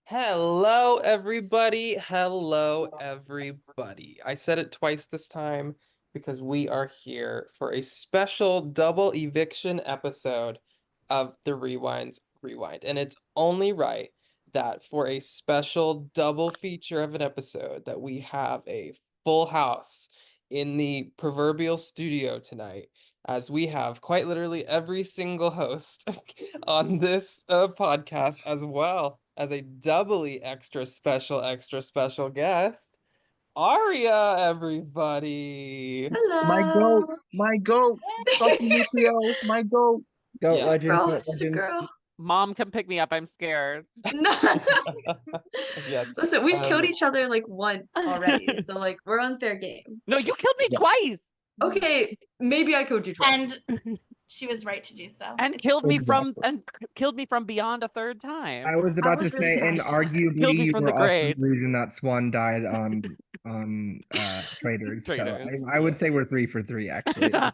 Hello, everybody. Hello, everybody. I said it twice this time because we are here for a special double eviction episode of the Rewinds Rewind. And it's only right that for a special double feature of an episode that we have a full house in the proverbial studio tonight, as we have quite literally every single host on this podcast, as well as a doubly extra special guest, Aria, everybody. My goat, Hello. my goat, fucking Lucio, my goat. Goat Yeah. legend, Girl, goat just a legend. girl. Mom, come pick me up. I'm scared. No. Yes. Listen, we've killed Um, each other like once already, so like we're on fair game. No, you killed me Yeah. twice Okay, maybe I killed you twice. And she was right to do so. and It's killed me from Exactly. and killed me from beyond a third time. I was about was to really say, and close to it. arguably, Killed me you from were the also grave. the reason that Swan died on Traders. So Traders, I would say we're 3 for 3, actually. yeah.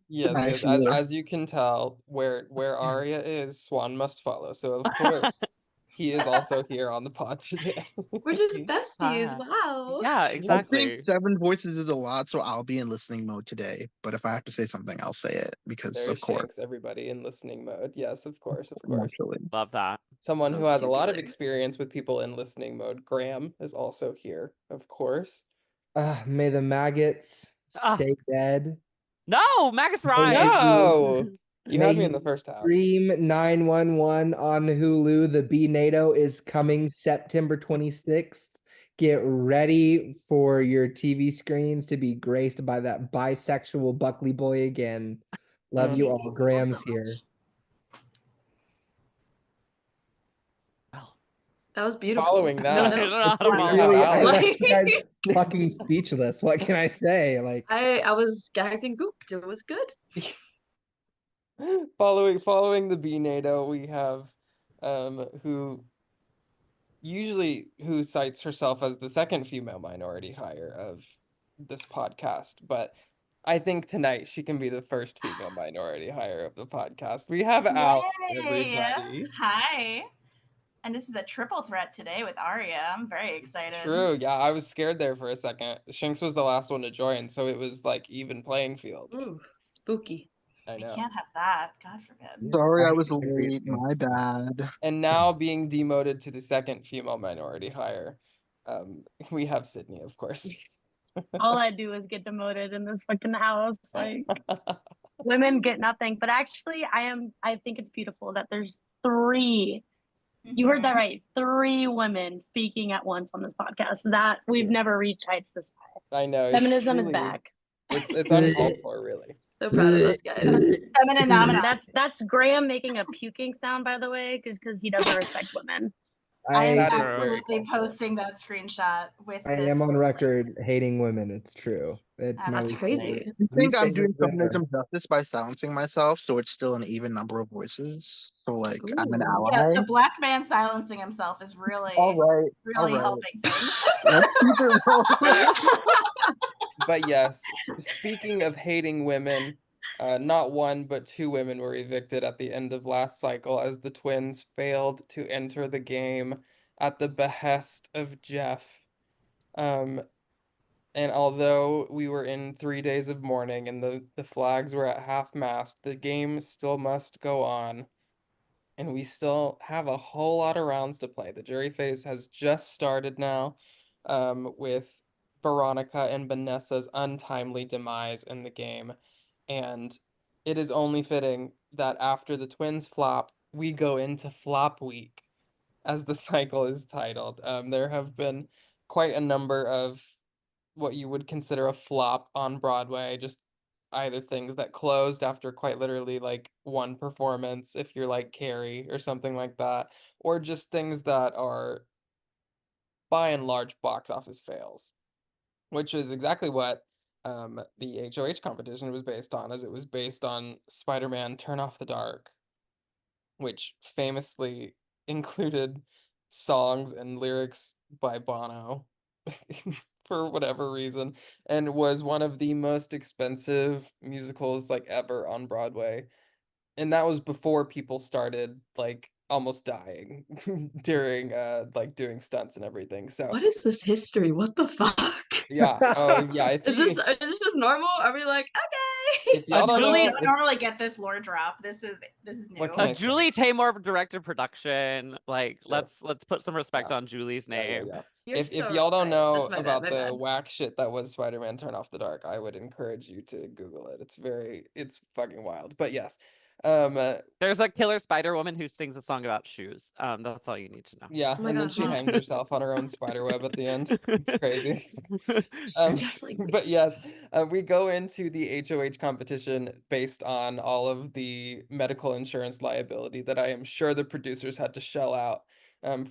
yes, I yes. feel- As you can tell, where Aria is, Swan must follow. So of course, he is also here on the pod today. We're just besties. Ah. Wow. Yeah, I exactly. think 7 voices is a lot, so I'll be in listening mode today. But if I have to say something, I'll say it because, There's of course, Shanks, everybody in listening mode. Yes, of course, of course. naturally. Love that. Someone who So has a lot of tubular. experience with people in listening mode. Graham is also here, of course. May the maggots Ah. stay dead. No, maggots rise. No, you May had me in you the first half. Stream 911 on Hulu. The B NATO is coming September 26th. Get ready for your TV screens to be graced by that bisexual Buckley boy again. Love you Mhm. all. Graham's here. That was beautiful. Following that, I don't know No. how to It's follow really- that. I Like- left you guys fucking speechless. What can I say? Like, I was gagged and gooped. It was good. following the B NATO, we have who cites herself as the second female minority hire of this podcast, but I think tonight she can be the first female minority hire of the podcast. We have Alex, Yay! everybody. Hi. And this is a triple threat today with Aria. I'm very excited. True, yeah, I was scared there for a second. Shinx was the last one to join, so it was like even playing field. Ooh, spooky. I We know. can't have that. God forbid. Sorry, I was I agree. late. My bad. And now being demoted to the second female minority hire, we have Sydney, of course. All I do is get demoted in this fucking house. Like women get nothing. But actually I think it's beautiful that there's 3. You heard that right. 3 women speaking at once on this podcast. That we've never reached heights this high. I know. it's Feminism is truly- back. It's uncalled for, really. So proud of us guys. Feminine nominal. That's Graham making a puking sound, by the way, because he doesn't respect women. I am That is very absolutely called for. posting that screenshot with I this. am on record hating women. It's true. It's That's my That's least crazy. favorite. I think Least I'm favorite doing gender. feminism justice by silencing myself, so it's still an even number of voices. So, like, I'm an Ooh. Yeah, ally. the black man silencing himself is really, All right, really all right. helping things. Let's keep it rolling. But yes, speaking of hating women, not one but 2 women were evicted at the end of last cycle as the twins failed to enter the game at the behest of Jeff. And although we were in 3 days of mourning and the flags were at half-mast, the game still must go on. And we still have a whole lot of rounds to play. The jury phase has just started now, with Veronica and Vanessa's untimely demise in the game. And it is only fitting that after the twins flop, we go into flop week, as the cycle is titled. There have been quite a number of what you would consider a flop on Broadway, just either things that closed after quite literally like one performance, if you're like Carrie or something like that, or just things that are by and large box office fails, which is exactly what the HOH competition was based on, as it was based on Spider-Man Turn Off the Dark, which famously included songs and lyrics by Bono for whatever reason, and was one of the most expensive musicals like ever on Broadway. And that was before people started like almost dying during like doing stunts and everything. So What is this history? What the fuck? yeah, oh yeah, if Is this just normal? Are we like, okay? if y'all don't Julie- know, We don't normally get this lore drop. This is new. What can I say? Julie Taymor directed production. Like, Sure. let's put some respect Yeah. on Julie's Yeah, name. yeah. You're If so y'all don't right. know That's my bad, about my the bad. whack shit that was Spider-Man Turn Off the Dark, I would encourage you to Google it. It's fucking wild. But yes. There's a killer Spider Woman who sings a song about shoes. That's all you need to know. Yeah, Oh my and then God, she huh. hangs herself on her own spider web at the end. It's crazy. Just like me. But yes, we go into the HOH competition based on all of the medical insurance liability that I am sure the producers had to shell out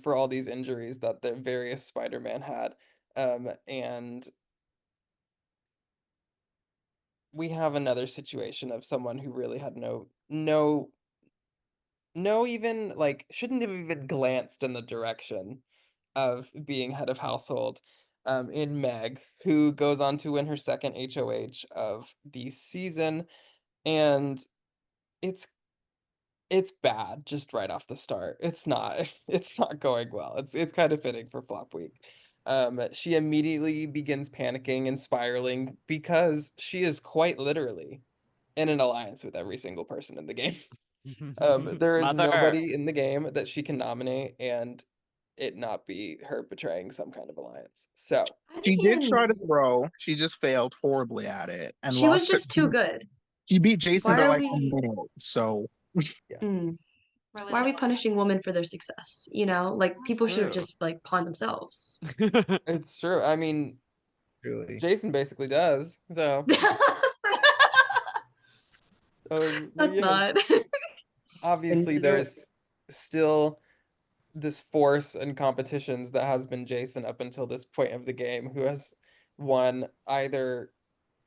for all these injuries that the various Spider-Man had. And we have another situation of someone who really had no even like shouldn't have even glanced in the direction of being head of household in Meg, who goes on to win her second HOH of the season, and it's it's bad just right off the start. It's not it's not going well. It's kind of fitting for flop week. She immediately begins panicking and spiraling because she is quite literally in an alliance with every single person in the game. There is Mother. nobody in the game that she can nominate and it not be her betraying some kind of alliance. So I She did try mean, to throw. She just failed horribly at it and she was lost her. just too good. She beat Jason Why by are like we- a minute. So Mm. Really Why are we little. punishing women for their success? You know, like people should have True. just like pawned themselves. it's true. I mean, Truly. Jason basically does. So That's yes. not. Obviously you know- there's still this force and competitions that has been Jason up until this point of the game, who has won either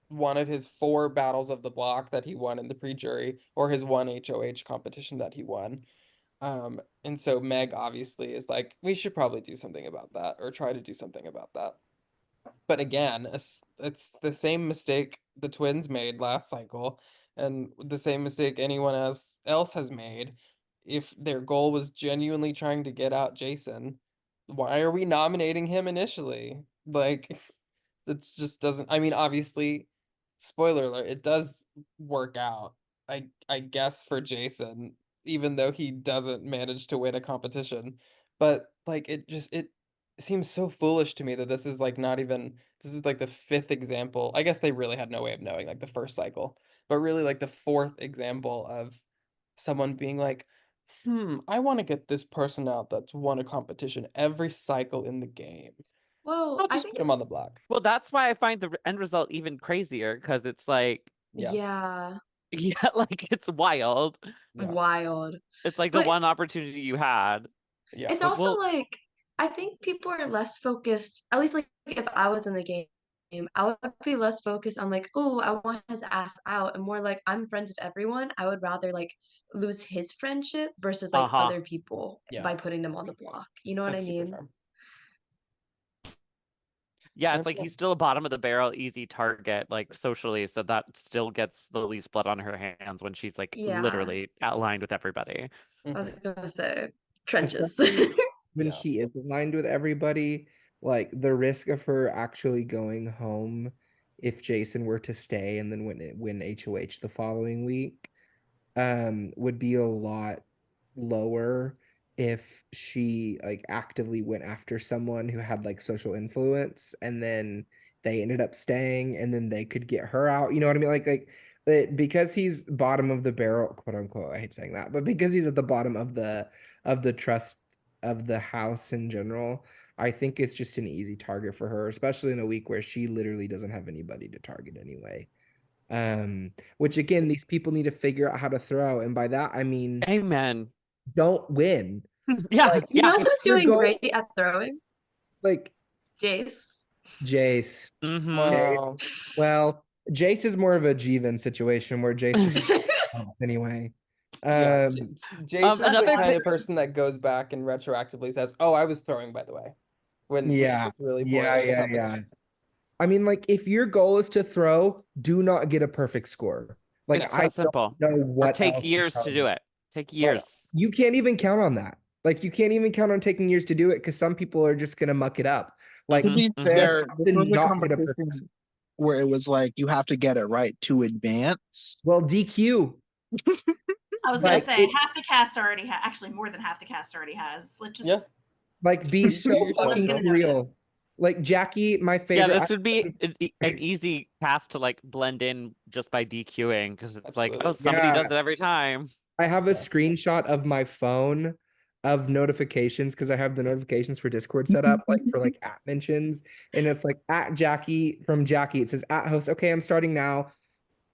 one of his 4 battles of the block that he won in the pre-jury or his one HOH competition that he won. And so Meg obviously is like, we should probably do something about that or try to do something about that. But again, it's the same mistake the twins made last cycle and the same mistake anyone else has made. If their goal was genuinely trying to get out Jason, why are we nominating him initially? Like, it just doesn't. I mean, obviously, spoiler alert, it does work out. I guess for Jason, even though he doesn't manage to win a competition, but like it seems so foolish to me that this is like not even this is like the 5th example. I guess they really had no way of knowing like the first cycle, but really like the 4th example of someone being like, I want to get this person out that's won a competition every cycle in the game. Well, I'll I just think put him on the block. Well, that's why I find the end result even crazier because it's like, Yeah. yeah, like it's wild. Yeah. wild. It's like the But- one opportunity you had. Yeah. It's But also we'll- like I think people are less focused, at least like if I was in the game, I would be less focused on like, oh, I want his ass out, and more like I'm friends with everyone. I would rather like lose his friendship versus like Uh-huh. other people Yeah. by putting them on the block. You know what I That's super mean? fair. Yeah, it's And like yeah. he's still a bottom of the barrel, easy target, like socially, so that still gets the least blood on her hands when she's like Yeah. literally outlined with everybody. I was Mhm. gonna say trenches. Especially when Yeah. she is aligned with everybody, like the risk of her actually going home if Jason were to stay and then win HOH the following week, would be a lot lower if she like actively went after someone who had like social influence and then they ended up staying and then they could get her out. You know what I mean? Because he's bottom of the barrel, quote unquote. I hate saying that, but because he's at the bottom of the trust of the house in general, I think it's just an easy target for her, especially in a week where she literally doesn't have anybody to target anyway. Which again, these people need to figure out how to throw, and by that I mean Amen. don't win. Yeah, Like, You yeah. know who's You're doing going- great at throwing? Like Jace. Jace. Mhm. Wow. Well, Jace is more of a Jeevan situation where Jace just anyway. Yeah. Jason's the another kind thi- of person that goes back and retroactively says, "Oh, I was throwing, by the way," when he Yeah. was really Yeah, poorly in the yeah, competition. I mean, like, if your goal is to throw, do not get a perfect score. Like, It's I that simple. don't know Or what take else years tell to you. do it. Take years. You can't even count on that. Like you can't even count on taking years to do it because some people are just gonna muck it up. Like To be Mhm. fair, have this to was a not get a perfect. competition where it was like you have to get it right to advance. Well, DQ. I was gonna Like, say half the cast already actually more than half the cast already has. Let's just Yeah. Like be Just so do yourself fucking up. real. Like Jackie, my Yeah, favorite. this would be an easy cast to like blend in just by DQing because it's like, oh, Absolutely. somebody Yeah. does it every time. I have a Yeah. screenshot of my phone of notifications because I have the notifications for Discord set up, like for like at mentions, and it's like at Jackie from Jackie. It says at host. Okay, I'm starting now.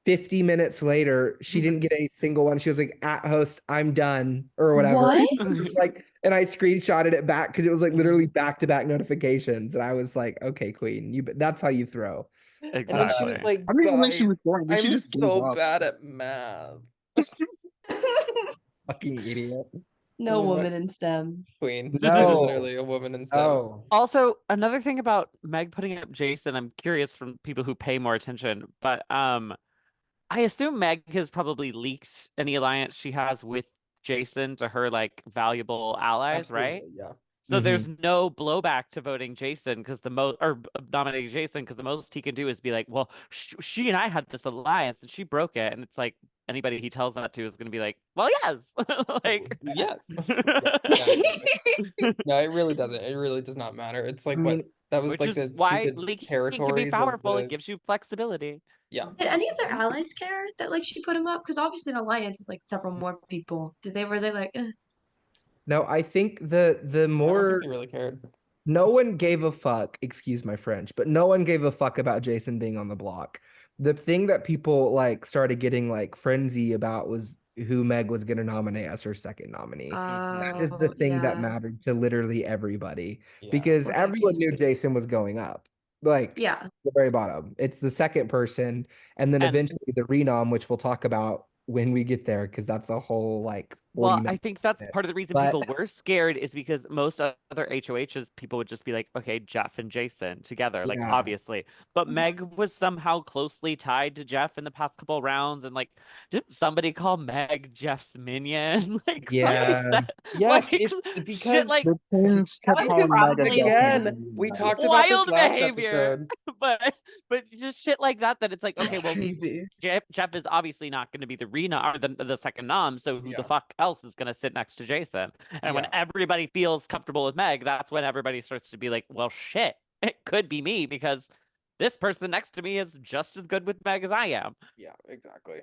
50 minutes later, she didn't get a single one. She was like, at host, I'm done, or whatever. What? It's like, and I screenshotted it back because it was like literally back-to-back notifications. And I was like, okay, Queen, that's how you throw. And then she was Exactly. like, I don't even think she was guys, going. I think she I'm just gave so up. bad at math. Fucking idiot. No What? woman in STEM. Queen. No. Literally a woman in STEM. Oh. Also, another thing about Meg putting up Jason, I'm curious from people who pay more attention, but I assume Meg has probably leaked any alliance she has with Jason to her like valuable allies, right? Absolutely, yeah. So Mhm. there's no blowback to voting Jason because the most or nominating Jason because the most he can do is be like, well, she and I had this alliance and she broke it, and it's like anybody he tells that to is going to be like, well, yes, like Yes. Yeah. No, it really doesn't. It really does not matter. It's like I what mean, that was which like is the why stupid leaking can be territories of powerful. It the gives you flexibility. yeah. Did any of their allies care that like she put him up? Because obviously an alliance is like several more people. Were they like, no, I think the I don't think more they really cared. no one gave a fuck, excuse my French, but no one gave a fuck about Jason being on the block. The thing that people like started getting like frenzy about was who Meg was going to nominate as her second nominee. That is the oh thing that yeah, mattered to literally everybody Yeah. because poor everyone Becky. knew Jason was going up. Like Yeah. the very bottom. It's the second person, and then And eventually the renom, which we'll talk about when we get there, because that's a whole like 40 well, I minutes. think that's part of the reason But people were scared is because most other HOHs, people would just be like, okay, Jeff and Jason together, like yeah, obviously. But Mhm. Meg was somehow closely tied to Jeff in the past couple rounds, and like, didn't somebody call Meg Jeff's minion? Like somebody yeah. said, Yes, like it's shit because like The twins That kept was calling Meg a probably Japanese. again, we Yeah. talked about this wild last behavior. episode. But just shit like that it's like, That's okay, well, crazy. Jeff is obviously not going to be the or the second nom, so who the Yeah. fuck else is going to sit next to Jason? And when Yeah. everybody feels comfortable with Meg, that's when everybody starts to be like, well, shit, it could be me because this person next to me is just as good with Meg as I am. Yeah, exactly.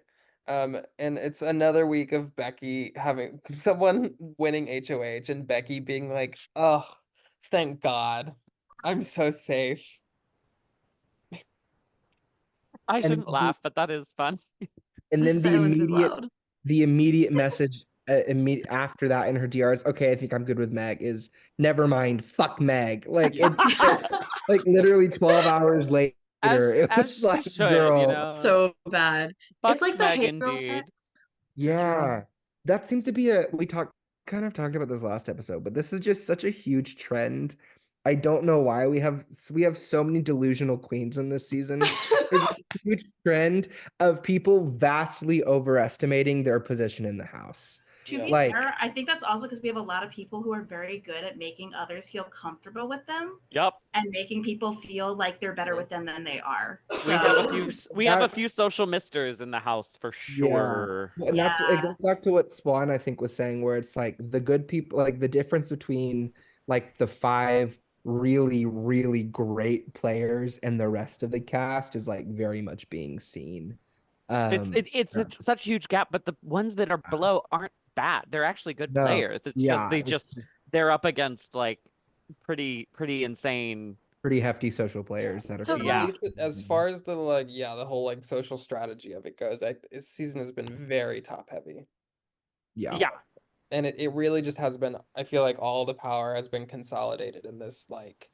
And it's another week of Becky having someone winning HOH and Becky being like, oh, thank God. I'm so safe. I And shouldn't laugh, but that is fun. and The then silence is loud. the immediate message immediate after that in her DRs, okay, I think I'm good with Meg, is never mind, fuck Meg. Like Yeah. like literally 12 hours later, it As was she like, should, girl, So bad. fuck It's like the Meg hate girl indeed. text. yeah. That seems to be we kind of talked about this last episode, but this is just such a huge trend. I don't know why we have so many delusional queens in this season. There's a huge trend of people vastly overestimating their position in the house. To Yeah. be Like, fair, I think that's also because we have a lot of people who are very good at making others feel comfortable with them Yep. and making people feel like they're better with them than they are. We have a So few we have a That- few social misters in the house for yeah. sure. And that's it Yeah. goes back to what Swan I think was saying, where it's like the good people, like the difference between like the five really, really great players and the rest of the cast is like very much being seen. It's Yeah. such a huge gap, but the ones that are below aren't bad. They're actually good No, players. It's just yeah, it's they're up against like pretty insane. pretty hefty social players that are So At Yeah. least as far as the like, yeah, the whole like social strategy of it goes, this season has been very top heavy. yeah. Yeah. And it really just has been, I feel like all the power has been consolidated in this like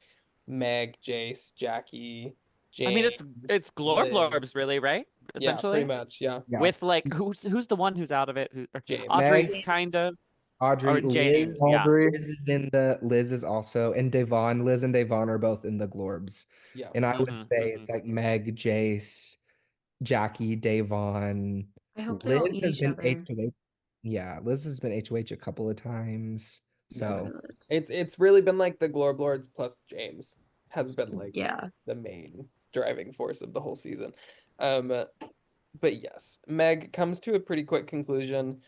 Meg, Jace, Jackie, I mean it's James, Glorb Liv. Lorbs really, right? Yeah, pretty Essentially. much. Yeah. Yeah. With like who's the one who's out of it? James. Audrey Meg, kind of Audrey, or James, yeah. Audrey. Liz is also, and Devon, Liz and Devon are both in the Glorbs. Yeah. And I would Mhm, say mhm. it's like Meg, Jace, Jackie, Devon. I hope they all Liz eat has each been other. HOH. Yeah, Liz has been HOH a couple of times. So It's really been like the Glorb Lords plus James has been like Yeah. the main driving force of the whole season. But yes, Meg comes to a pretty quick conclusion.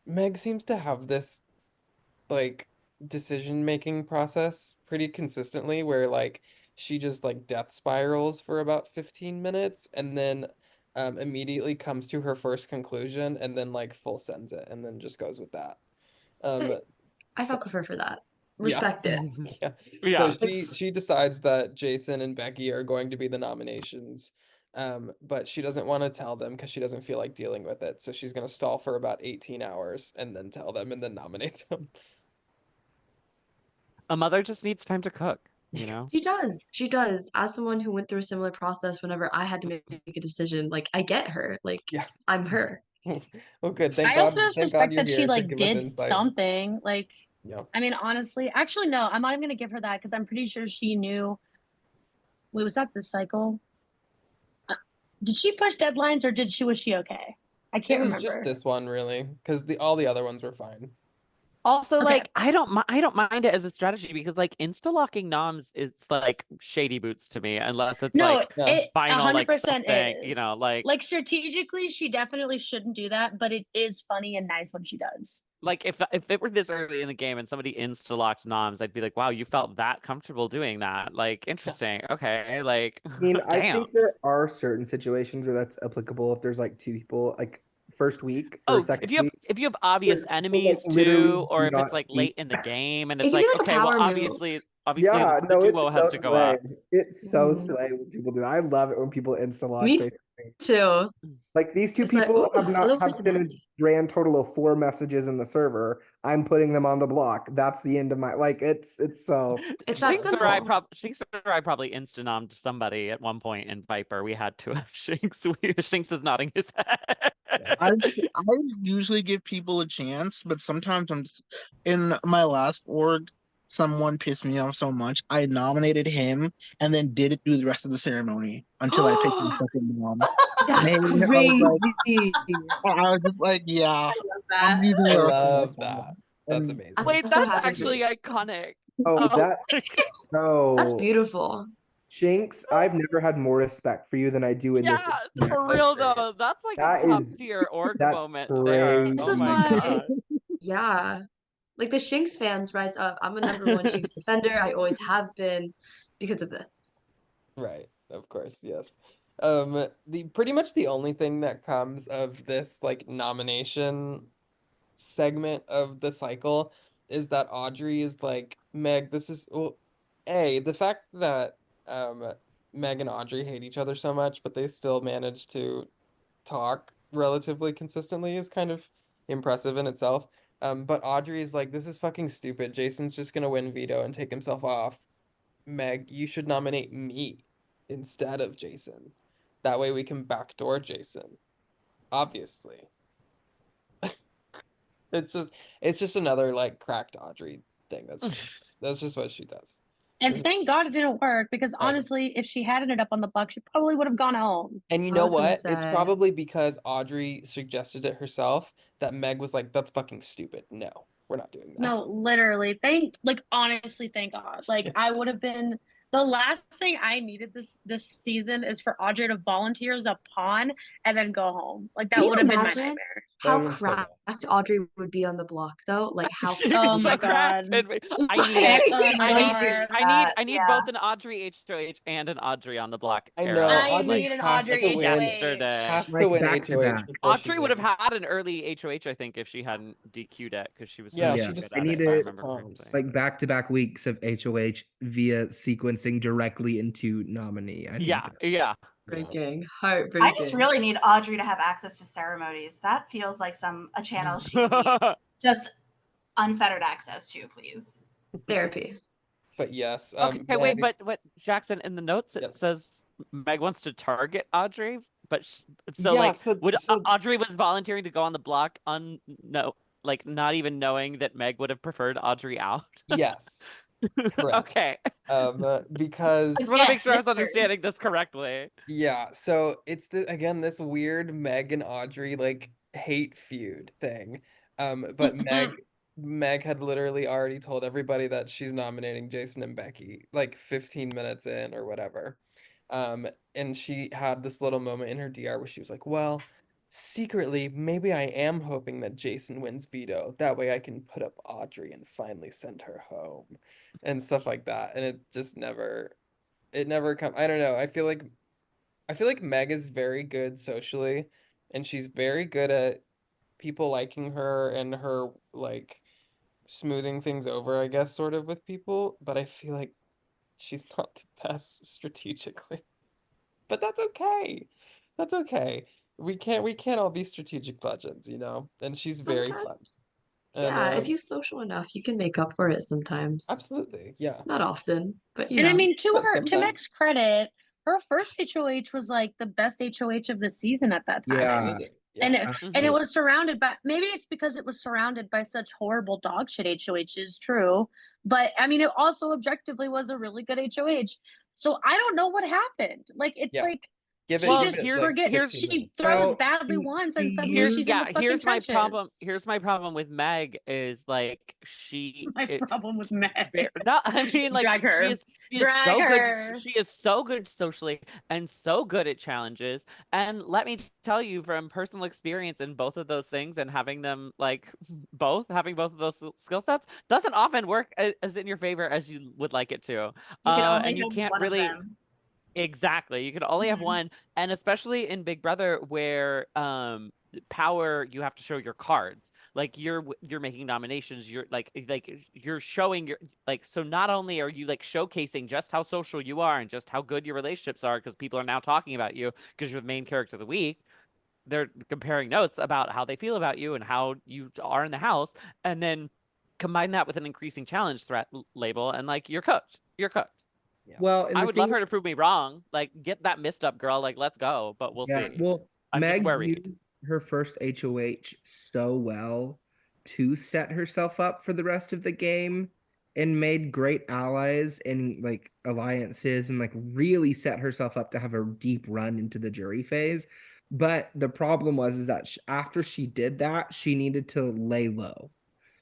Meg seems to have this like decision-making process pretty consistently where like she just like death spirals for about 15 minutes and then immediately comes to her first conclusion and then like full sends it and then just goes with that. Um I so fuck with her for that. yeah. Respect it. Yeah. Yeah. So she decides that Jason and Becky are going to be the nominations. But she doesn't want to tell them because she doesn't feel like dealing with it. So she's gonna stall for about 18 hours and then tell them and then nominate them. A mother just needs time to cook, you know? She does. She does. As someone who went through a similar process whenever I had to make a decision, like I get her. Like Yeah. I'm her. Well, good. I also just Thank God respect you're that she here to like give us did insight. something. Like, Yeah. I mean, honestly, actually, no, I'm not even gonna give her that because I'm pretty sure she knew. Wait, was that this cycle? Did she push deadlines or was she okay? I It can't was remember. just this one really, because all the other ones were fine. Also, Okay. like, I don't mind it as a strategy because like insta-locking noms is like shady boots to me, unless it's No, like Yeah. it final like 100% something, you is. know, like Strategically, she definitely shouldn't do that, but it is funny and nice when she does. like if it were this early in the game and somebody insta-locked noms, I'd be like, wow, you felt that comfortable doing that. Like, interesting. Okay, like I mean, I damn. think there are certain situations where that's applicable if there's like two people, like first week or Oh, second if week. you have obvious Where people, enemies literally too, or do if it's not like speak. late in the game and It it's can be like, like a okay, well, power obviously move. Yeah, the no, duo it's has so to go slay. up. It's so Mhm. slay when people do that. I love it when people insta-lock Me basically. too. Like these two It's like, people ooh, have a not little have sent a personality. grand total of 4 messages in the server. I'm putting them on the block. That's the end of my like it's so It's that Shinx or I simple. probably insta-nommed somebody at one point in Viper. We had to have Shinx. Shinx is nodding his head. I usually give people a chance, but sometimes in my last org, someone pissed me off so much. I nominated him and then didn't do the rest of the ceremony until I picked my second mom. That's And crazy. I was just like, yeah, I'm That. leaving I the rest of love my that. time. That's And amazing. I'm Wait, so that's happy for actually you. iconic. oh Oh that my God. That's no beautiful. Shinx, I've never had more respect for you than I do in this Yeah, exact for real experience. though. That's like a That top is tier org that's moment there. This Oh is my crazy. why, God. yeah. Like the Shinx fans rise up. I'm a number one Shinx defender. I always have been because of this. Right, of course, yes. The pretty much the only thing that comes of this like nomination segment of the cycle is that Audrey is like, Meg, this is well, the fact that Meg and Audrey hate each other so much, but they still manage to talk relatively consistently is kind of impressive in itself. But Audrey is like, this is fucking stupid. Jason's just gonna win veto and take himself off. Meg, you should nominate me instead of Jason. That way we can backdoor Jason. Obviously. It's just another like cracked Audrey thing. That's just what she does. And This- thank God it didn't work because Right. honestly, if she had ended up on the Buck, she probably would have gone home. And you I know was gonna what? It's say. probably because Audrey suggested it herself that Meg was like, that's fucking stupid. No, we're not doing that. No, literally. Honestly, thank God. Like I would have been the last thing I needed this season is for Audrey to volunteer as a pawn and then go home. Like that Can you would have been my imagine nightmare. That how would've been so bad. cracked Audrey would be on the block though? Like how She'd be Oh so my cracked. God. I need it. Oh my I need God. I need both an Audrey HOH and an Audrey on the block I know. era. I Audrey need an has Audrey to win. HOH. Has to Like win back to HOH back. before she Audrey would have wins. had an early HOH, I think, if she hadn't DQ'd it because she was so Yeah, Yeah, she good just I at it, need if I it remember palms. correctly. like back-to-back weeks of HOH via sequencing directly into nominee. I need Yeah, that. yeah. heartbreaking, I heartbreaking. just really need Audrey to have access to ceremonies. That feels like a channel she needs just unfettered access to, please. Therapy. But yes, Okay, wait, Meg, but what Jackson in the notes it yes. says Meg wants to target Audrey, but so Yeah, like so- would so- Audrey was volunteering to go on the block like not even knowing that Meg would have preferred Audrey out. Yes, correct. Okay. Because I just want to Again, make sure I was mysteries. understanding this correctly. yeah, so it's again this weird Meg and Audrey like hate feud thing. But Meg had literally already told everybody that she's nominating Jason and Becky like 15 minutes in or whatever. And she had this little moment in her DR where she was like, well, secretly, maybe I am hoping that Jason wins veto. That way I can put up Audrey and finally send her home and stuff like that. And it never come. I don't know. I feel like Meg is very good socially, and she's very good at people liking her and her like smoothing things over, I guess, sort of with people. But I feel like she's not the best strategically. But that's okay. That's okay. We can't all be strategic legends, you know? And she's very clever. Sometimes, And yeah, if you're social enough, you can make up for it sometimes. absolutely, yeah. Not often, but And I know. mean, But to sometimes, Meg's credit, her first HOH was like the best HOH of the season at that time. Yeah. absolutely. And Yeah. it was surrounded by, maybe it's because it was surrounded by such horrible dog shit HOHs, true. But I mean, it also objectively was a really good HOH. So I don't know what happened. Like, it's Yeah. like Give she it, just give it like forget 15 she minutes. throws Well, badly once and suddenly here's she's in the fucking here's my problem. trenches. Here's my problem with Meg is like My problem with Meg. No, I mean like Drag her. she is Drag so her. good. She is so good socially and so good at challenges. And let me tell you from personal experience in both of those things and having them like having both of those skill sets doesn't often work as in your favor as you would like it to. You can only And you have can't one of really them. exactly. You can only have Mhm. one, and especially in Big Brother where power you have to show your cards. Like you're making nominations, you're like you're showing your like so not only are you like showcasing just how social you are and just how good your relationships are because people are now talking about you because you're the main character of the week. They're comparing notes about how they feel about you and how you are in the house, and then combine that with an increasing challenge threat label and like you're cooked. You're cooked. Well, and I the would love thing, her to prove me wrong. Like, get that mist up, girl. Like, let's go. But we'll yeah, see. well, I'm just Meg worried. used her first HOH so well to set herself up for the rest of the game and made great allies and like alliances and like really set herself up to have a deep run into the jury phase. But the problem was is that after she did that, she needed to lay low.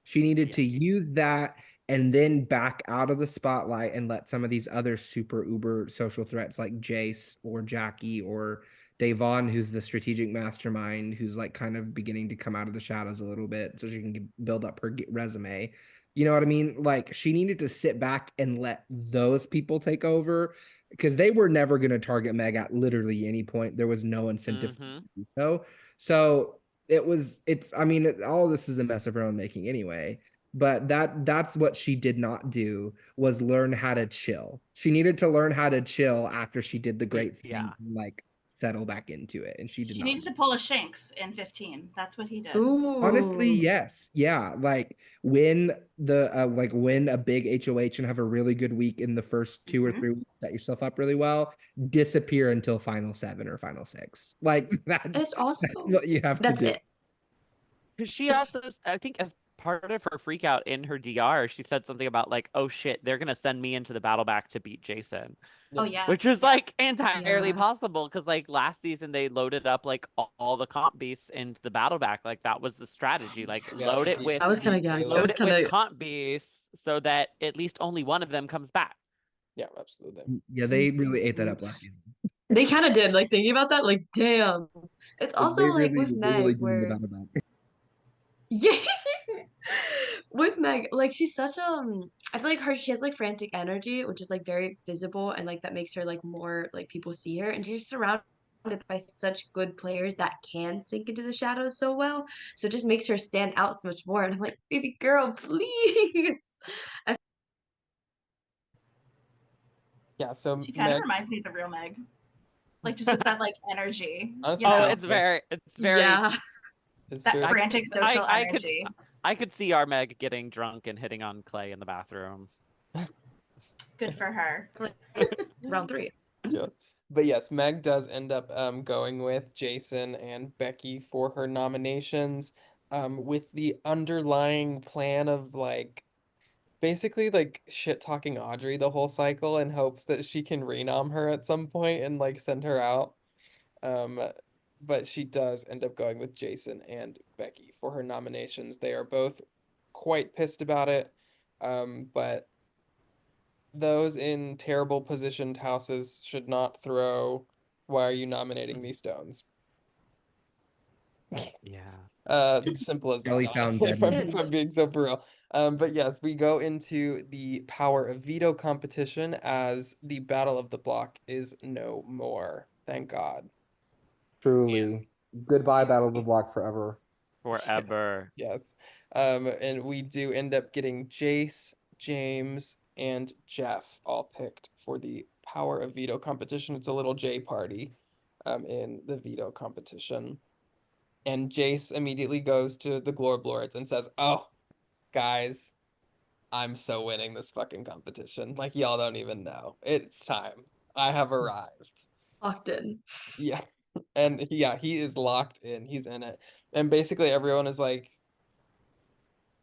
She needed to Yes. use that and then back out of the spotlight and let some of these other super uber social threats like Jace or Jackie or Davon, who's the strategic mastermind, who's like kind of beginning to come out of the shadows a little bit so she can build up her resume. You know what I mean? Like she needed to sit back and let those people take over because they were never going to target Meg at literally any point. There was no incentive to do so. So I mean, all of this is a mess of her own making anyway. But that's what she did not do was learn how to chill. She needed to learn how to chill after she did the great thing, Yeah. like settle back into it, and she did She not. needs to pull a Shanks in 15. That's what he did. Ooh. Honestly, yes. Yeah, like win win a big HOH and have a really good week in the first 2 or 3 weeks, set yourself up really well, disappear until final 7 or final 6. Like It's also that's what you have to that's do. it. Because she also, I think, as part of her freak out in her DR, she said something about like, "Oh shit, they're gonna send me into the battle back to beat Jason," Oh yeah. which is like entirely Yeah. possible because like last season they loaded up like all the comp beasts into the battle back. Like that was the strategy. Like Yeah, load it deep- with I was kind of deep gagged. It melee. was load it kind with of comp beasts so that at least only one of them comes back. Yeah, absolutely. Yeah, they really ate that up last season. they kind of did. Like thinking about that, like damn. It's also They like really, with they really Meg did the where battle back. yeah. With Meg, like she's such I feel like she has like frantic energy, which is like very visible and like that makes her like more like people see her and she's surrounded by such good players that can sink into the shadows so well. So it just makes her stand out so much more. And I'm like, baby girl, please. I Yeah, so She kind of Meg, reminds me of the real Meg. Like just with that like energy. Honestly, You Oh, know? it's very yeah. it's That very frantic social I energy. I could see our Meg getting drunk and hitting on Clay in the bathroom. Good for her. It's like round 3. Yeah. But yes, Meg does end up going with Jason and Becky for her nominations, with the underlying plan of like basically like shit talking Audrey the whole cycle in hopes that she can renom her at some point and like send her out. Um, but she does end up going with Jason and Becky for her nominations. They are both quite pissed about it, but those in terrible positioned houses should not throw. Why are you nominating me stones? Yeah. Simple as that, Kelly found honestly, if deadly. I'm being so real. But yes, we go into the power of veto competition as the battle of the block is no more. Thank God. Truly. Goodbye, Battle of the Block forever. Forever. Yes. And we do end up getting Jace, James, and Jeff all picked for the power of veto competition. It's a little J party in the veto competition. And Jace immediately goes to the Glorblords and says, "Oh, guys, I'm so winning this fucking competition. Like, y'all don't even know. It's time. I have arrived." Locked in. Yeah. And yeah, he is locked in. He's in it. And basically everyone is like,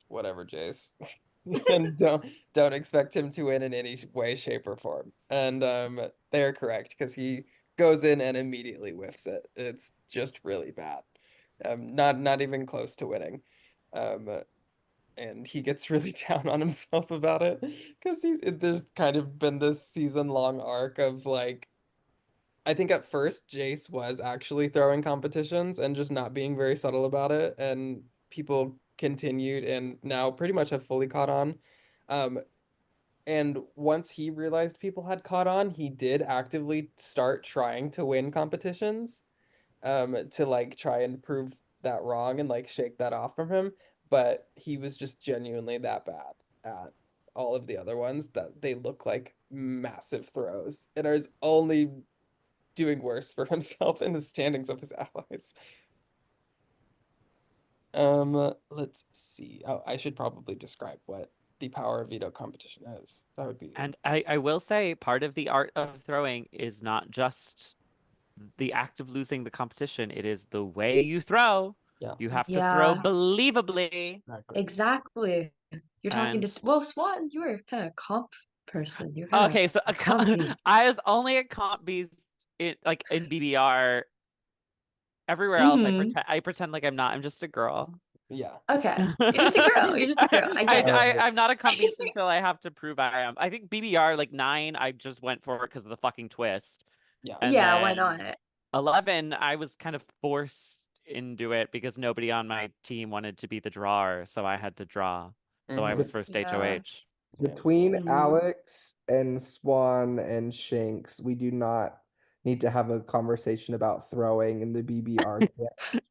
whatever, Jace. And don't expect him to win in any way, shape, or form. And they're correct because he goes in and immediately whiffs it. It's just really bad. Not even close to winning. Um, and he gets really down on himself about it because there's kind of been this season-long arc of like, I think at first Jace was actually throwing competitions and just not being very subtle about it, and people continued and now pretty much have fully caught on. Um, and once he realized people had caught on, he did actively start trying to win competitions, to like try and prove that wrong and like shake that off from him. But he was just genuinely that bad at all of the other ones that they look like massive throws and are only doing worse for himself in the standings of his allies. Let's see. Oh, I should probably describe what the power of veto competition is. That would be. And I will say part of the art of throwing is not just the act of losing the competition, it is the way you throw. Yeah. You have to throw Yeah, believably. exactly. You're talking to And well, Swan, you were kind of comp person. You're kind okay, so of compy. I was only at comp bees in BBR. Everywhere else, Mm-hmm. I pretend like I'm not. I'm just a girl. Yeah. Okay. You're just a girl. You're just a girl. I get it. I'm not a comp beast until I have to prove I am. I think BBR like 9, I just went for it because of the fucking twist. Yeah. And Yeah, why then not? 11, I was kind of forced into it because nobody on my team wanted to be the drawer, so I had to draw. So I was first Yeah. HOH. Between Mhm. Alex and Swan and Shanks, we do not need to have a conversation about throwing in the BBR camp.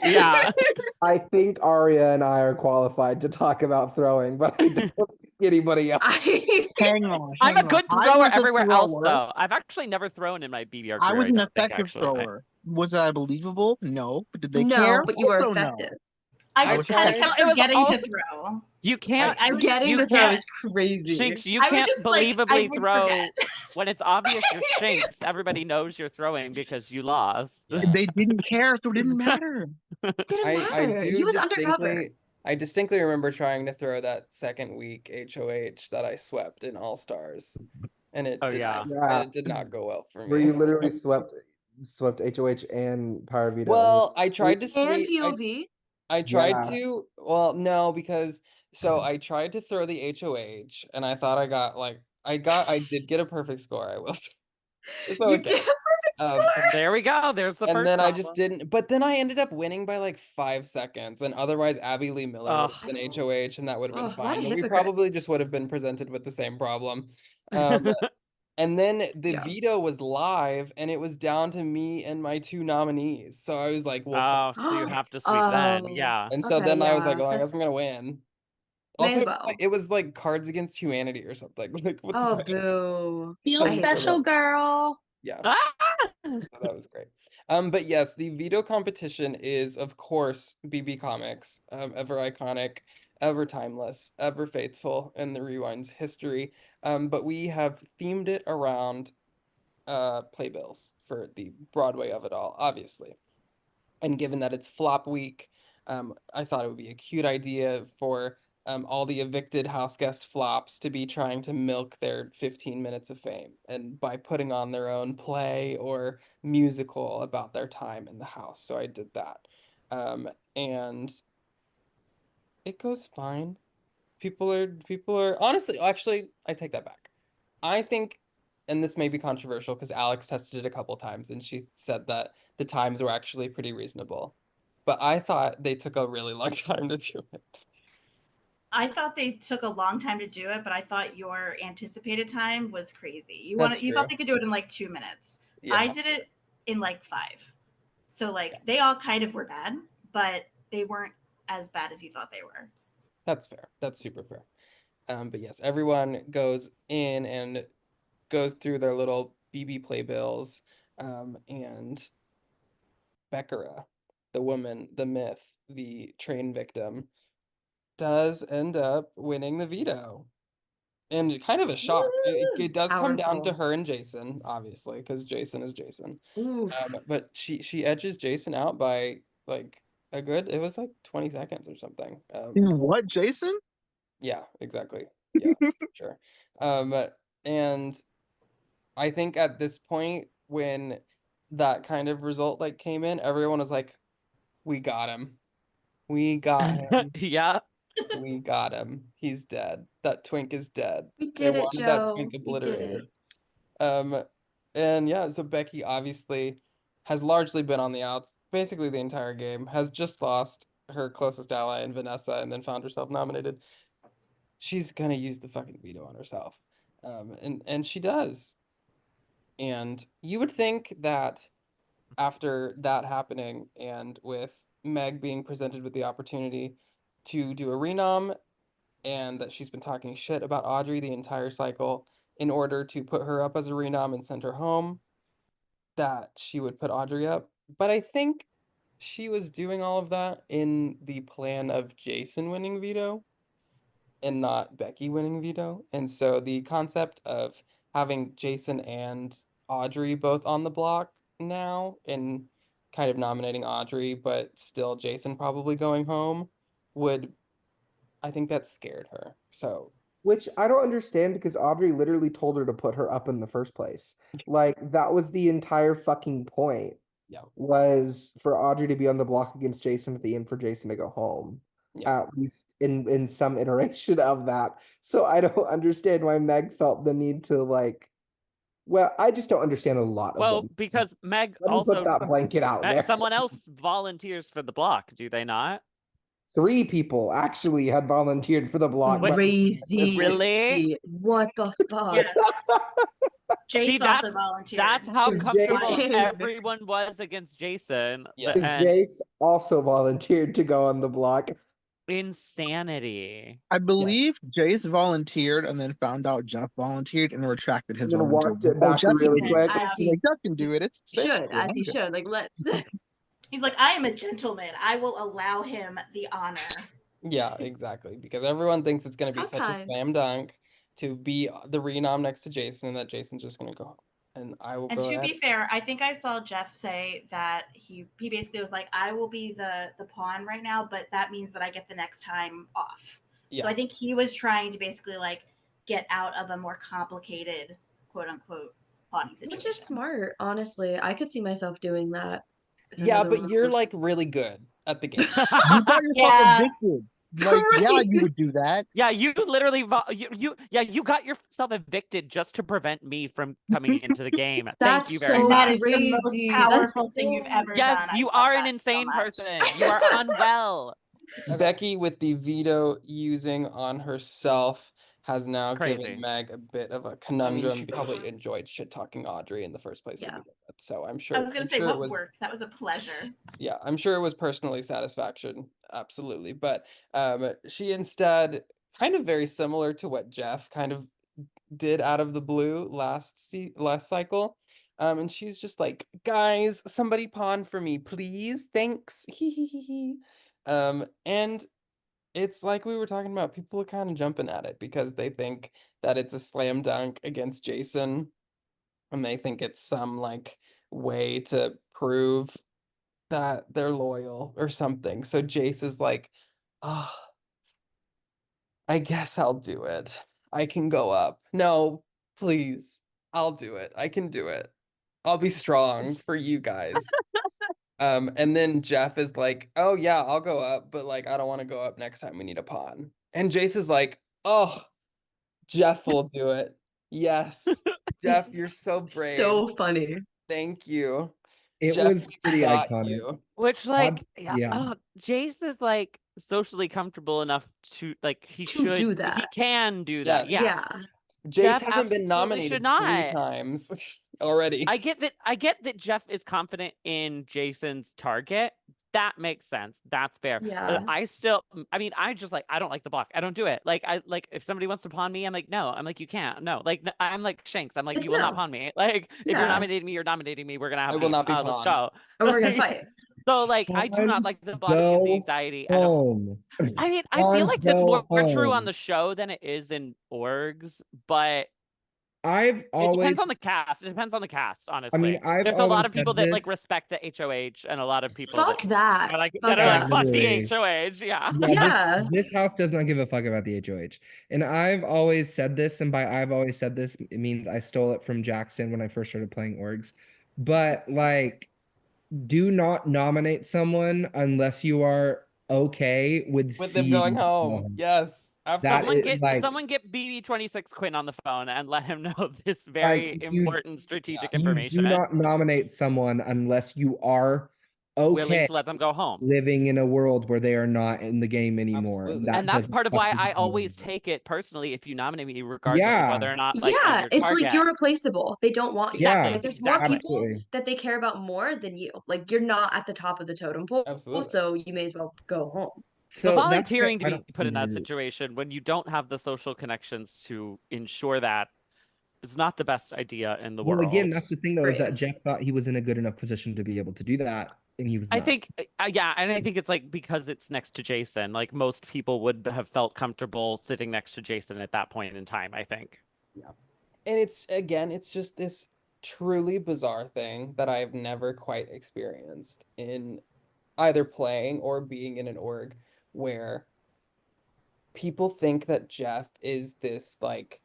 Yeah. I think Aria and I are qualified to talk about throwing, but I don't think anybody else. Hang on, I'm a hang on. good I thrower was a everywhere else, thrower. though. I've actually never thrown in my BBR I career, was I an don't think, effective actually. thrower. Was I believable? No. But did they No, care? but you were Also, no. effective. I I just was kind of effective. kept It was forgetting to also- throw. You can't. I would just Getting to throw can't- is crazy. Shinx, you I would can't just, like, I believably would throw forget. when it's obvious you're Shinx. Everybody knows you're throwing because you lost. Yeah. They didn't care, so it didn't matter. Didn't I matter. He do was undercover. distinctly remember trying to throw that second week HOH that I swept in All Stars, and Oh, yeah. Yeah. it did not go well for Where me. you literally swept HOH and Power Veto. Well, I tried to And sweep. POV. I tried Yeah. to. Well, no, because so I tried to throw the HOH, and I thought I got like I did get a perfect score. I will say. It's You okay. get a perfect Um, score. And there we go. There's the and first then I problem. just didn't. But then I ended up winning by like 5 seconds, and otherwise Abby Lee Miller would have Ugh. been HOH, and that would have been Oh, a lot fine. of But we probably hypocrites. just would have been presented with the same problem. Um, and then the Yeah. veto was live, and it was down to me and my two nominees. So I was like, well, fuck. Oh, so you have to sweep then. Oh, Yeah. And so okay, then I was like, yeah. well, I That's guess I'm gonna win. may Also, as it was well. like, it was like Cards Against Humanity or something. Like, what the Oh, fuck? boo. Feel I Totally hate special, horrible. girl. Yeah, Ah! that was great. But yes, the veto competition is, of course, BB Comics, ever iconic, ever timeless, ever faithful in the Rewind's history. But we have themed it around playbills for the Broadway of it all, obviously. And given that it's flop week, I thought it would be a cute idea for all the evicted house guest flops to be trying to milk their 15 minutes of fame, and by putting on their own play or musical about their time in the house. So I did that. And it goes fine. People are honestly, actually, I take that back. I think, and this may be controversial because Alex tested it a couple times and she said that the times were actually pretty reasonable. But I thought they took a really long time to do it. I thought they took a long time to do it, but I thought your anticipated time was crazy. You That's you true. thought they could do it in like 2 minutes. Yeah. I did it in like 5. So like they all kind of were bad, but they weren't as bad as you thought they were. That's fair. That's super fair. But yes, everyone goes in and goes through their little BB playbills. And Beckera, the woman, the myth, the train victim, does end up winning the veto. And kind of a shock. It does come down to Powerful. her and Jason, obviously, because Jason is Jason. Oof. But she edges Jason out by like it was like 20 seconds or something. What, Jason? Yeah, exactly. Yeah, sure. And I think at this point, when that kind of result like came in, everyone was like, "We got him. We got him. Yeah. We got him. He's dead. That twink is dead. We They did it, wanted that Joe. twink We did it. obliterated." And yeah, so Becky obviously has largely been on the outs basically the entire game, has just lost her closest ally in Vanessa, and then found herself nominated. She's gonna use the fucking veto on herself. And she does. And you would think that after that happening, and with Meg being presented with the opportunity to do a renom, and that she's been talking shit about Audrey the entire cycle in order to put her up as a renom and send her home, that she would put Audrey up. But I think she was doing all of that in the plan of Jason winning veto and not Becky winning veto. And so the concept of having Jason and Audrey both on the block now and kind of nominating Audrey, but still Jason probably going home would, I think that scared her. So, Which I don't understand because Audrey literally told her to put her up in the first place. Like that was the entire fucking point, yeah, was for Audrey to be on the block against Jason at the end for Jason to go home. yeah. At least in some iteration of that. So I don't understand why Meg felt the need to like, well, I just don't understand a lot of Well, what because Meg let me also put that blanket out there. someone else volunteers for the block, do they not? 3 people actually had volunteered for the block. but- Crazy. Really? What the fuck? Yes. See, Jace also volunteered. that's how Is comfortable Jay- everyone was against Jason. Yeah. Because And Jace also volunteered to go on the block. insanity. I believe Jace volunteered and then found out Jeff volunteered and retracted his And then volunteer. walked it Oh, back Jeff really can- quick. As He's like, he Jeff can do it. It's fair. should, Yeah, as he okay. should. Like, let's. He's like, I am a gentleman. I will allow him the honor. Yeah, exactly. Because everyone thinks it's going to be How such a kind. slam dunk to be the renom next to Jason, and that Jason's just going to go home. And I will And go to ahead. be fair, I think I saw Jeff say that he basically was like, I will be the pawn right now, but that means that I get the next time off. Yeah. So I think he was trying to basically like get out of a more complicated quote unquote pawning situation. Which is smart, honestly. I could see myself doing that. in Yeah, another but you're role. like really good at the game. You got yourself Yeah. evicted. Like, yeah, you Great. would do that. Yeah, you literally you got yourself evicted just to prevent me from coming into the game. Thank That's you very so much. That is the most crazy. powerful That's thing you've so- ever done. Yes, I you love are an that so insane much. person. You are unwell. Becky, with the veto using on herself, has now Crazy. given Meg a bit of a conundrum. She probably enjoyed shit talking Audrey in the first place. To Yeah. begin with. So I'm sure. I was gonna I'm say sure what it was. worked. That was a pleasure. Yeah, I'm sure it was personally satisfaction. Absolutely, but she instead, kind of very similar to what Jeff kind of did out of the blue last cycle. And she's just like, guys, somebody pawn for me, please. Thanks. And it's like we were talking about, people are kind of jumping at it because they think that it's a slam dunk against Jason, and they think it's some like way to prove that they're loyal or something. So Jace is like, oh, I guess I'll do it. I can go up. No, please. I'll do it. I can do it. I'll be strong for you guys. And then Jeff is like, "Oh yeah, I'll go up, but like I don't want to go up next time we need a pawn." And Jace is like, "Oh, Jeff will do it. Yes. Jeff, you're so brave. So funny. Thank you. It Jeff, was we pretty got iconic. you." Which Odd- yeah, yeah. Jace is like socially comfortable enough to like he To do should that. he can do that. Yes. Yeah. Yeah. Jace Jeff hasn't been absolutely should nominated 3 not. times already. I get that Jeff is confident in Jason's target. That makes sense. That's fair. Yeah. I mean, I just like I don't like the block. I don't do it. Like I like if somebody wants to pawn me, I'm like, no. I'm like, you can't. No. Like I'm like Shanks. I'm like, It's you will not no. pawn me. Like if you're Yeah. nominating me, you're nominating me. We're gonna have I will beef. not be Let's pawned. go. And we're gonna Like, fight. so like I do not like the block because the Go anxiety. home. I mean, I feel Pawns like that's go more true on home. the show than it is in orgs, but I've it always, depends on the cast. It depends on the cast, honestly. I mean, I've There's a always lot of people said that like this. respect the HOH and a lot of people Fuck that. are like Fuck that are like that. fuck the Literally. HOH. Yeah. Yeah, Yeah. this house does not give a fuck about the HOH. And I've always said this, and by I've always said this, it means I stole it from Jackson when I first started playing orgs. But like, do not nominate someone unless you are okay with With them going seeing home. them. Yes, That absolutely. is like, Someone get BB26 Quinn on the phone and let him know this like very you, important strategic you information. do not nominate someone unless you are Willing okay to let them go home. living in a world where they are not in the game anymore. Absolutely. That And that's doesn't part of why fucking I matter. always take it personally if you nominate me, regardless of whether Yeah. or not like I'm Yeah, your it's target. like you're replaceable. They don't want you. Yeah, Like there's more exactly. people absolutely. that they care about more than you. Like you're not at the top of the totem pole, Absolutely. so you may as well go home. The So that's why volunteering to I be don't put in that agree. situation when you don't have the social connections to ensure that is not the best idea in the Well, again, world. that's the thing though, is that Right. Jeff thought he was in a good enough position to be able to do that, and he was I not. think, yeah, and I think it's like because it's next to Jason, like most people would have felt comfortable sitting next to Jason at that point in time, I think. Yeah. And it's just this truly bizarre thing that I've never quite experienced in either playing or being in an org where people think that Jeff is this like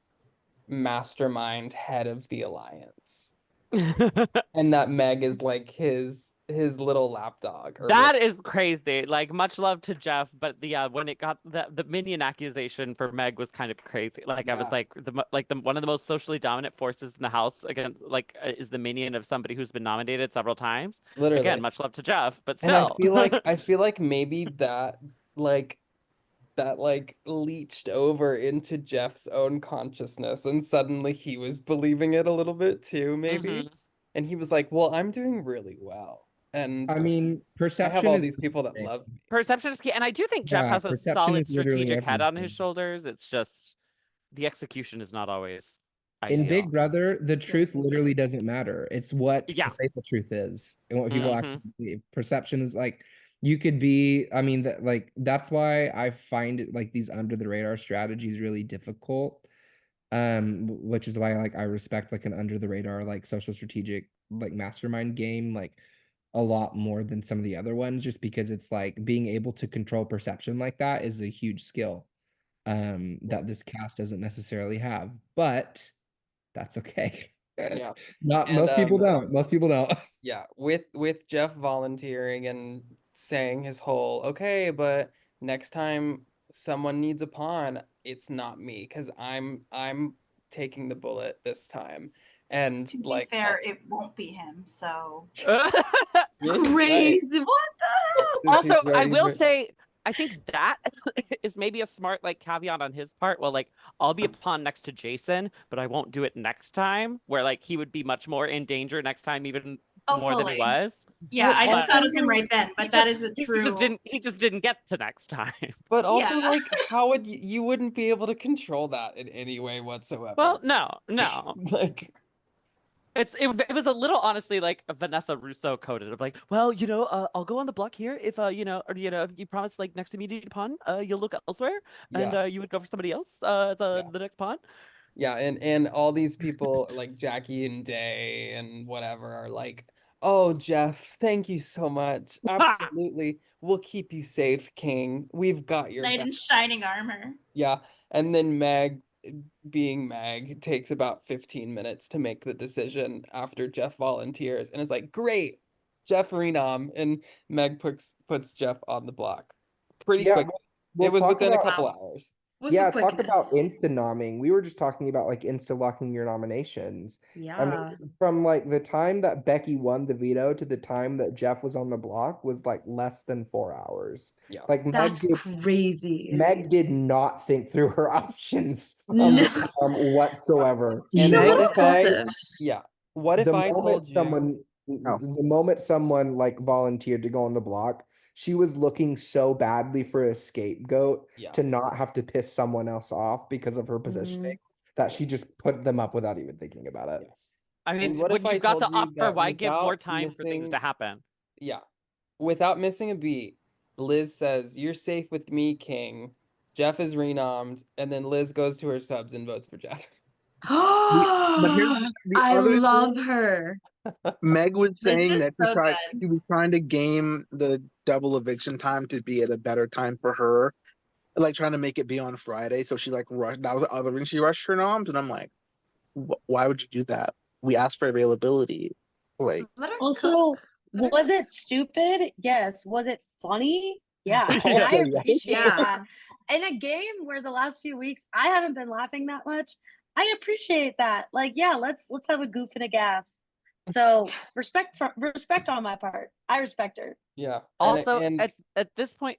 mastermind head of the alliance and that Meg is like his little lapdog or That is crazy. Like much love to Jeff, but yeah, when it got the minion accusation for Meg was kind of crazy. Like I was Yeah. like the one of the most socially dominant forces in the house again, like is the minion of somebody who's been nominated several times. literally. Again, much love to Jeff, but And I still. feel like maybe like that like leached over into Jeff's own consciousness and suddenly he was believing it a little bit too, maybe. Mhm. And he was like, well, I'm doing really well. And I mean, I have perception all is these people that everything. love me. Perception is key, and I do think Jeff Yeah, has a perception solid is literally strategic head on his everything. shoulders. It's just the execution is not always In ideal. Big Brother, the truth literally doesn't matter. It's what Yeah. people say the truth is and what people Mhm. actually believe. Perception is like you could be, I mean, that like that's why I find it like these under the radar strategies really difficult. Which is why like I respect like an under the radar like social strategic like mastermind game like a lot more than some of the other ones, just because it's like being able to control perception like that is a huge skill that this cast doesn't necessarily have, but that's okay. Yeah. Not And, most people don't. Most people don't. Yeah, with Jeff volunteering and saying his whole, okay, but next time someone needs a pawn, it's not me because I'm taking the bullet this time. And To be like fair, it won't be him. So yeah, he's right. Crazy. What the hell? Also, He's right, I he's will right. say, I think that is maybe a smart like caveat on his part. Well, like I'll be a pawn next to Jason, but I won't do it next time. Where like he would be much more in danger next time, even more than he fully. was. Yeah, But I just also- thought of him right then, but that is a He true. just didn't get to next time. But also, Yeah. like, how would you wouldn't be able to control that in any way whatsoever? Well, no. Like, It was a little honestly like Vanessa Russo coded of like, well, I'll go on the block here if or if you promise like next to me to pawn, you'll look elsewhere and yeah, you would go for somebody else the next pawn. yeah, and all these people like Jackie and Day and whatever are like, Oh, Jeff, thank you so much. Absolutely. We'll keep you safe, King. We've got your Knight back. in shining armor. Yeah. And then Meg, being Meg, takes about 15 minutes to make the decision after Jeff volunteers and is like, great, Jeff renom. And Meg puts Jeff on the block pretty Yeah, quick. we'll It was talk within a about couple Wow. hours. With yeah, the talk about quickness. insta-nomming. We were just talking about like insta-locking your nominations. I Yeah. mean, from like the time that Becky won the veto to the time that Jeff was on the block was like less than 4 hours. Yeah. Like That's crazy. Meg did not think through her options No. whatsoever. She's And a what little if I, impulsive. yeah, what if I told you, The moment someone like volunteered to go on the block, she was looking so badly for a scapegoat yeah, to not have to piss someone else off because of her positioning that she just put them up without even thinking about it. Yeah. I and mean, what when if I you've got told the you offer, that why give more without time for things to missing, happen? yeah, without missing a beat, Liz says, "You're safe with me, King." Jeff is renommed, and then Liz goes to her subs and votes for Jeff. But here's the I other love thing. her. Meg was This saying is that so good. she was trying to game the double eviction time to be at a better time for her, like trying to make it be on Friday. So she like rushed. That was the other reason she rushed her noms, and I'm like, why would you do that? We asked for availability. Like, Let her Also, cook. Let her was cook. it stupid? Yes. Was it funny? Yeah. And Yeah. I Okay, yeah. appreciate Yeah. that. In a game where the last few weeks I haven't been laughing that much, I appreciate that. Like, yeah, let's have a goof and a gaff. So respect on my part. I respect her. Yeah, Also, and at this point,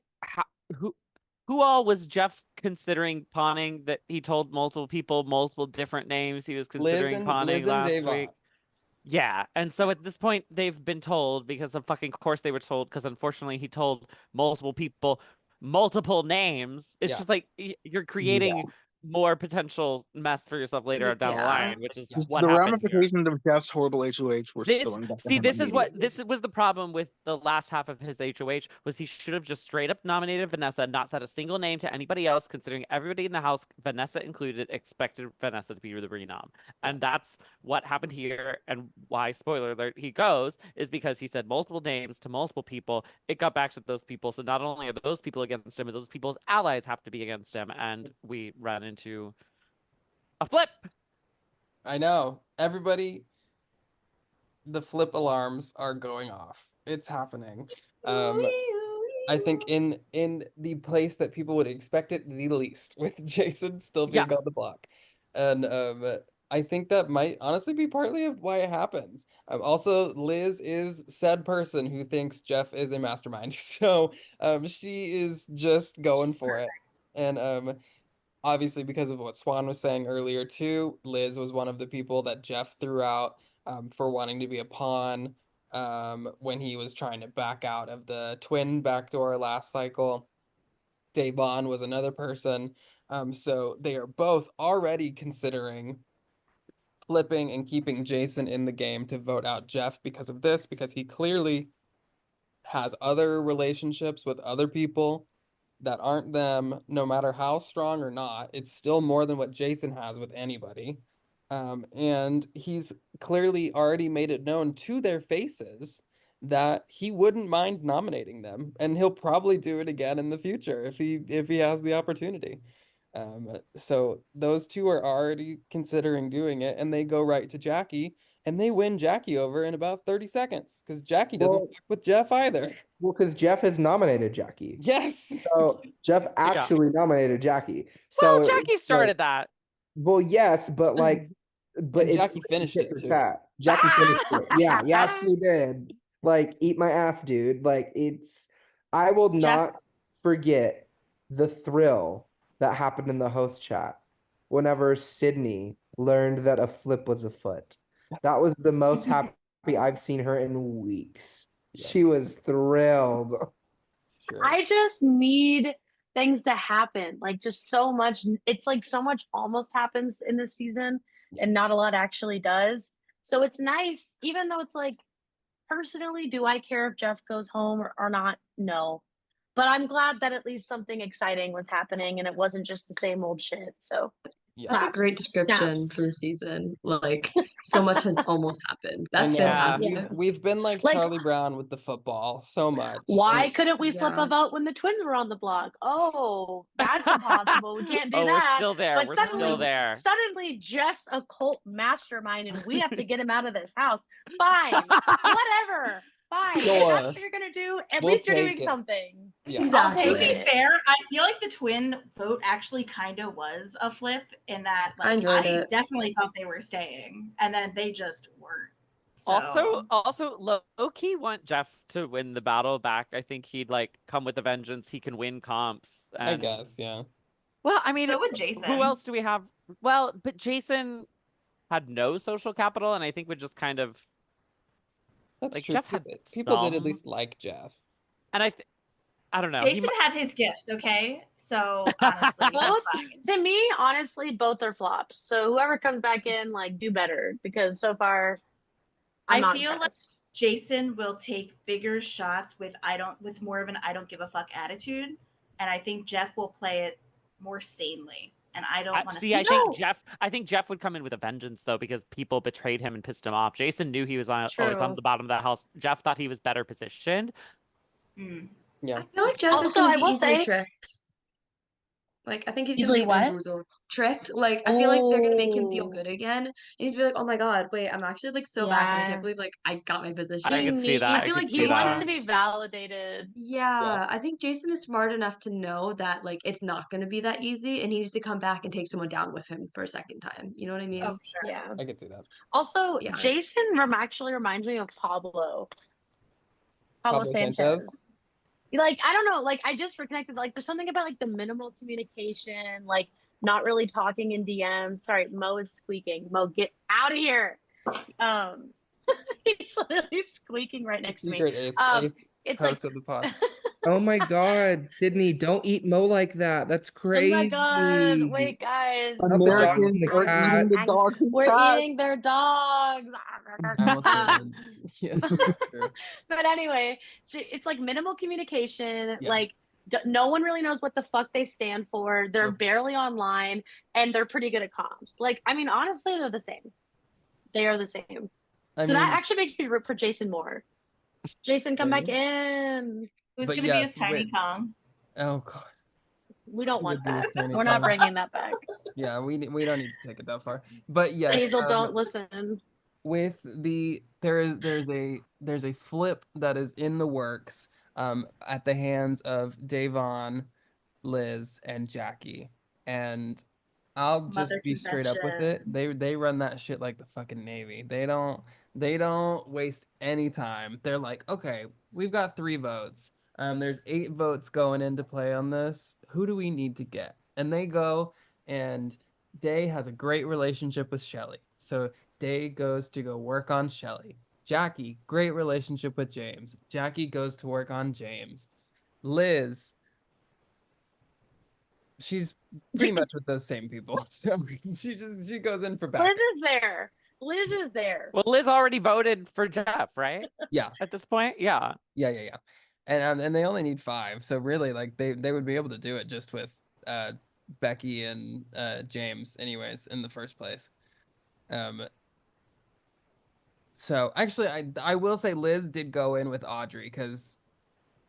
who all was Jeff considering pawning that he told multiple people multiple different names he was considering pawning Liz and last Davon. week? Yeah, and so at this point they've been told because of fucking course they were told because unfortunately he told multiple people multiple names. It's Yeah. just like you're creating more potential mess for yourself later down the Yeah. line, which is Yeah. what the happened here. ramifications of Jeff's horrible HOH were This spilling back to see, him this is what immediately. this was the problem with the last half of his HOH was he should have just straight up nominated Vanessa, not said a single name to anybody else, considering everybody in the house, Vanessa included, expected Vanessa to be the renom. And that's what happened here, and why, spoiler alert, he goes, is because he said multiple names to multiple people. It got back to those people, so not only are those people against him, but those people's allies have to be against him, and we ran into a flip. I know everybody. The flip alarms are going off. It's happening. I think in the place that people would expect it the least, with Jason still Yeah. being on the block, and I think that might honestly be partly of why it happens. Also, Liz is said person who thinks Jeff is a mastermind, so she is just going for it, and obviously because of what Swan was saying earlier too, Liz was one of the people that Jeff threw out for wanting to be a pawn when he was trying to back out of the twin backdoor last cycle. Davon was another person. So they are both already considering flipping and keeping Jason in the game to vote out Jeff because of this, because he clearly has other relationships with other people that aren't them, no matter how strong or not. It's still more than what Jason has with anybody. And he's clearly already made it known to their faces that he wouldn't mind nominating them, and he'll probably do it again in the future if he has the opportunity. So those two are already considering doing it, and they go right to Jackie, and they win Jackie over in about 30 seconds because Jackie doesn't fuck with Jeff either. Well, because Jeff has nominated Jackie. Yes. So Jeff actually nominated Jackie. Well, So Jackie started that. well, yes, but like, but And it's Jackie finished tit it for too. tat. Jackie finished it. Yeah, she did. Like, eat my ass, dude. Like, I will not forget the thrill that happened in the host chat whenever Sydney learned that a flip was afoot. That was the most happy I've seen her in weeks. She was thrilled. I just need things to happen. Like just so much. It's like so much almost happens in this season and not a lot actually does. So it's nice, even though it's like personally, do I care if Jeff goes home or not? No. But I'm glad that at least something exciting was happening and it wasn't just the same old shit. So Yeah. That's a great Snaps. description Snaps. for the season. Like, so much has almost happened. I That's know. fantastic. Yeah. We've been like Like, Charlie Brown with the football so much. why And couldn't we flip Yeah. a vote when the Twins were on the block? Oh, that's impossible. We can't do Oh, we're that. still there. But We're suddenly, still there. suddenly, Jeff's a cult mastermind, and we have to get him out of this house. Fine, whatever. Fine. If Sure. that's what you're gonna do, at We'll least you're take doing it. something. Yeah. Exactly. To be it. fair, I feel like the twin vote actually kind of was a flip in that, I like, enjoyed I it. definitely thought they were staying, and then they just weren't. So, Also, low key want Jeff to win the battle back. I think he'd like come with a vengeance. He can win comps. I And guess, yeah. well, I mean, so would Jason. who else do we have? Well, but Jason had no social capital, and I think would just kind of That's like true. Jeff had People did at some, least like Jeff. and I don't know. Jason had his gifts, okay? So honestly, that's Both, fine. to me, honestly, both are flops. So whoever comes back in, like, do better because so far, I'm I not feel like impressed. Jason will take bigger shots with more of an I don't give a fuck attitude, and I think Jeff will play it more sanely. And I don't want to see. I think Jeff would come in with a vengeance though, because people betrayed him and pissed him off. Jason knew he was always on True. the bottom of that house. Jeff thought he was better positioned. Yeah. I feel like Jeff is Also, going I to be will easily say- tricked. Like, I think he's going Easily to be what? bamboozled. Tricked. Like, I feel like they're going to make him feel Oh. good again. And he's be like, oh my God, wait, I'm actually like so back and I Yeah. can't believe like I got my position. I could see that. I feel like he wants Jason- to be validated. Yeah, I think Jason is smart enough to know that like it's not going to be that easy and he needs to come back and take someone down with him for a second time. You know what I mean? Oh, for sure. Yeah. I could see that. Also, Yeah. Jason actually reminds me of Pablo Sanchez. Like, I don't know, like I just reconnected. Like, there's something about like the minimal communication, like not really talking in DMs. Sorry, Mo is squeaking. Mo, get out of here. He's literally squeaking right next to me. Secret eighth It's like host of the pod. Oh my God, Sydney, don't eat Mo like that. That's oh crazy. my God, wait, guys. Not the dogs Americans and the are cats. eating the dogs and We're cats. eating their dogs. I almost did. Yes, that's true. But anyway, it's like minimal communication. Yeah. Like no one really knows what the fuck they stand for. They're Nope. barely online, and they're pretty good at comms. Like, I mean, honestly, they're the same. They are the same. I So mean, that actually makes me root for Jason more. Jason, come back Really? in. Who's But going to be yes, his tiny wait. Kong? Oh God. We don't want Would be that. his tiny We're not Kong. bringing that back. Yeah, we don't need to take it that far. But yes, Hazel, don't listen. with there's a flip that is in the works at the hands of Davon, Liz, and Jackie. And I'll just Mother be straight up with it. They run that shit like the fucking Navy. They don't waste any time. They're like, okay, we've got 3 votes. There's 8 votes going into play on this. Who do we need to get? And they go, and Day has a great relationship with Shelly. So Day goes to go work on Shelly. Jackie, great relationship with James. Jackie goes to work on James. Liz, she's pretty much with those same people. So she goes in for backup. Liz is there. Well, Liz already voted for Jeff, right? Yeah. At this point, yeah. Yeah. And they only need 5. So really, like they would be able to do it just with Becky and James, anyways, in the first place. So actually, I will say Liz did go in with Audrey because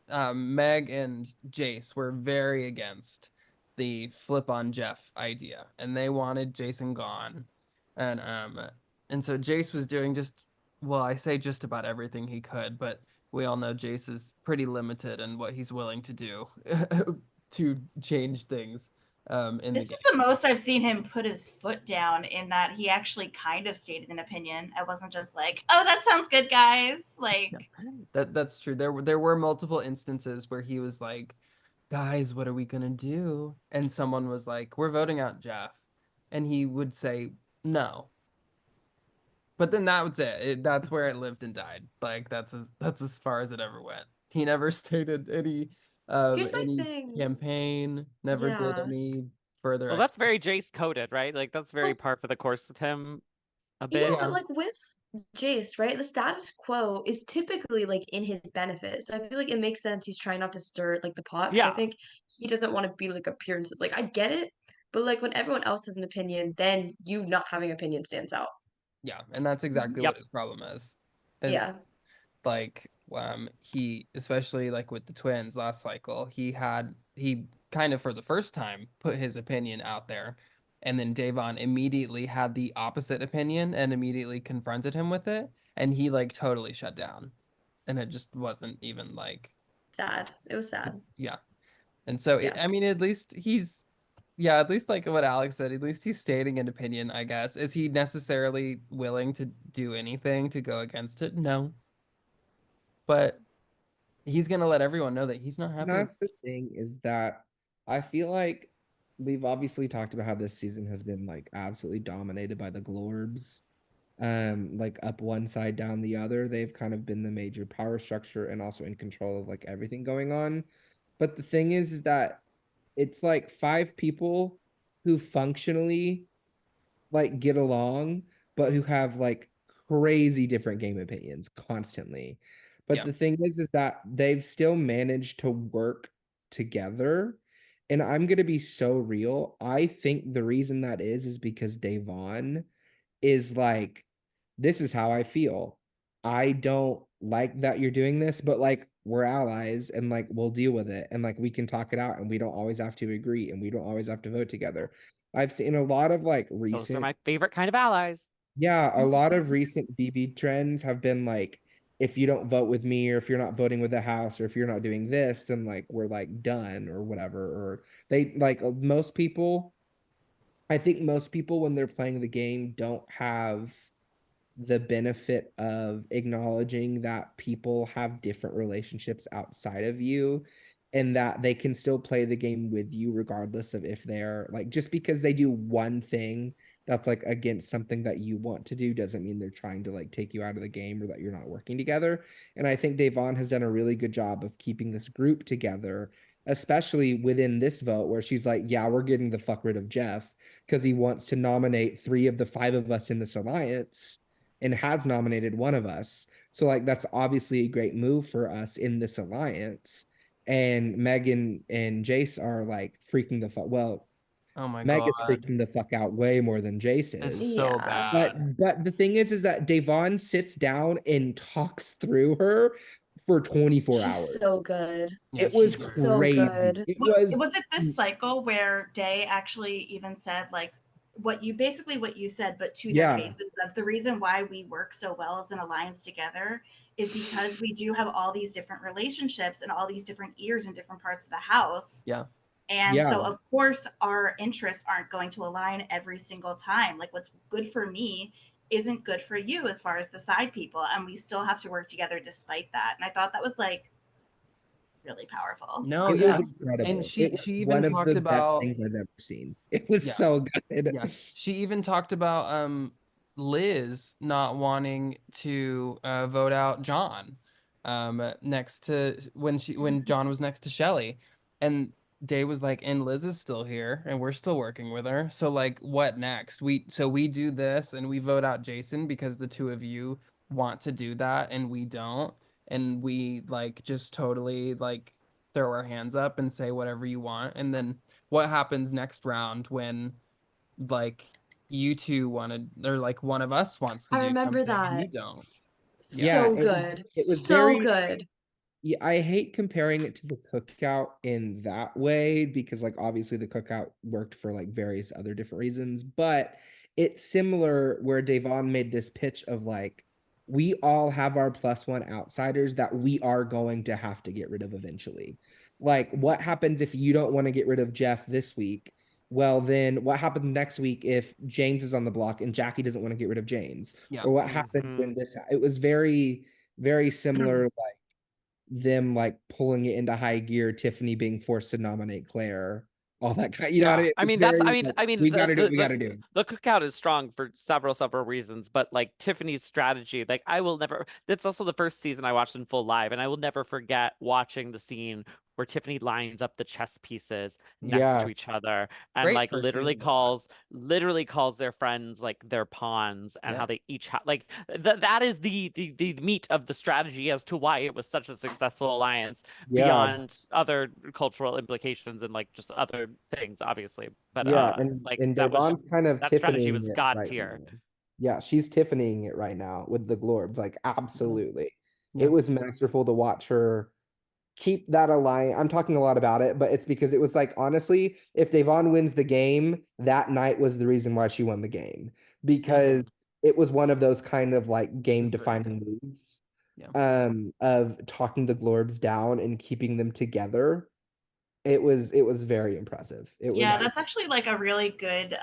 Meg and Jace were very against the flip on Jeff idea, and they wanted Jason gone, and so Jace was doing I say just about everything he could, but we all know Jace is pretty limited in what he's willing to do to change things. This was the most I've seen him put his foot down, in that he actually kind of stated an opinion. I wasn't just like, oh, that sounds good, guys. Like, that's true. There were multiple instances where he was like, guys, what are we gonna do? And someone was like, we're voting out Jeff, and he would say no. But then that was it. That's where it lived and died. Like that's as far as it ever went. He never stated any Here's my any thing. campaign, never did Yeah. any further. Well, that's very Jace coded, right? Like that's very par for the course with him a bit. Yeah, but like with Jace, right? The status quo is typically like in his benefit. So I feel like it makes sense he's trying not to stir like the pot. 'Cause Yeah. I think he doesn't want to be like appearances. Like I get it, But like when everyone else has an opinion, then you not having an opinion stands out. Yeah, and that's exactly Yep. what his problem is. Yeah. Like he, especially like with the twins last cycle, he kind of for the first time put his opinion out there, and then Davon immediately had the opposite opinion and immediately confronted him with it, and he like totally shut down, and it just wasn't even like Sad. It was sad. yeah. And so Yeah. I mean, at least yeah, at least like what Alex said, at least he's stating an opinion, I guess. Is he necessarily willing to do anything to go against it? No. But he's gonna let everyone know that he's not happy. That's the thing, is that I feel like we've obviously talked about how this season has been like absolutely dominated by the Glorbs. Like up one side, down the other. They've kind of been the major power structure and also in control of like everything going on. But the thing is that it's like 5 people who functionally like get along, but who have like crazy different game opinions constantly. But Yeah. the thing is that they've still managed to work together. And I'm gonna be so real. I think the reason that is because Davon is like, this is how I feel. I don't like that you're doing this, but like we're allies and like we'll deal with it and like we can talk it out and we don't always have to agree and we don't always have to vote together. I've seen a lot of like Those are recent, my favorite kind of allies. yeah, a lot of recent BB trends have been like, if you don't vote with me or if you're not voting with the house or if you're not doing this, then like we're like done or whatever. Or they like most people, I think most people when they're playing the game don't have the benefit of acknowledging that people have different relationships outside of you and that they can still play the game with you regardless of if they're like, just because they do one thing that's like against something that you want to do doesn't mean they're trying to like take you out of the game or that you're not working together. And I think Davon has done a really good job of keeping this group together, especially within this vote where she's like, yeah, we're getting the fuck rid of Jeff because he wants to nominate 3 of the 5 of us in this alliance and has nominated one of us. So like that's obviously a great move for us in this alliance. And Megan and Jace are like freaking the fuck. Well, Oh my Meg God. is freaking the fuck out way more than Jace It's is. so Yeah. bad. But the thing is that Davon sits down and talks through her for 24 She's hours. so good. Yeah, It was she's So crazy. good. It Was it this cycle where Day actually even said like what you said, but to their Yeah. faces, of the reason why we work so well as an alliance together is because we do have all these different relationships and all these different ears in different parts of the house. Yeah. And so of course our interests aren't going to align every single time. Like what's good for me isn't good for you as far as the side people, and we still have to work together despite that. And I thought that was like really powerful. No, It yeah. was incredible. And It she was even one of talked the best about things I've ever seen. It was Yeah. so good. yeah. She even talked about Liz not wanting to vote out John next to when John was next to Shelly. And Day was like, and Liz is still here and we're still working with her. So like what next? We do this and we vote out Jason because the two of you want to do that and we don't. And we like just totally like throw our hands up and say whatever you want. And then what happens next round when like you two wanted or like one of us wants to I do remember something and that. you don't. Yeah, So good. it was So very, good. yeah, I hate comparing it to the cookout in that way because like obviously the cookout worked for like various other different reasons, but it's similar where Davon made this pitch of like, we all have our +1 outsiders that we are going to have to get rid of eventually. Like, what happens if you don't want to get rid of Jeff this week? Well, then what happens next week if James is on the block and Jackie doesn't want to get rid of James? Yeah. Or what happens when this, it was very, very similar, like them like pulling it into high gear, Tiffany being forced to nominate Claire, all that kind, you know what I mean? I It's mean very, I mean we gotta do what we gotta do. the cookout is strong for several reasons, but like Tiffany's strategy, like I will never, that's also the first season I watched in full live, and I will never forget watching the scene where Tiffany lines up the chess pieces next Yeah. to each other and Great like first literally season dialogue. calls their friends like their pawns, and Yeah. how they each have like that is the meat of the strategy as to why it was such a successful alliance, Yeah. beyond other cultural implications and like just other things, obviously. But Yeah, like and that was Devon's kind of that strategy Tiffanying was it god right tier. now. Yeah, she's Tiffanying it right now with the Glorbs. Like, absolutely. Yeah. It was masterful to watch her keep that alliance. I'm talking a lot about it, but it's because it was like, honestly, if Devon wins the game, that night was the reason why she won the game. Because it was one of those kind of like game This is very defining good. moves Yeah. of talking the Glorbs down and keeping them together. It was very impressive. It Yeah, was that's actually like a really good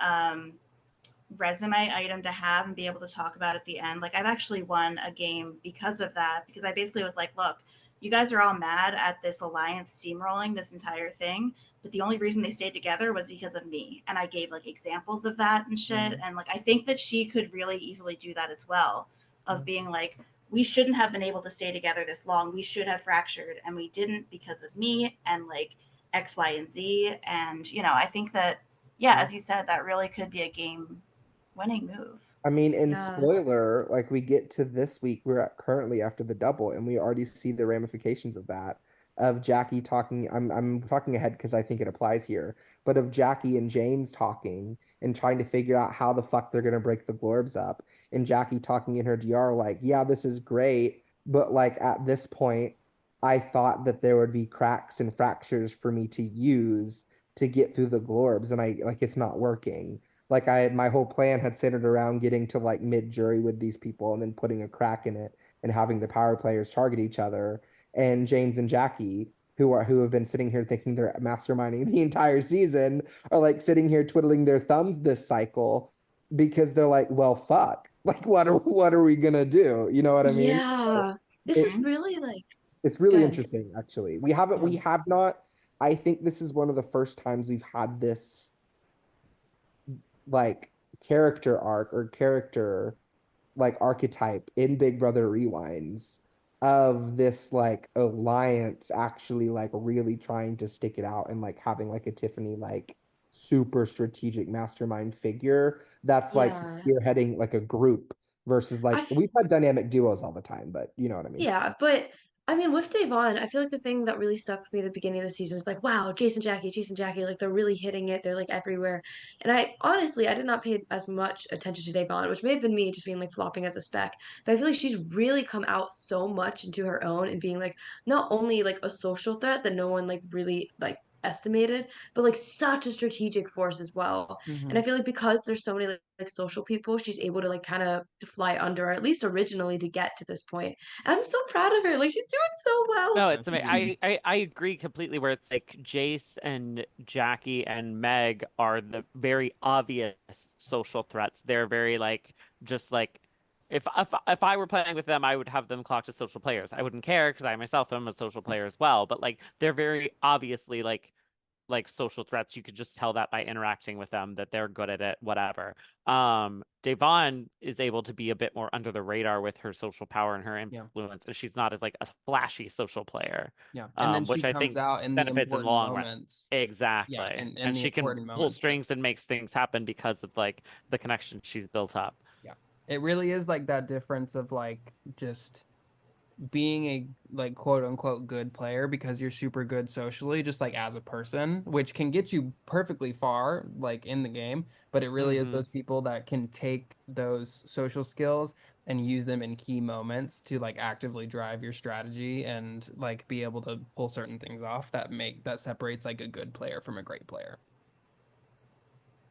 resume item to have and be able to talk about at the end. Like I've actually won a game because of that, because I basically was like, look, you guys are all mad at this alliance steamrolling this entire thing, but the only reason they stayed together was because of me. And I gave like examples of that and shit. Mhm. And like I think that she could really easily do that as well, of Mhm. being like, we shouldn't have been able to stay together this long. We should have fractured, and we didn't because of me and like X, Y, and Z. And I think that as you said, that really could be a game winning move. I mean, in Yeah. spoiler, like we get to this week, we're at currently after the double, and we already see the ramifications of that. Of Jackie talking, I'm talking ahead because I think it applies here, but of Jackie and James talking and trying to figure out how the fuck they're gonna break the Glorbs up. And Jackie talking in her DR, like, yeah, this is great, but like at this point, I thought that there would be cracks and fractures for me to use to get through the Glorbs, and I like it's not working. Like my whole plan had centered around getting to like mid jury with these people and then putting a crack in it and having the power players target each other. And James and Jackie, who have been sitting here thinking they're masterminding the entire season, are like sitting here twiddling their thumbs this cycle because they're like, well, fuck. Like what are we gonna do? You know what I mean? Yeah. This It's is really like it's really good. interesting, actually. We have not. I think this is one of the first times we've had this like character arc or character like archetype in Big Brother Rewinds of this like alliance actually like really trying to stick it out and like having like a Tiffany like super strategic mastermind figure that's like Yeah. spearheading like a group versus I like f- we've had dynamic duos all the time, but you know what I mean. Yeah, but I mean, with Davon, I feel like the thing that really stuck with me at the beginning of the season is like, wow, Jason Jackie, like they're really hitting it. They're like everywhere. And I honestly, I did not pay as much attention to Davon, which may have been me just being like flopping as a spec. But I feel like she's really come out so much into her own and being like not only like a social threat that no one like really like estimated, but like such a strategic force as well. And I Mhm. feel like because there's so many like social people, she's able to like kind of fly under, or at least originally to get to this point. I'm so proud of her. Like she's doing so well. No, Yeah. it's amazing. I agree completely where it's like Jace and Jackie and Meg are the very obvious social threats. They're very like just like if I were playing with them, I would have them clocked as social players. I wouldn't care because I myself am a social player as well, but like they're very obviously like social threats. You could just tell that by interacting with them that they're good at it, whatever. Devon is able to be a bit more under the radar with her social power and her Yeah. influence, and she's not as like a flashy social player, Yeah. And then she which I comes think out in the benefits in the important long run. moments. Exactly. Yeah, and And the she can important pull moments. strings and makes things happen because of like the connection she's built up. Yeah. It really is like that difference of like just being a like quote unquote good player because you're super good socially, just like as a person, which can get you perfectly far like in the game, but it really is Mhm. those people that can take those social skills and use them in key moments to like actively drive your strategy and like be able to pull certain things off that separates like a good player from a great player.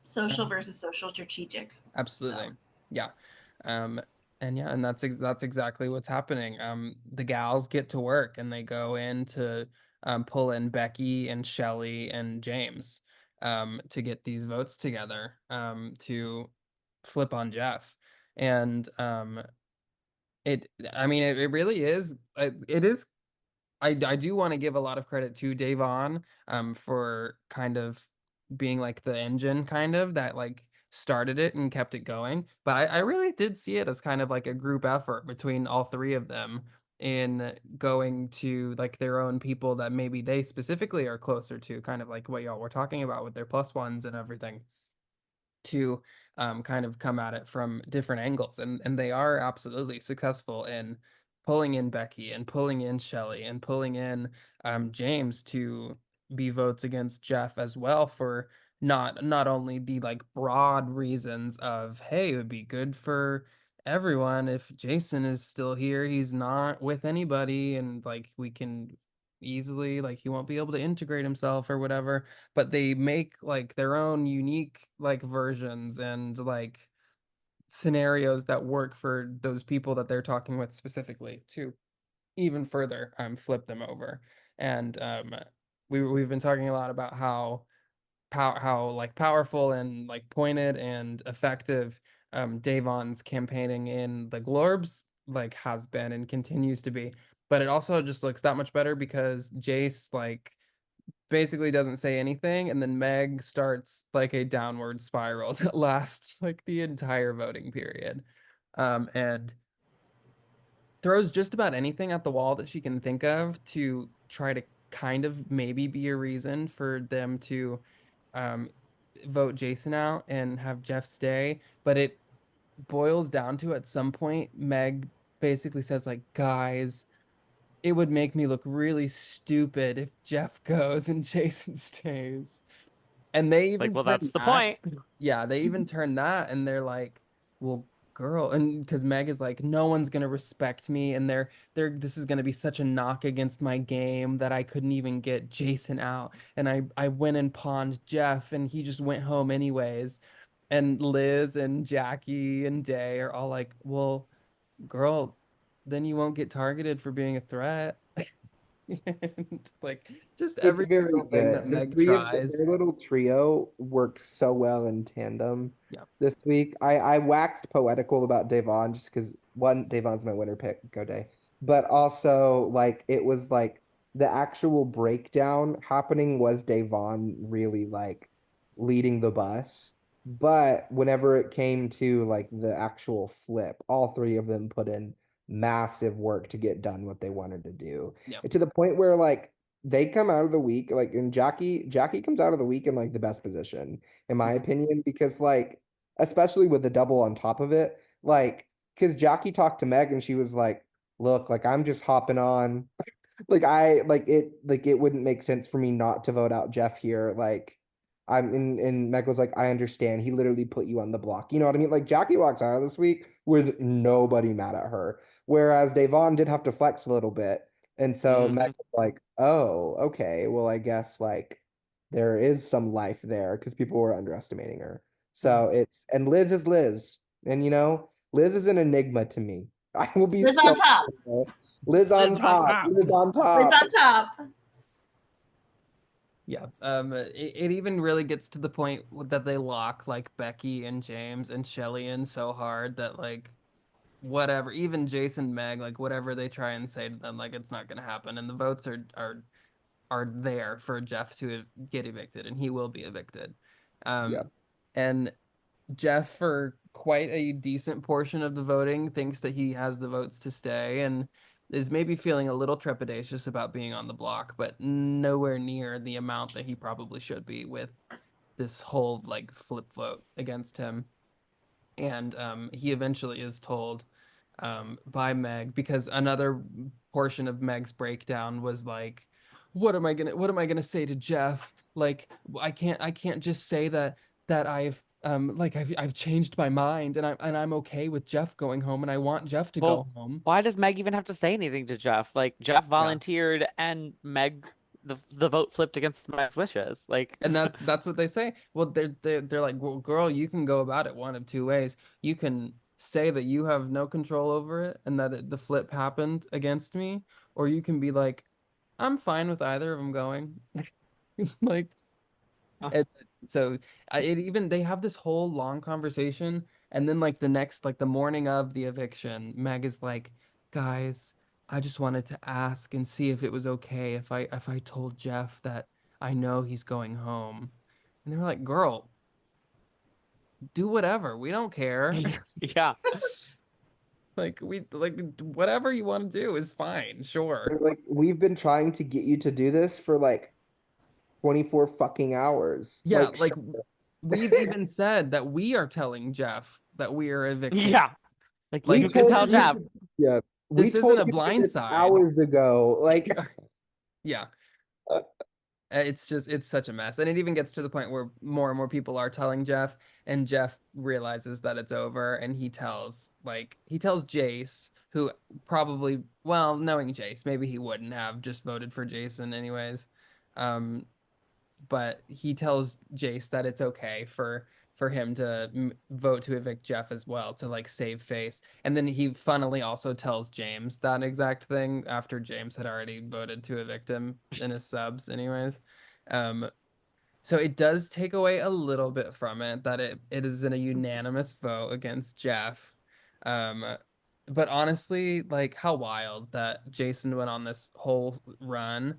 Social versus social strategic. Absolutely. So. Yeah. And yeah, and that's exactly what's happening. The gals get to work and they go in to pull in Becky and Shelly and James to get these votes together to flip on Jeff. And I mean it really is it is I do want to give a lot of credit to Davon for kind of being like the engine kind of that like started it and kept it going. But I really did see it as kind of like a group effort between all three of them in going to like their own people that maybe they specifically are closer to, kind of like what y'all were talking about with their plus ones and everything, to kind of come at it from different angles. And they are absolutely successful in pulling in Becky and pulling in Shelly and pulling in James to be votes against Jeff as well, for not only the like broad reasons of, hey, it would be good for everyone if Jason is still here, he's not with anybody, and like we can easily, like, he won't be able to integrate himself or whatever, but they make like their own unique like versions and like scenarios that work for those people that they're talking with specifically to even further flip them over. And we've been talking a lot about how like powerful and like pointed and effective Davon's campaigning in the Glorbs like has been and continues to be. But it also just looks that much better because Jace like basically doesn't say anything, and then Meg starts like a downward spiral that lasts like the entire voting period. And throws just about anything at the wall that she can think of to try to kind of maybe be a reason for them to um, vote Jason out and have Jeff stay. But it boils down to, at some point, Meg basically says, like, guys, it would make me look really stupid if Jeff goes and Jason stays. And they Like, even well, turn that's the that. point. Yeah, they even turn that, and they're like, well, girl, and because Meg is like, no one's gonna respect me, and this is gonna be such a knock against my game that I couldn't even get Jason out. And I went and pawned Jeff, and he just went home anyways. And Liz and Jackie and Day are all like, well, girl, then you won't get targeted for being a threat. And like, just It's every very single thing that good. The Meg three of tries. their little trio worked so well in tandem Yeah. this week. I waxed poetical about Devon just because one, Devon's my winner pick, go Day. But also like it was like the actual breakdown happening was Devon really like leading the bus. But whenever it came to like the actual flip, all three of them put in massive work to get done what they wanted to do. Yeah. And to the point where like they come out of the week like, and Jackie comes out of the week in like the best position in my opinion, because like especially with the double on top of it, like because Jackie talked to Meg and she was like, look, like I'm just hopping on, like it wouldn't make sense for me not to vote out Jeff here, like I'm in. And Meg was like, I understand, he literally put you on the block, you know what I mean? Like Jackie walks out of this week with nobody mad at her, whereas Devon did have to flex a little bit. And so Meg was like, oh, okay, well, I guess like there is some life there because people were underestimating her. So it's, and Liz is Liz. And you know, Liz is an enigma to me. I will be Liz on so top. Liz on Liz on top. top. Liz on Liz top. on top. Yeah. It even really gets to the point that they lock like Becky and James and Shelly in so hard that like whatever, even Jason, Meg, like whatever they try and say to them, like it's not gonna happen. And the votes are there for Jeff to get evicted, and he will be evicted. Yeah. And Jeff, for quite a decent portion of the voting, thinks that he has the votes to stay and is maybe feeling a little trepidatious about being on the block, but nowhere near the amount that he probably should be with this whole like flip vote against him. And he eventually is told by Meg, because another portion of Meg's breakdown was like, what am I gonna say to Jeff? Like I can't just say that I've changed my mind and I'm okay with Jeff going home and I want Jeff to Well, go home. why does Meg even have to say anything to Jeff? Like, Jeff Yeah. volunteered and Meg, the vote flipped against Meg's wishes. Like, And that's what they say. Well, they're like, well, girl, you can go about it one of two ways. You can say that you have no control over it and that the flip happened against me, or you can be like, I'm fine with either of them going. Like, uh, it, so it even they have this whole long conversation, and then like the next, like the morning of the eviction, Meg is like, guys, I just wanted to ask and see if it was okay if I told Jeff that I know he's going home. And they were like, girl, do whatever. We don't care. yeah. Like whatever you want to do is fine, sure. Like, we've been trying to get you to do this for like 24 fucking hours. Yeah, Like, like we've even said that we are telling Jeff that we are evicting. Yeah. Like we you can this tell told you, isn't Jeff. yeah, we this isn't told a you blind this side. hours ago. Like, Yeah. It's such a mess. And it even gets to the point where more and more people are telling Jeff, and Jeff realizes that it's over, and he tells Jace, who probably, well, knowing Jace, maybe he wouldn't have just voted for Jason anyways. Um, but he tells Jace that it's okay for him to vote to evict Jeff as well, to like save face. And then he funnily also tells James that exact thing after James had already voted to evict him in his subs anyways. Um, so it does take away a little bit from it that it is in a unanimous vote against Jeff. Um, but honestly, like how wild that Jason went on this whole run,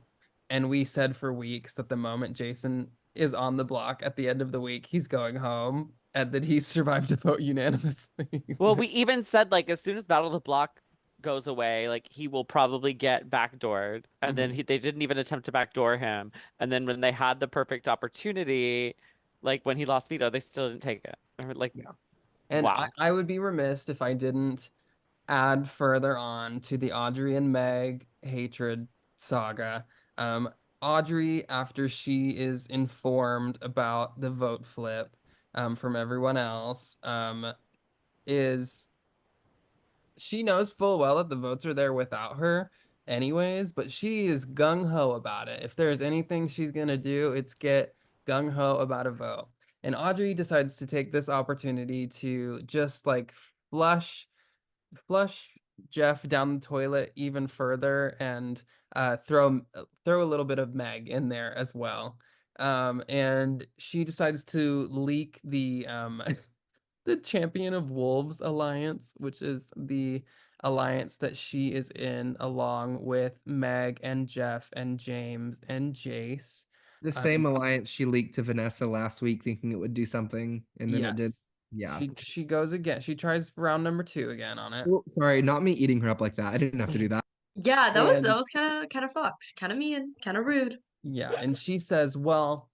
and we said for weeks that the moment Jason is on the block at the end of the week, he's going home, and that he survived a vote unanimously. Well, we even said like as soon as Battle of the Block goes away, like he will probably get backdoored. And then Mhm. they didn't even attempt to backdoor him. And then when they had the perfect opportunity, like when he lost veto, they still didn't take it. Like, Yeah. And wow. I would be remiss if I didn't add further on to the Audrey and Meg hatred saga. Um, Audrey, after she is informed about the vote flip from everyone else, is she knows full well that the votes are there without her anyways, but she is gung-ho about it. If there's anything she's gonna do, it's get gung-ho about a vote. And Audrey decides to take this opportunity to just like flush flush Jeff down the toilet even further, and throw a little bit of Meg in there as well. And she decides to leak the the Champion of Wolves alliance, which is the alliance that she is in along with Meg and Jeff and James and Jace. the Um, same alliance she leaked to Vanessa last week, thinking it would do something, and then it did. yes. Yeah. She goes again. She tries round number 2 again on it. Well, sorry, not me eating her up like that. I didn't have to do that. Yeah, that And was kind of fucked, kind of mean, kind of rude. yeah, and she says, "Well,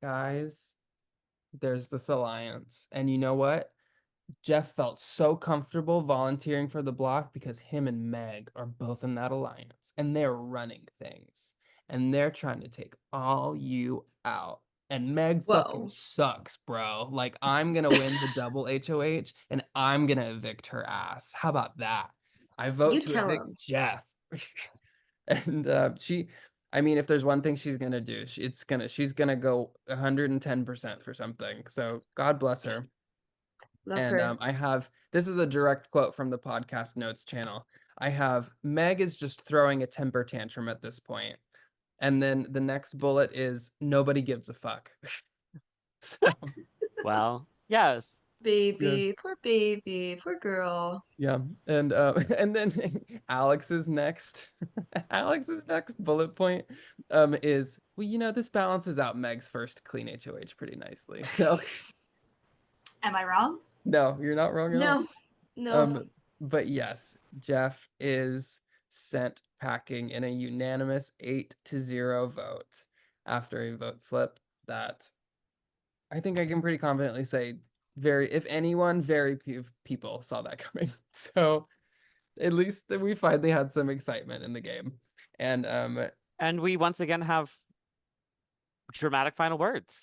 guys, there's this alliance. And you know what? Jeff felt so comfortable volunteering for the block because him and Meg are both in that alliance, and they're running things, and they're trying to take all you out. And Meg fucking Whoa. sucks, bro. Like, I'm gonna win the double HOH, and I'm gonna evict her ass. How about that? I vote You to tell evict him. Jeff." And I mean, if there's one thing she's gonna do, she's gonna go 110% for something. So God bless her. Love And her. this is a direct quote from the podcast notes channel. I have Meg is just throwing a temper tantrum at this point. And then the next bullet is nobody gives a fuck. So Well, yes. yeah. Baby, poor girl. Yeah. And and then Alex's next Alex's next bullet point is, well, you know, this balances out Meg's first clean HOH pretty nicely. So Am I wrong? no, you're not wrong at all. No. But yes, Jeff is sent packing in a unanimous 8-0 vote after a vote flip that I think I can pretty confidently say if anyone, very few people saw that coming. So at least that we finally had some excitement in the game. And And we once again have dramatic final words.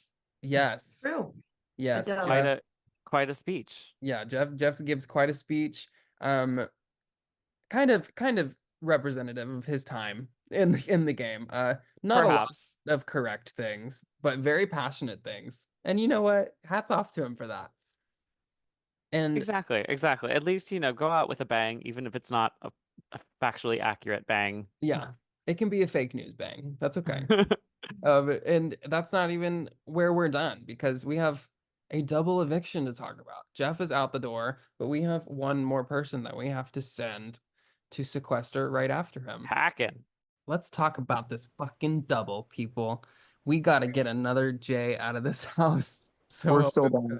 yes. True. Yes, It does. Quite a speech. yeah, Jeff gives quite a speech. Kind of representative of his time in the game. Not a lot Perhaps. of correct things, but very passionate things. And you know what? Hats off to him for that. And Exactly. At least, go out with a bang, even if it's not a factually accurate bang. yeah, it can be a fake news bang. That's okay. And that's not even where we're done, because we have a double eviction to talk about. Jeff is out the door, but we have one more person that we have to send to sequester right after him. Hacking. Let's talk about this fucking double, people. We got to get another J out of this house. So We're so bad.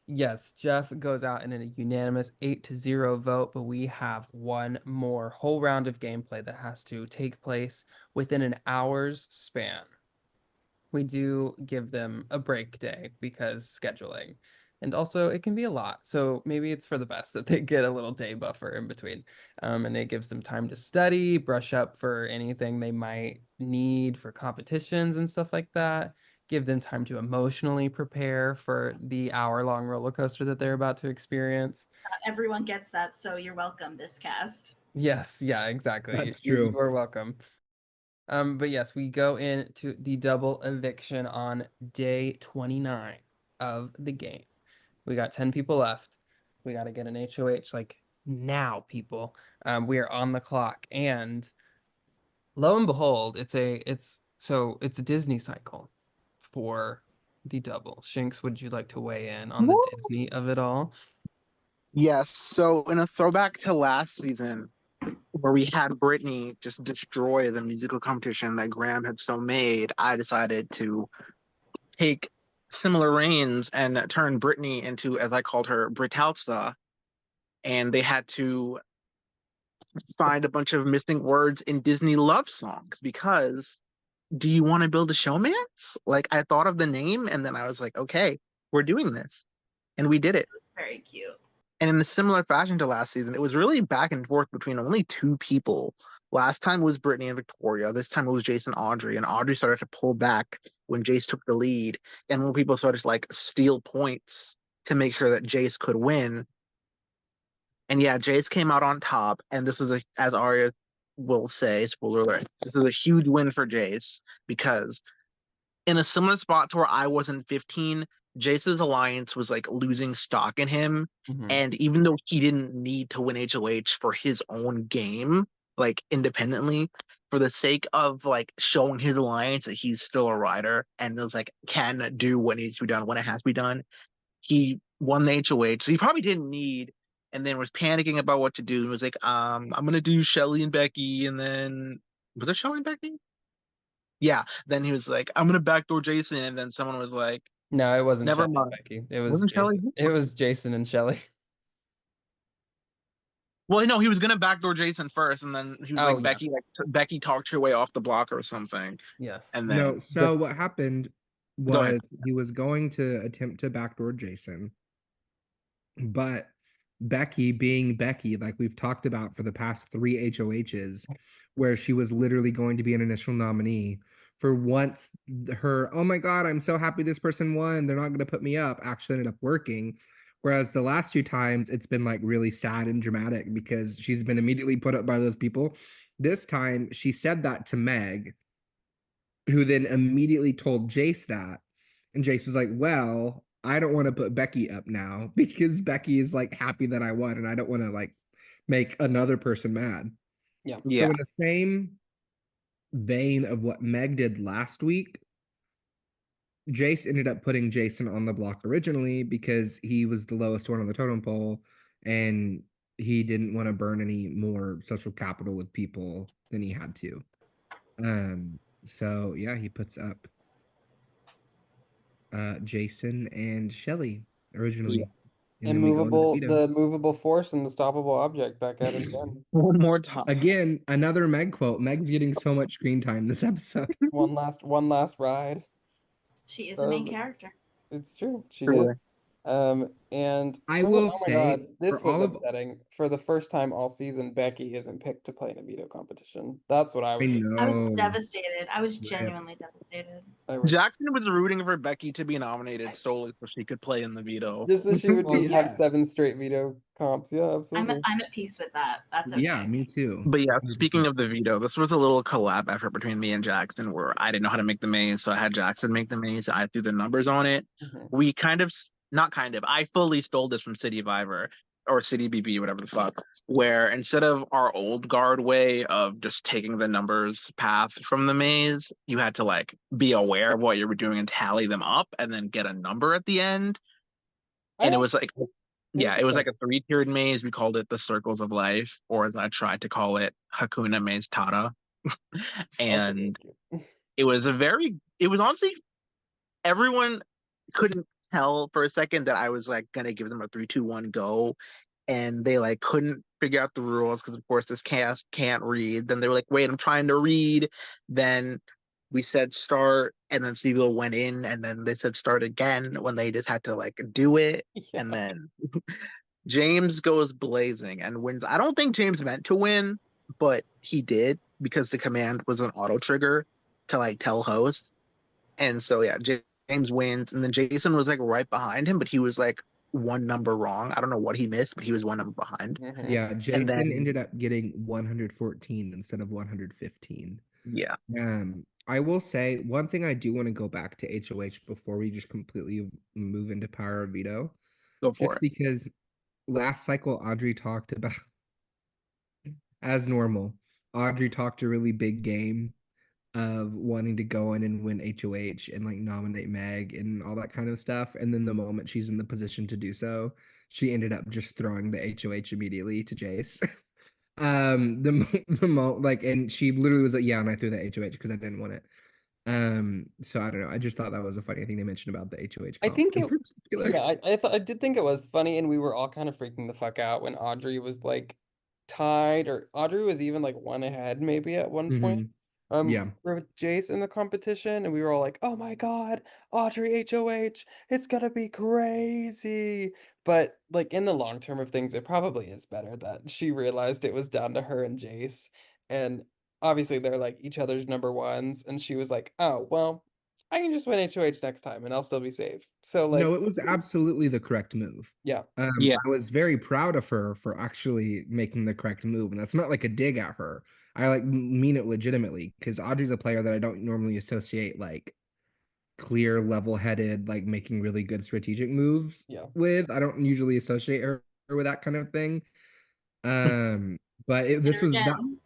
Yes, Jeff goes out in a unanimous 8-0 vote, but we have one more whole round of gameplay that has to take place within an hour's span. We do give them a break day because scheduling. And also, it can be a lot. So maybe it's for the best that they get a little day buffer in between. And it gives them time to study, brush up for anything they might need for competitions and stuff like that. Give them time to emotionally prepare for the hour-long roller coaster that they're about to experience. Everyone gets that, so you're welcome, this cast. Yes, yeah, exactly. That's true. You are welcome. But yes, we go into the double eviction on day 29 of the game. We got 10 people left. We got to get an HOH like now, people. We are on the clock, and lo and behold, it's a Disney cycle for the double. Shinx, would you like to weigh in on the Disney of it all? Yes. So in a throwback to last season, where we had Brittany just destroy the musical competition that Graham had so made, I decided to take similar reins and turn Brittany into, as I called her, Britalsa. And they had to find a bunch of missing words in Disney love songs because do you want to build a showmance? Like I thought of the name and then I was like, okay, we're doing this. And we did it. It's very cute. And in a similar fashion to last season, it was really back and forth between only two people. Last time was Brittany and Victoria. This time it was Jace and Audrey. And Audrey started to pull back when Jace took the lead. And when people started to like steal points to make sure that Jace could win. And yeah, Jace came out on top. And this is as Aria will say, spoiler alert, this is a huge win for Jace because in a similar spot to where I was in 15, Jace's alliance was like losing stock in him. Mhm. And even though he didn't need to win HOH for his own game, like independently, for the sake of like showing his alliance that he's still a rider and was like can do what needs to be done when it has to be done, he won the HOH. So he probably didn't need and then was panicking about what to do and was like, I'm gonna do Shelly and Becky and then was it Shelly and Becky? Yeah. Then he was like, I'm gonna backdoor Jason, and then someone was like, No, it wasn't never Shelly and mind. Becky. It was Wasn't Shelly? Jason. It was Jason and Shelly. Well, no, he was gonna backdoor Jason first, and then he was Oh, like, yeah. Becky talked her way off the block or something. Yes. And No, then so what happened Go ahead. was he was going to attempt to backdoor Jason, but Becky, being Becky, like we've talked about for the past 3 HOHs, where she was literally going to be an initial nominee, for once her, oh my God, I'm so happy this person won, they're not going to put me up, actually ended up working. Whereas the last 2 times it's been like really sad and dramatic because she's been immediately put up by those people. This time she said that to Meg, who then immediately told Jace that. And Jace was like, well, I don't want to put Becky up now because Becky is like happy that I won and I don't want to like make another person mad. Yeah. Yeah. So in the same vein of what Meg did last week, Jace ended up putting Jason on the block originally because he was the lowest one on the totem pole and he didn't want to burn any more social capital with people than he had to. So yeah, he puts up Jason and Shelly originally. Yeah. And then we go into the veto. The movable force and the stoppable object back at it again. One more time. Again, another Meg quote. Meg's getting so much screen time this episode. one last ride. She is a main character. It's true. She True. is. And I will oh my say, God, this for was all of- upsetting. For the first time all season, Becky isn't picked to play in a veto competition. That's what I I was. I was know. devastated. I was Rip. genuinely devastated. Jackson was rooting for Becky to be nominated solely so she could play in the veto. Just so she would Well, have yes. 7 straight veto comps. Yeah, absolutely. I'm at peace with that. That's okay. Yeah, me too. But yeah, speaking of the veto, this was a little collab effort between me and Jackson where I didn't know how to make the maze, so I had Jackson make the maze. I threw the numbers on it. Mhm. We I fully stole this from City Viver or City BB, whatever the fuck, where instead of our old guard way of just taking the numbers path from the maze, you had to like be aware of what you were doing and tally them up and then get a number at the end. And it was like, yeah, it was like a 3-tiered maze. We called it the Circles of Life, or as I tried to call it, Hakuna Maze Tata. And it was honestly, everyone couldn't tell for a second that I was like gonna give them a 3, 2, 1 go, and they like couldn't figure out the rules because of course this cast can't read. Then they were like, "Wait, I'm trying to read." Then we said start, and then Stevie went in, and then they said start again when they just had to like do it, Yeah. and then James goes blazing and wins. I don't think James meant to win, but he did because the command was an auto trigger to like tell hosts. And so yeah, James wins, and then Jason was like right behind him, but he was like one number wrong. I don't know what he missed, but he was one number behind. Mhm. Yeah, And Jason then ended up getting 114 instead of 115. yeah, I will say one thing I do want to go back to HOH before we just completely move into power of veto, go for just it. because last cycle Audrey talked about as normal. Audrey talked a really big game of wanting to go in and win HOH and like nominate Meg and all that kind of stuff. And then the moment she's in the position to do so, she ended up just throwing the HOH immediately to Jace. Like, and she literally was like, "Yeah," and I threw the HOH because I didn't want it. So I don't know. I just thought that was a funny thing to mention about the HOH I comp think in it, particular. yeah, I did think it was funny, and we were all kind of freaking the fuck out when Audrey was like tied, or Audrey was even like one ahead maybe at one point. Mhm. Yeah. With Jace in the competition, and we were all like, "Oh my God, Audrey HOH, it's gonna be crazy." But like in the long term of things, it probably is better that she realized it was down to her and Jace, and obviously they're like each other's number ones, and she was like, "Oh well, I can just win HOH next time, and I'll still be safe." So No, like, it was absolutely the correct move. yeah, Yeah. I was very proud of her for actually making the correct move, and that's not like a dig at her. I like mean it legitimately because Audrey's a player that I don't normally associate like clear, level-headed, like making really good strategic moves yeah, with. I don't usually associate her with that kind of thing. But Hit her again.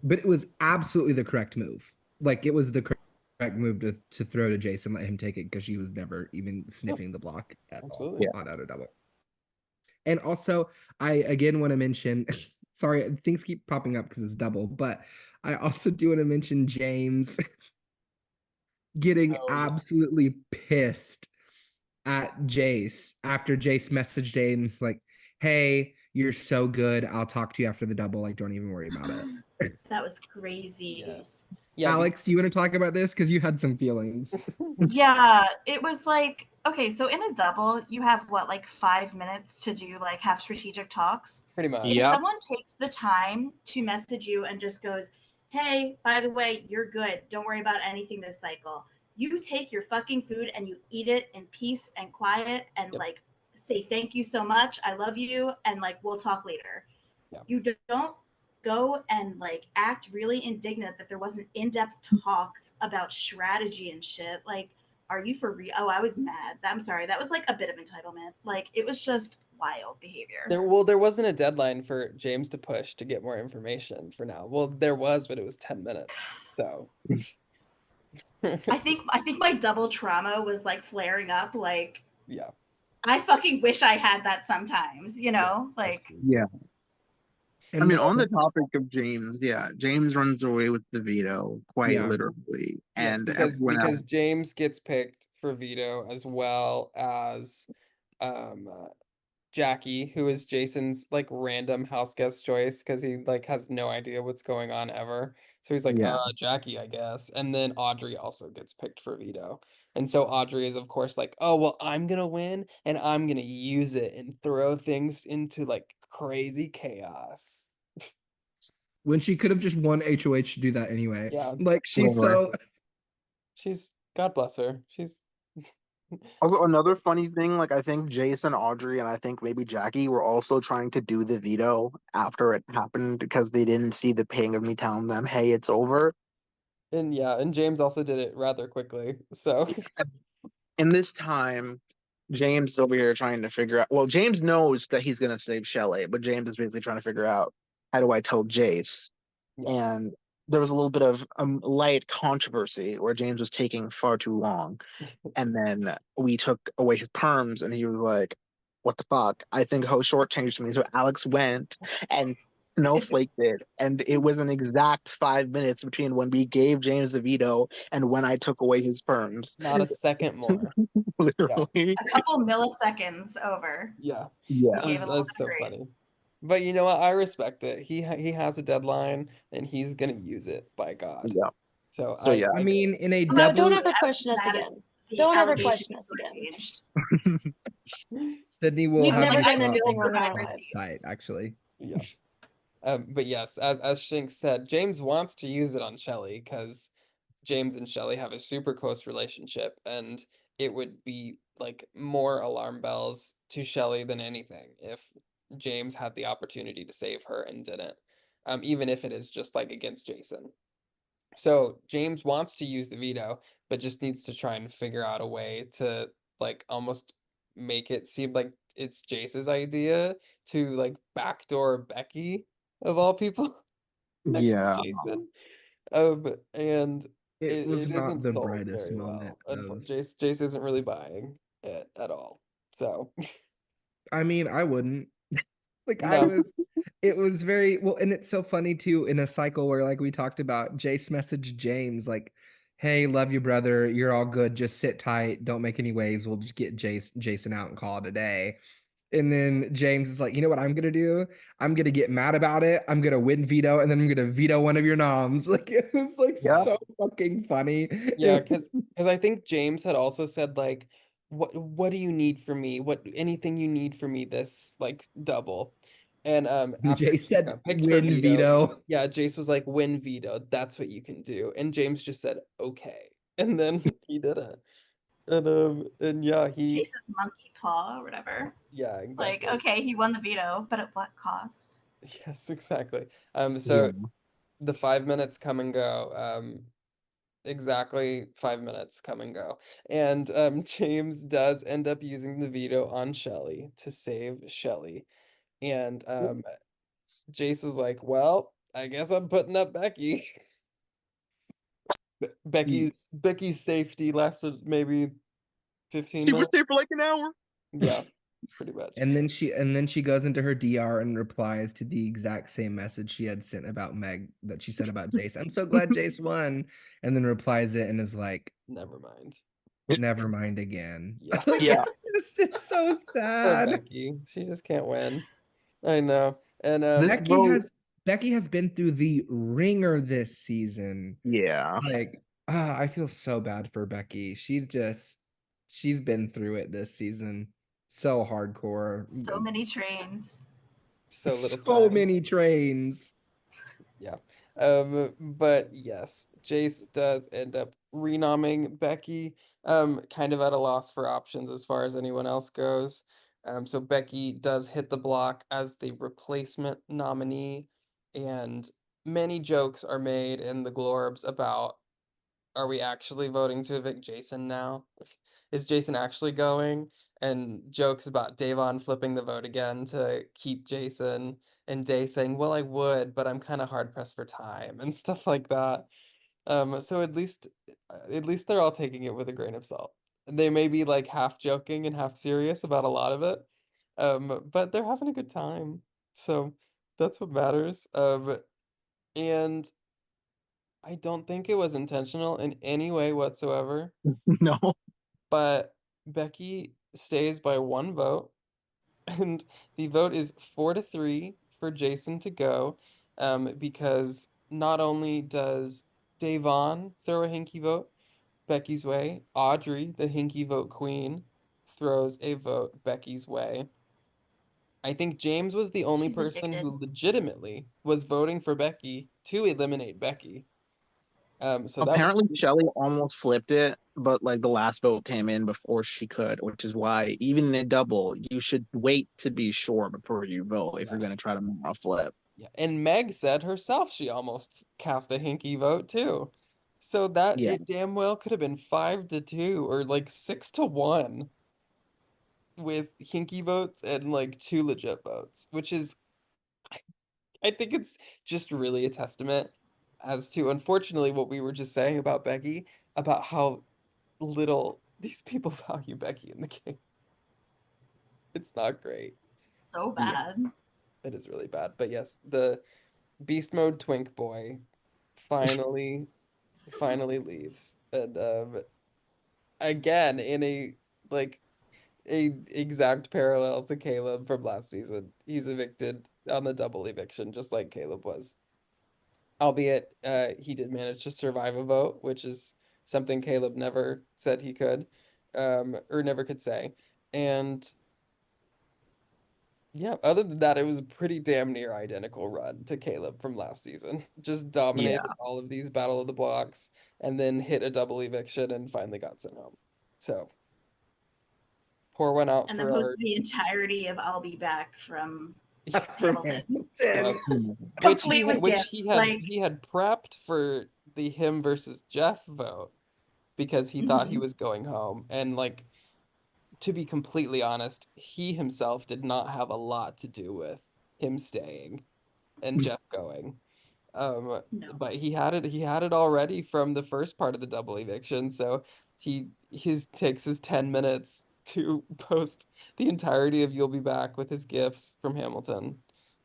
but it was absolutely the correct move. Like it was the correct move to throw to Jason, let him take it because she was never even yeah, sniffing the block at all absolutely. Yeah. on out of double. And also, I again want to mention, sorry, things keep popping up because it's double, but I also do want to mention James getting Oh yes. absolutely pissed at Jace after Jace messaged James like, "Hey, you're so good. I'll talk to you after the double. Like, don't even worry about it." That was crazy. Yes. Yeah, Alex, do you want to talk about this because you had some feelings? Yeah, it was like, okay, so in a double, you have what, like 5 minutes to do, like, have strategic talks. pretty much. If Yep. someone takes the time to message you and just goes, "Hey, by the way, you're good. Don't worry about anything this cycle." You take your fucking food and you eat it in peace and quiet and Yep. like say thank you so much. I love you and like we'll talk later. Yeah. You don't go and like act really indignant that there wasn't in-depth talks about strategy and shit. Like, are you for real? Oh, I was mad. I'm sorry. That was like a bit of entitlement. Like, it was just wild behavior. There wasn't a deadline for James to push to get more information for now. Well, there was, but it was 10 minutes. So I think my double trauma was like flaring up. Like, yeah. I fucking wish I had that sometimes, you know? Like, Absolutely. Yeah. And I mean, on the Melvin's, topic of James, yeah, James runs away with the veto quite yeah, literally, Yes, and everyone else. because James gets picked for veto as well as um uh, Jackie, who is Jason's like random house guest choice because he like has no idea what's going on ever. So he's like, Yeah. Jackie, I guess. And then Audrey also gets picked for veto. And so Audrey is of course like, "Oh, well, I'm gonna win and I'm gonna use it and throw things into like crazy chaos." when she could have just won HOH to do that anyway. Yeah, Like she's Totally. so she's God bless her. She's Also, another funny thing, like I think Jason, Audrey, and I think maybe Jackie were also trying to do the veto after it happened because they didn't see the ping of me telling them, "Hey, it's over." and yeah, and James also did it rather quickly. So In this time, James is over here trying to figure out. Well, James knows that he's gonna save Shelley, but James is basically trying to figure out how do I tell Jace. yeah. And there was a little bit of light controversy where James was taking far too long, and then we took away his perms, and he was like, "What the fuck? I think Ho shortchanged me." So Alex went and Snowflake did, and it was an exact 5 minutes between when we gave James the veto and when I took away his perms. Not a second more. Literally. A couple milliseconds over. Yeah. Yeah. Gave a little That's bit so of funny. grace. But you know what? I respect it. He has a deadline and he's gonna use it, by God. Yeah. So So yeah. I mean, in a I'm No, not double don't stupid. ever I was question just us mad at again. the Don't ever allegations question us were again. changed. Sydney will We've have never you Like, done I crossed anything feel wrong in our crime lives. tight, receipts. actually. Yeah. But yes, as Shink said, James wants to use it on Shelly because James and Shelly have a super close relationship, and it would be like more alarm bells to Shelly than anything if James had the opportunity to save her and didn't. Even if it is just like against Jason. So James wants to use the veto, but just needs to try and figure out a way to like almost make it seem like it's Jace's idea to like backdoor Becky of all people next to Yeah. Jason. And It was it not isn't the sold brightest very moment well. of. Jace isn't really buying it at all. So I mean, I wouldn't. Like I no, was, it was very well, and it's so funny too in a cycle where like we talked about Jace messaged James like, "Hey, love you, brother. You're all good. Just sit tight. Don't make any waves. We'll just get Jason out and call it a day." And then James is like, "You know what I'm gonna do? I'm gonna get mad about it. I'm gonna win veto, and then I'm gonna veto one of your noms." Like it was like Yeah. so fucking funny. yeah, because I think James had also said like, what do you need from me? What anything you need from me this like double. And after Jace he said, got picked for "Win veto, veto." yeah, Jace was like, win veto, that's what you can do. And James just said, okay. And then he did it. And yeah, he Jace's monkey paw or whatever. yeah, Like, exactly. okay, he won the veto, but at what cost? Yes, exactly. Yeah. So the 5 minutes come and go. Exactly 5 minutes come and go. And James does end up using the veto on Shelly to save Shelly. And Jace is like, well, I guess I'm putting up Becky. Becky's safety lasted maybe 15 She was minutes. there for like an hour. Yeah, pretty much. And then she goes into her DR and replies to the exact same message she had sent about Meg that she said about Jace. I'm so glad Jace won. And then replies it and is like, Never mind. never mind again. Yeah. Yeah. It's so Poor sad. Becky. She just can't win. I know. And This Becky vote. has Becky has been through the ringer this season. Yeah. Like, I feel so bad for Becky. She's been through it this season. So hardcore. So many trains. so little So time. many trains. Yeah. But yes, Jace does end up renomming Becky, kind of at a loss for options as far as anyone else goes. So Becky does hit the block as the replacement nominee, and many jokes are made in the Glorbs about, are we actually voting to evict Jason now? Is Jason actually going? And jokes about Davon flipping the vote again to keep Jason, and Day saying, "Well, I would, but I'm kind of hard pressed for time," and stuff like that. So at least they're all taking it with a grain of salt. They may be like half joking and half serious about a lot of it, but they're having a good time. So that's what matters. And I don't think it was intentional in any way whatsoever, No. but Becky stays by one vote, and the vote is 4-3 for Jason to go, because not only does Davon throw a hinky vote Becky's way, Audrey, the hinky vote queen, throws a vote Becky's way. I think James was the only She's person addicted. who legitimately was voting for Becky to eliminate Becky. So that was Apparently Shelly almost flipped it, but like the last vote came in before she could, which is why even in a double, you should wait to be sure before you vote if you're yeah. gonna try to make a flip. Yeah, and Meg said herself she almost cast a hinky vote too. So that Yeah. it damn well could have been 5-2 or like 6-1 with hinky votes and like two legit votes, which is, I think it's just really a testament as to, unfortunately, what we were just saying about Becky, about how little these people value Becky in the game. It's not great. So Yeah. bad. It is really bad. But yes, the beast mode twink boy finally leaves. And again in a like a exact parallel to Caleb from last season. He's evicted on the double eviction, just like Caleb was. Albeit, he did manage to survive a vote, which is something Caleb never said he could, or never could say. And yeah, other than that, it was a pretty damn near identical run to Caleb from last season. Just dominated all of these Battle of the Blocks and then hit a double eviction and finally got sent home. So pour one out And for then our posted the entirety of "I'll Be Back" from Hamilton. Hamilton, which complete with gifts. he had prepped for the him versus Jeff vote because he thought he was going home. And like, to be completely honest, he himself did not have a lot to do with him staying and Jeff going. No. But he had it already from the first part of the double eviction, so he takes his 10 minutes to post the entirety of "You'll Be Back" with his gifts from Hamilton.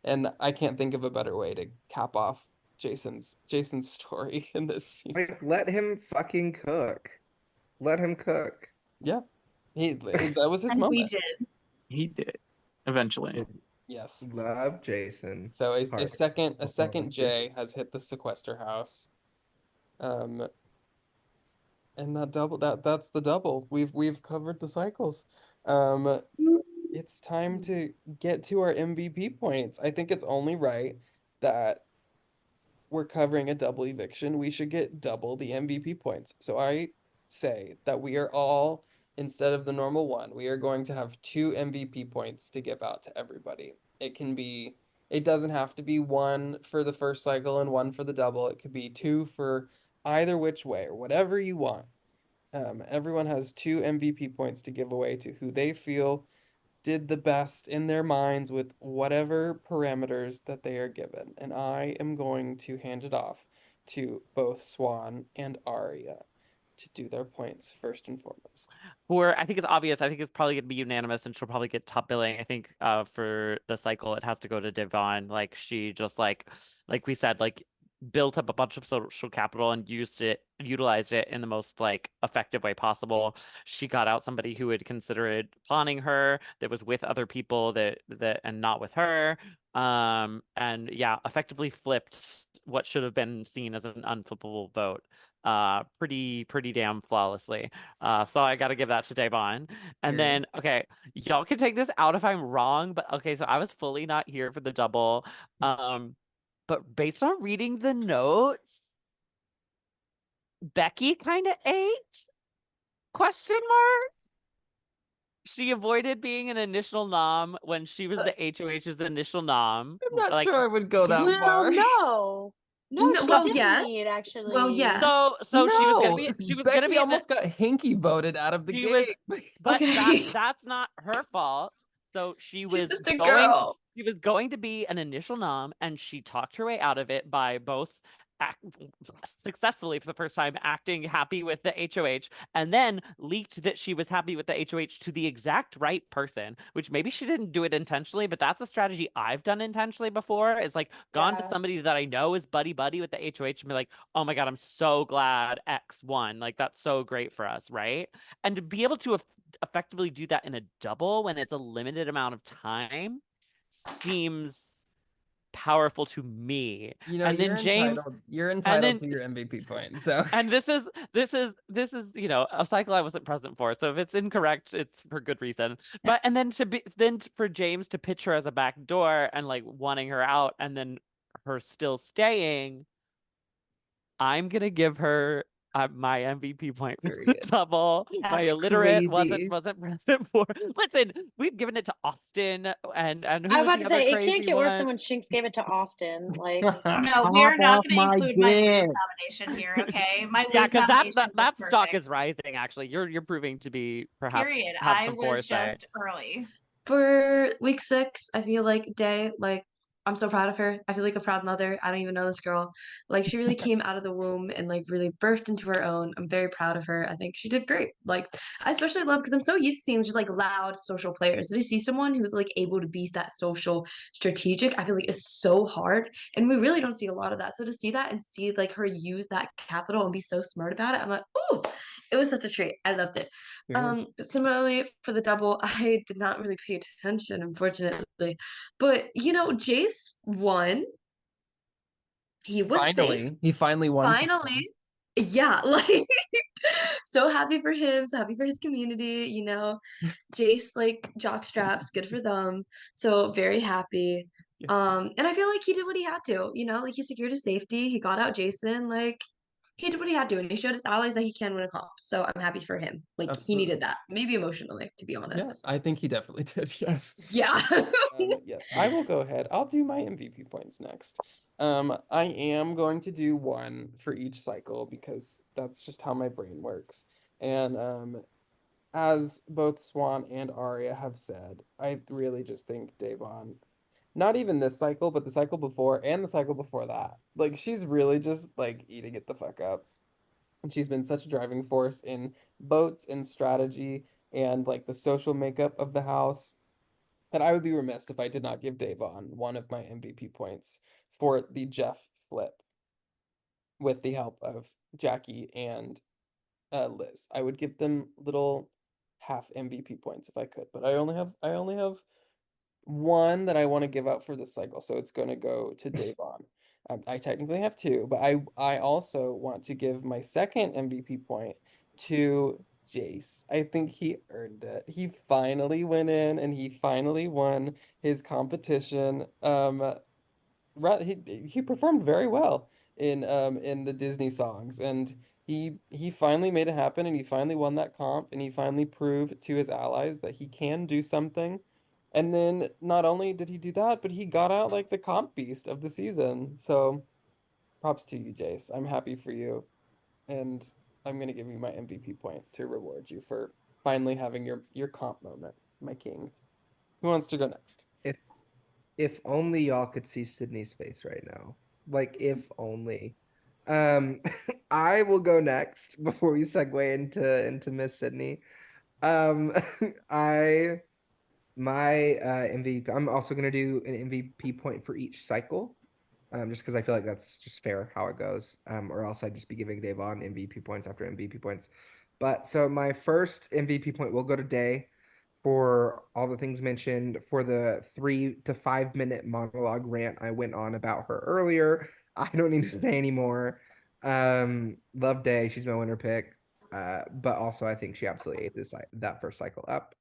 And I can't think of a better way to cap off Jason's story in this season. Like, let him fucking cook. Let him cook. Yeah. That was his And we moment. did. He did eventually. Yes. Love Jason. So a Heart. second J has hit the sequester house. And that's the double. We've covered the cycles. It's time to get to our MVP points. I think it's only right that we're covering a double eviction. We should get double the MVP points. So I say that we are all, instead of the normal one, we are going to have 2 MVP points to give out to everybody. It doesn't have to be 1 for the first cycle and 1 for the double. It could be 2 for either which way or whatever you want. Everyone has 2 MVP points to give away to who they feel did the best in their minds with whatever parameters that they are given. And I am going to hand it off to both Swan and Aria to do their points first and foremost. I think it's obvious. I think it's probably gonna be unanimous, and she'll probably get top billing. I think for the cycle, it has to go to Devon. Like she just like we said, like built up a bunch of social capital and utilized it in the most like effective way possible. She got out somebody who had considered pawning her, that was with other people that and not with her. And yeah, effectively flipped what should have been seen as an unflippable vote pretty damn flawlessly. So I got to give that to Davon. And then okay, y'all can take this out if I'm wrong, but okay, so I was fully not here for the double. But based on reading the notes, Becky kind of ate? Question mark? She avoided being an initial nom when she was the HOH's initial nom. I'm not Like, sure I would go that far. No. No, she well, didn't yes. eat, actually. Well, yes. So she was gonna be Becky almost got Hinky voted out of the game. But Okay. that's not her fault. So she She's was just a girl. she was going to be an initial nom, and she talked her way out of it by both successfully for the first time acting happy with the HOH, and then leaked that she was happy with the HOH to the exact right person, which maybe she didn't do it intentionally, but that's a strategy I've done intentionally before, is like gone to somebody that I know is buddy with the HOH and be like, oh my God, I'm so glad X won. Like, that's so great for us, right? And to be able to effectively do that in a double when it's a limited amount of time seems powerful to me. You know, and then you're entitled to your MVP point. So and this is you know, a cycle I wasn't present for. So if it's incorrect, it's for good reason. But and then for James to pitch her as a back door and like wanting her out and then her still staying, I'm gonna give her my MVP point for the double. My illiterate wasn't present for. Listen, we've given it to Austin and I was about to say it can't get worse than when Shinx gave it to Austin. Like, no, we are not going to my include my Liz dick. nomination here. Okay, my Yeah, Liz because nomination that was stock perfect. is rising. Actually, you're proving to be perhaps Period. have I some was foresight. just early. For week 6, I feel like Day, like I'm so proud of her. I feel like a proud mother. I don't even know this girl. Like she really came out of the womb and like really birthed into her own. I'm very proud of her. I think she did great. Like I especially love because I'm so used to seeing just like loud social players. To see someone who's like able to be that social strategic, I feel like is so hard. And we really don't see a lot of that. So to see that and see like her use that capital and be so smart about it, I'm like, oh, it was such a treat. I loved it. Similarly for the double, I did not really pay attention, unfortunately. But you know, Jace won. He was safe. He finally won. Finally. Yeah, like so happy for him, so happy for his community, you know. Jace like jock straps, good for them. So very happy. Yeah. And I feel like he did what he had to, you know, like he secured his safety, he got out Jason, like he did what he had to, and he showed his allies that he can win a comp. So I'm happy for him. Like he Absolutely. needed that, maybe emotionally, to be Yeah, honest. I think he definitely did. Yes. Yeah. Yes, I will go ahead. I'll do my MVP points next. I am going to do one for each cycle because that's just how my brain works. And as both Swan and Aria have said, I really just think Devon, not even this cycle, but the cycle before and the cycle before that, like she's really just like eating it the fuck up. And she's been such a driving force in boats and strategy and like the social makeup of the house that I would be remiss if I did not give Devon one of my MVP points for the Jeff flip with the help of Jackie and Liz. I would give them little half MVP points if I could, but I only have one that I want to give out for this cycle, so it's going to go to Devon. I technically have two, but I also want to give my second MVP point to Jace. I think he earned it. He finally went in and he finally won his competition. He performed very well in the Disney songs, and he finally made it happen, and he finally won that comp, and he finally proved to his allies that he can do something. And then not only did he do that, but he got out like the comp beast of the season. So props to you, Jace. I'm happy for you, and I'm gonna give you my MVP point to reward you for finally having your comp moment, my king. Who wants to go next? If only y'all could see Sydney's face right now. Like if only. Um I will go next before we segue into Miss Sydney. Um I my MVP, I'm also gonna do an MVP point for each cycle. Just because I feel like that's just fair how it goes. Or else I'd just be giving Davon MVP points after MVP points. But so my first MVP point will go to Day for all the things mentioned, for the 3 to 5 minute monologue rant I went on about her earlier. I don't need to say anymore. Love Day, she's my winner pick. But also I think she absolutely ate that first cycle up.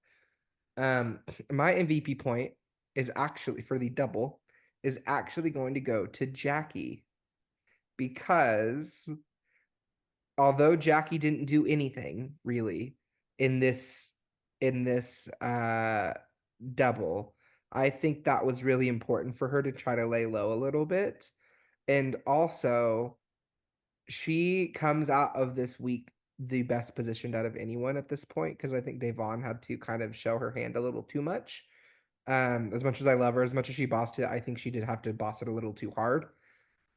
My MVP point is actually for the double is actually going to go to Jackie because although Jackie didn't do anything really in this double, I think that was really important for her to try to lay low a little bit. And also she comes out of this week the best positioned out of anyone at this point because I think Devon had to kind of show her hand a little too much. As much as I love her, as much as she bossed it, I think she did have to boss it a little too hard.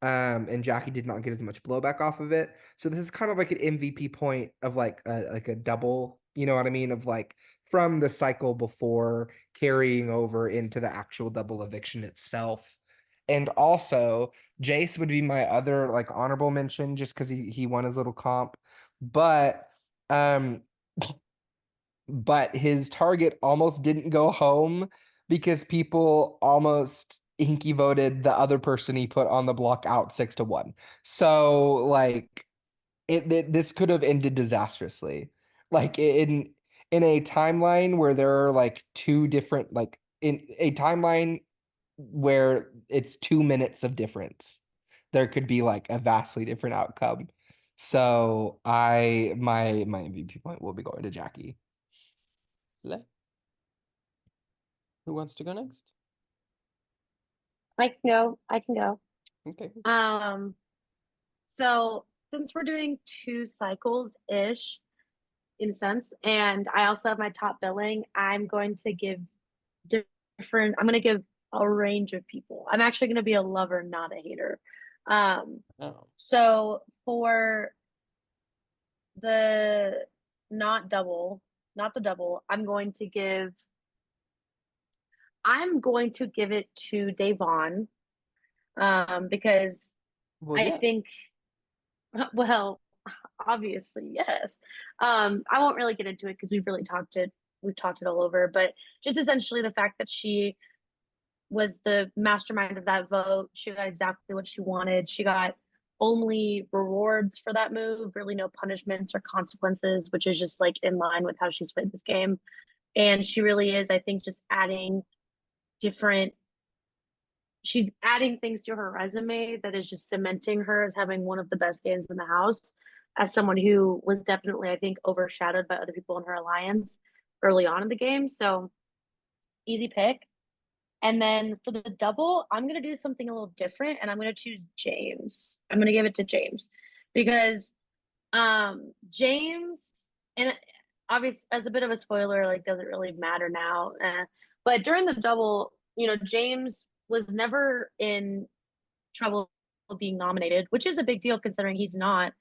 And Jackie did not get as much blowback off of it. So this is kind of like an MVP point of like a double, you know what I mean? Of like from the cycle before carrying over into the actual double eviction itself. And also, Jace would be my other like honorable mention just because he won his little comp. But um but his target almost didn't go home because people almost hinky voted the other person he put on the block out 6-1. So like this could have ended disastrously. Like in a timeline where there are like two different like in a timeline where it's 2 minutes of difference, there could be like a vastly different outcome. So my MVP point will be going to Jackie. Slay. Who wants to go next? I can go. I can go. Okay. So since we're doing 2 cycles-ish in a sense, and I also have my top billing, I'm going to give a range of people. I'm actually going to be a lover, not a hater. Oh. So for the not the double, I'm going to give it to Davon, because Well, I yes. think, well, obviously, yes. I won't really get into it because we've talked it all over, but just essentially the fact that she was the mastermind of that vote. She got exactly what she wanted. She got only rewards for that move, really no punishments or consequences, which is just like in line with how she's played this game. And she really is, I think, just different she's adding things to her resume that is just cementing her as having one of the best games in the house, as someone who was definitely, I think, overshadowed by other people in her alliance early on in the game. So easy pick. And then for the double, I'm going to do something a little different, and I'm going to choose James. I'm going to give it to James because James, and obviously, as a bit of a spoiler, like, doesn't really matter now. But during the double, James was never in trouble being nominated, which is a big deal considering he's not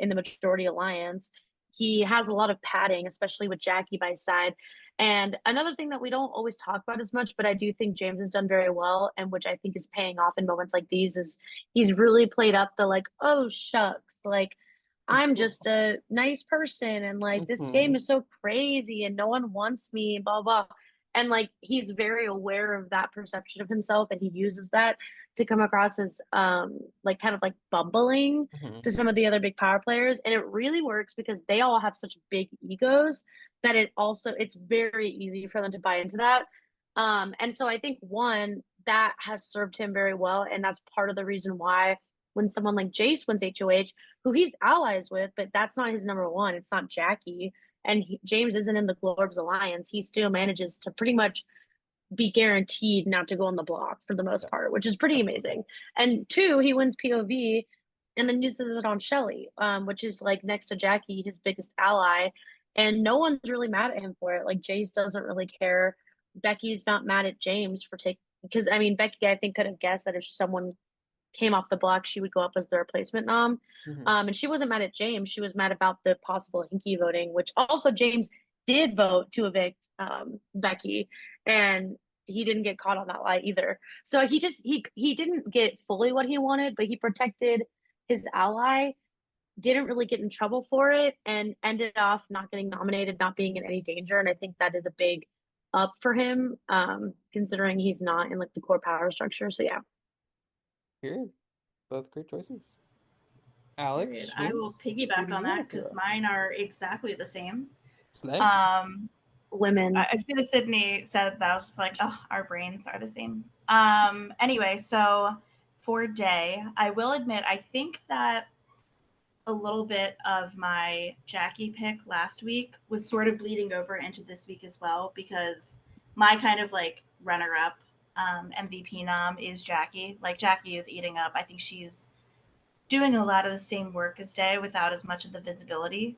in the majority alliance. He has a lot of padding, especially with Jackie by his side. And another thing that we don't always talk about as much, but I do think James has done very well, and which I think is paying off in moments like these, is he's really played up the like, oh shucks, like I'm just a nice person, and like this game is so crazy and no one wants me, blah blah. And like he's very aware of that perception of himself, and he uses that to come across as like kind of like bumbling to some of the other big power players. And it really works because they all have such big egos that it's very easy for them to buy into that. And so I think one, that has served him very well, and that's part of the reason why when someone like Jace wins HOH, who he's allies with, but that's not his number one, it's not Jackie, and James isn't in the Glorbs alliance, he still manages to pretty much be guaranteed not to go on the block for the most part, which is pretty amazing. And two, he wins POV and then uses it on Shelly, which is like next to Jackie, his biggest ally. And no one's really mad at him for it. Like Jace doesn't really care. Becky's not mad at James for taking, because I mean, Becky, I think, could have guessed that if someone came off the block, she would go up as the replacement nom. And she wasn't mad at James. She was mad about the possible Hinky voting, which also James did vote to evict Becky, and he didn't get caught on that lie either. So he didn't get fully what he wanted, but he protected his ally, didn't really get in trouble for it, and ended off not getting nominated, not being in any danger. And I think that is a big up for him, considering he's not in like the core power structure. So yeah. Period. Both great choices. Alex, Period. I will piggyback on that because mine are exactly the same. Slay. Women. As soon as Sydney said that, I was just like, oh, our brains are the same. Anyway, so for Day, I will admit, I think that a little bit of my Jackie pick last week was sort of bleeding over into this week as well, because my kind of like runner-up MVP nom is Jackie. Like Jackie is eating up. I think she's doing a lot of the same work as Day without as much of the visibility,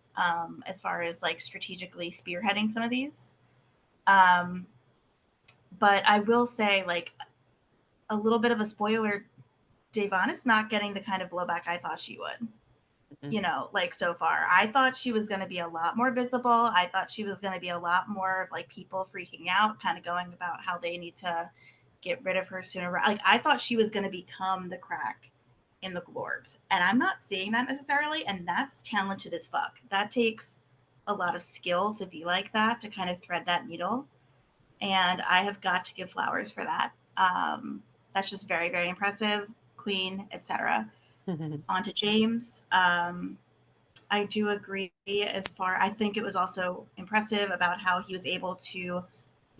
as far as like strategically spearheading some of these. But I will say, like, a little bit of a spoiler, Davon is not getting the kind of blowback I thought she would. Like so far, I thought she was going to be a lot more visible. I thought she was going to be a lot more of like people freaking out, kind of going about how they need to get rid of her sooner. Like I thought she was going to become the crack in the Glorbs, and I'm not seeing that necessarily. And that's talented as fuck. That takes a lot of skill to be like that, to kind of thread that needle. And I have got to give flowers for that. That's just very, very impressive. Queen, etc. On to James. I do agree I think it was also impressive about how he was able to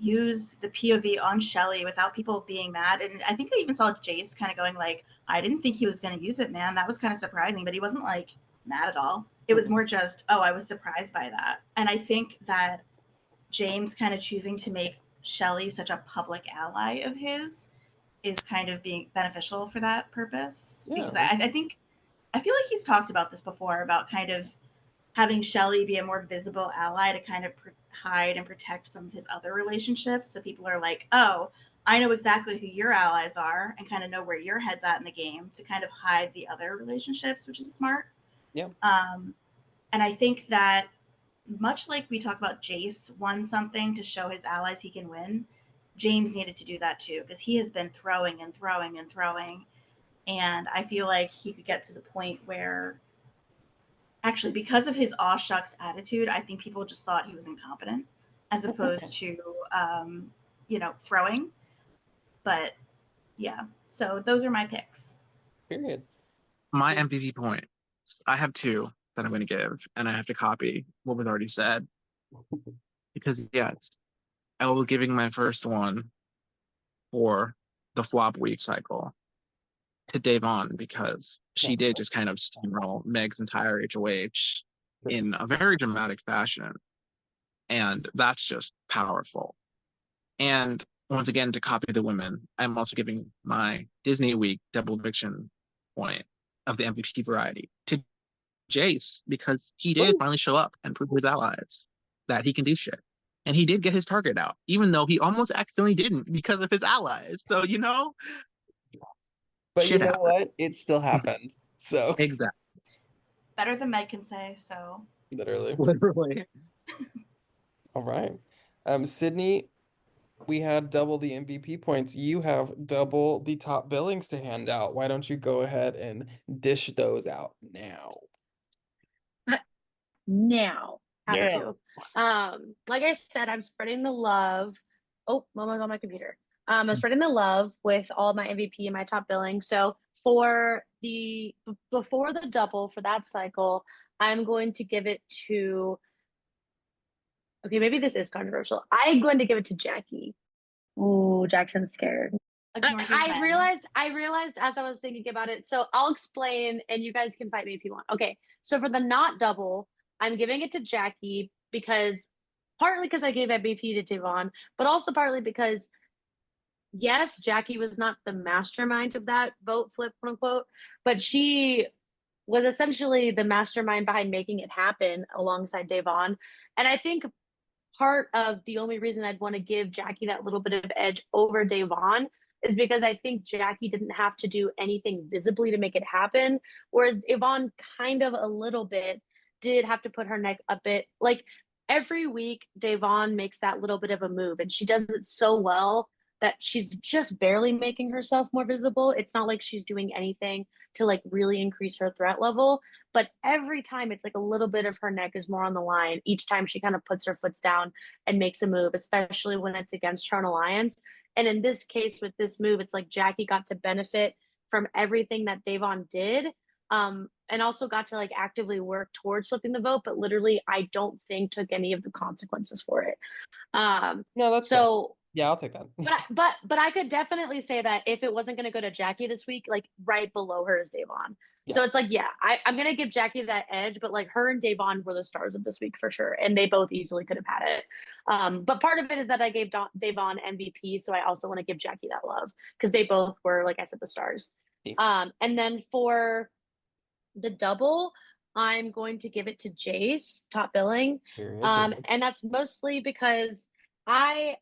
use the POV on Shelly without people being mad. And I think I even saw Jace kind of going like, I didn't think he was going to use it, man. That was kind of surprising, but he wasn't like mad at all. It was more just, oh, I was surprised by that. And I think that James kind of choosing to make Shelly such a public ally of his is kind of being beneficial for that purpose. Yeah, because I feel like he's talked about this before, about kind of having Shelly be a more visible ally to kind of hide and protect some of his other relationships. So people are like, oh, I know exactly who your allies are and kind of know where your head's at in the game to kind of hide the other relationships, which is smart. Yeah. And I think that much like we talk about Jace won something to show his allies he can win, James needed to do that too, because he has been throwing and throwing and throwing. And I feel like he could get to the point where, actually, because of his aw shucks attitude, I think people just thought he was incompetent as opposed to, throwing. But yeah, so those are my picks. Period. My MVP points. I have two that I'm going to give, and I have to copy what was already said. Because, yes, I will be giving my first one for the flop week cycle to Davon, because she did just kind of steamroll Meg's entire HOH in a very dramatic fashion. And that's just powerful. And once again, to copy the women, I'm also giving my Disney Week Double Eviction point of the MVP variety to Jace, because he did finally show up and prove to his allies that he can do shit. And he did get his target out, even though he almost accidentally didn't because of his allies. So, But shit you know happened. what? It still happened. So Exactly. Better than Meg can say, so. literally. Literally. All right. Sydney, we had double the MVP points. You have double the top billings to hand out. Why don't you go ahead and dish those out now? Now. Have Now. to. Like I said, I'm spreading the love. Oh, Momo's on my computer. I'm spreading the love with all my MVP and my top billing. So before the double for that cycle, I'm going to give it to, okay, maybe this is controversial. I'm going to give it to Jackie. Ooh, Jackson's scared. I realized as I was thinking about it. So I'll explain and you guys can fight me if you want. Okay. So for the not double, I'm giving it to Jackie partly because I gave MVP to Devon, but also partly because yes, Jackie was not the mastermind of that vote flip, quote unquote, but she was essentially the mastermind behind making it happen alongside Devon. And I think part of the only reason I'd want to give Jackie that little bit of edge over Devon is because I think Jackie didn't have to do anything visibly to make it happen, whereas Devon kind of a little bit did have to put her neck a bit. Like every week, Devon makes that little bit of a move, and she does it so well that she's just barely making herself more visible. It's not like she's doing anything to like really increase her threat level, but every time it's like a little bit of her neck is more on the line each time she kind of puts her foots down and makes a move, especially when it's against her own alliance. And in this case with this move, it's like Jackie got to benefit from everything that Devon did, and also got to like actively work towards flipping the vote, but literally I don't think took any of the consequences for it. No, that's so fair. Yeah, I'll take that. but I could definitely say that if it wasn't going to go to Jackie this week, like right below her is Devon. Yeah. So it's like, yeah, I'm going to give Jackie that edge, but like her and Devon were the stars of this week for sure. And they both easily could have had it. But part of it is that I gave Devon MVP. So I also want to give Jackie that love because they both were, like I said, the stars. Yeah. And then for the double, I'm going to give it to Jace, top billing. And that's mostly because I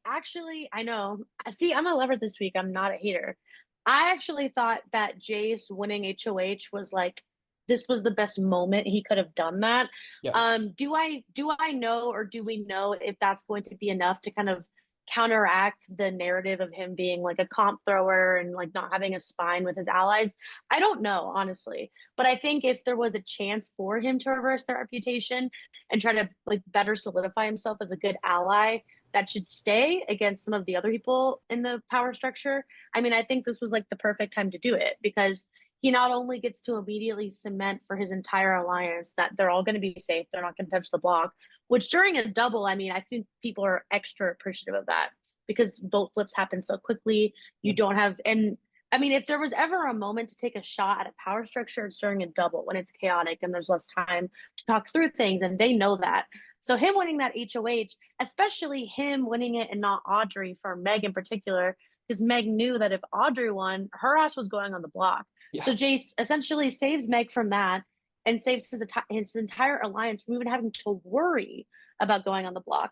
know. See, I'm a lover this week. I'm not a hater. I actually thought that Jace winning HOH was like, this was the best moment he could have done that. Yeah. Do I know, or do we know if that's going to be enough to kind of counteract the narrative of him being like a comp thrower and like not having a spine with his allies? I don't know, honestly. But I think if there was a chance for him to reverse their reputation and try to like better solidify himself as a good ally, that should stay against some of the other people in the power structure. I mean, I think this was like the perfect time to do it because he not only gets to immediately cement for his entire alliance that they're all going to be safe, they're not going to touch the block, which during a double, I mean, I think people are extra appreciative of that because vote flips happen so quickly. You don't have, and I mean, if there was ever a moment to take a shot at a power structure, it's during a double when it's chaotic and there's less time to talk through things, and they know that. So him winning that HOH, especially him winning it and not Audrey for Meg in particular, because Meg knew that if Audrey won, her ass was going on the block. Yeah. So Jace essentially saves Meg from that and saves his entire alliance from even having to worry about going on the block.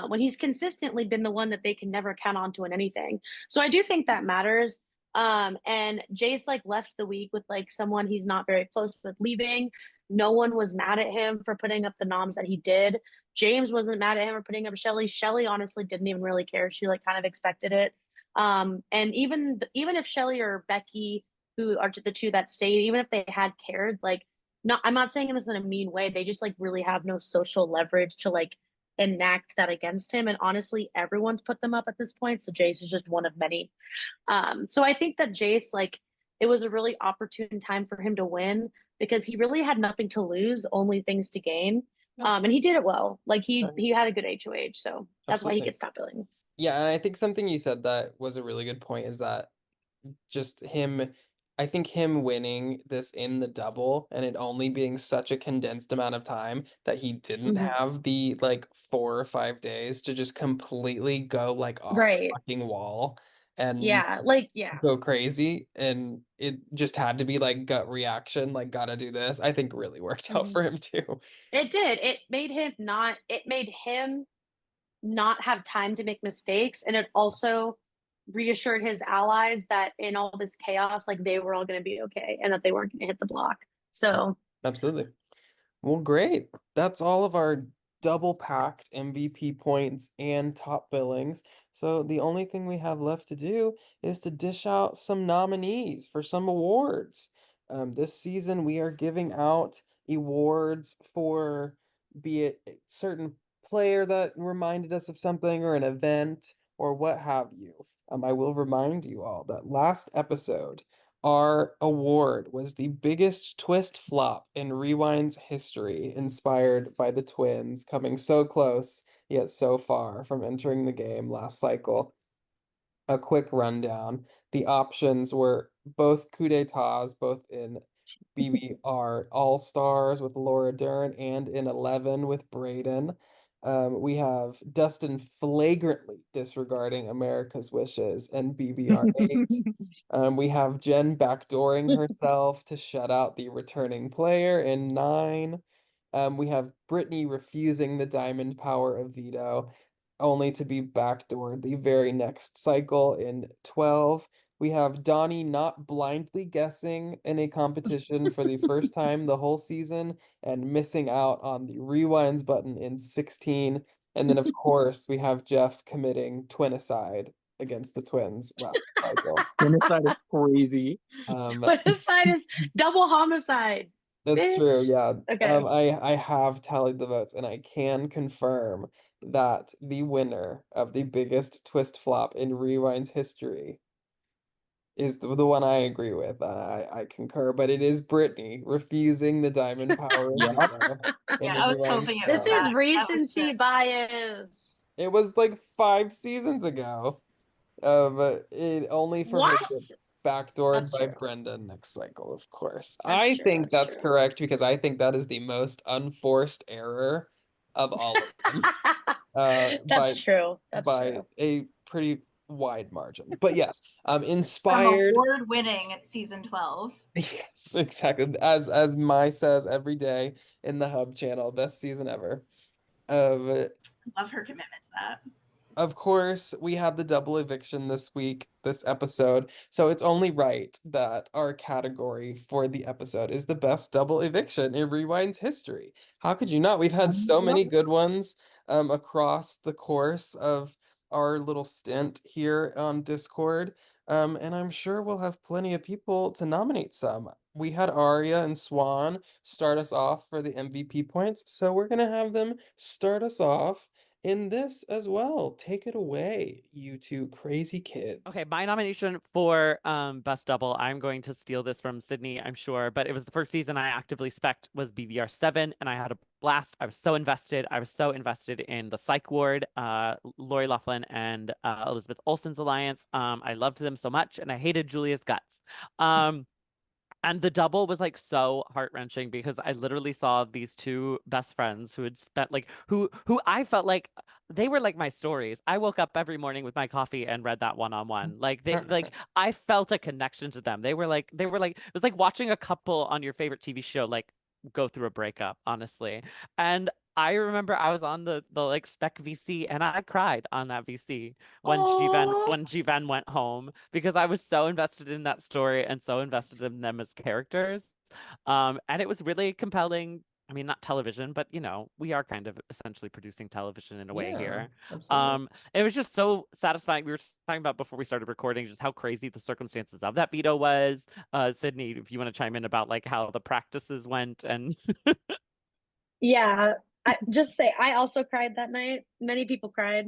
when he's consistently been the one that they can never count on to win anything. So I do think that matters. And Jace like left the week with like someone he's not very close with leaving. No one was mad at him for putting up the noms that he did. James wasn't mad at him for putting up Shelly. Shelly honestly didn't even really care. She like kind of expected it. And even if Shelly or Becky, who are the two that stayed, even if they had cared, like, no, I'm not saying this in a mean way. They just like really have no social leverage to like enact that against him. And honestly, everyone's put them up at this point. So Jace is just one of many. So I think that Jace, like, it was a really opportune time for him to win because he really had nothing to lose, only things to gain. And he did it well. Like he had a good HOH, so that's why he Absolutely. gets top billing. Yeah, and I think something you said that was a really good point is that just him, I think him winning this in the double and it only being such a condensed amount of time that he didn't have the like 4 or 5 days to just completely go like off the Right. fucking wall and Yeah. Like, yeah. go crazy, and it just had to be like gut reaction, like gotta do this. I think really worked out for him too. It did. It made him not have time to make mistakes. And it also reassured his allies that in all this chaos, like they were all going to be okay and that they weren't going to hit the block. So, Absolutely. Well, great. That's all of our double packed MVP points and top billings. So the only thing we have left to do is to dish out some nominees for some awards. This season we are giving out awards for be it a certain player that reminded us of something or an event or what have you. I will remind you all that last episode our award was the biggest twist flop in Rewind's history, inspired by the twins coming so close yet so far from entering the game last cycle. A quick rundown. The options were both coup d'etats, both in BBR All Stars with Laura Dern and in 11 with Brayden. We have Dustin flagrantly disregarding America's wishes and BBR8. We have Jen backdooring herself to shut out the returning player in 9. We have Brittany refusing the diamond power of veto, only to be backdoored the very next cycle in 12. We have Donnie not blindly guessing in a competition for the first time the whole season and missing out on the rewinds button in 16. And then, of course, we have Jeff committing twinicide against the twins last cycle. Genocide is crazy. Twinicide is double homicide. That's Bitch. true, yeah. Okay. I have tallied the votes and I can confirm that the winner of the biggest twist flop in Rewind's history is the one I agree with. I concur, but it is Brittany refusing the diamond power of Yep. veto in Yeah, the I was Rewind's hoping it This was show. is that. That was recency just bias. It was like 5 seasons ago. It only for her to What? get backdoored That's by true. Brenda next cycle, of course. That's I true. think That's that's true. correct because I think that is the most unforced error of all of them. That's true. That's by true. a pretty wide margin. But yes, from inspired. award winning at season 12. Yes, exactly. As Mai says every day in the Hub channel, best season ever. Uh, Love her commitment to that. Of course, we had the double eviction this week, this episode. So it's only right that our category for the episode is the best double eviction in Rewind's history. How could you not? We've had so many good ones across the course of our little stint here on Discord. And I'm sure we'll have plenty of people to nominate some. We had Aria and Swan start us off for the MVP points, so we're gonna have them start us off in this as well. Take it away, you two crazy kids. Okay, my nomination for best double, I'm going to steal this from Sydney, I'm sure, but it was the first season I actively spec'd was BBR 7, and I had a blast. I was so invested. I was so invested in the psych ward, Lori Loughlin and Elizabeth Olsen's alliance. I loved them so much, and I hated Julia's guts. And the double was like so heart-wrenching because I literally saw these two best friends who had spent like who I felt like they were like my stories. I woke up every morning with my coffee and read that one-on-one. Like they like I felt a connection to them. They were like it was like watching a couple on your favorite TV show like go through a breakup, honestly. And I remember I was on the like spec VC and I cried on that VC when Oh, Jiven went home because I was so invested in that story and so invested in them as characters. And it was really compelling. I mean, not television, but we are kind of essentially producing television in a way Yeah, here. absolutely. It was just so satisfying. We were talking about before we started recording just how crazy the circumstances of that veto was. Sydney, if you want to chime in about like how the practices went and Yeah, I just say I also cried that night. Many people cried.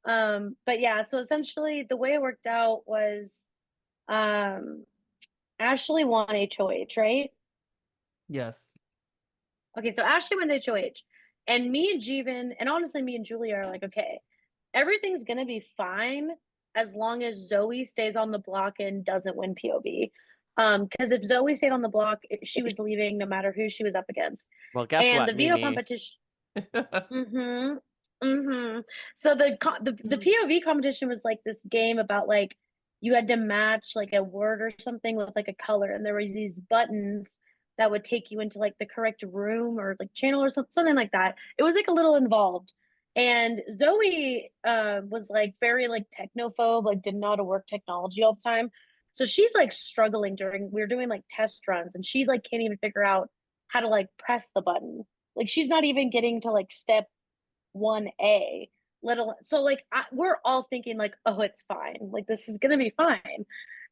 But yeah, so essentially the way it worked out was um Ashley won HOH, right? Yes. Okay, so Ashley went to HOH. And me and Jeevan, and honestly, me and Julia are like, okay, everything's gonna be fine as long as Zoe stays on the block and doesn't win POV. Because if Zoe stayed on the block, she was leaving no matter who she was up against. well, guess And what, the veto Mimi? competition. Mm-hmm. Mm-hmm. So the POV competition was like this game about like you had to match like a word or something with like a color, and there was these buttons that would take you into like the correct room or like channel or something like that. It was like a little involved. And Zoe was like very like technophobe, like didn't know how to work technology all the time. So she's like struggling during we were doing like test runs, and she like can't even figure out how to like press the button. Like she's not even getting to like step 1A, let alone so like we're all thinking like, oh, it's fine. Like this is gonna be fine.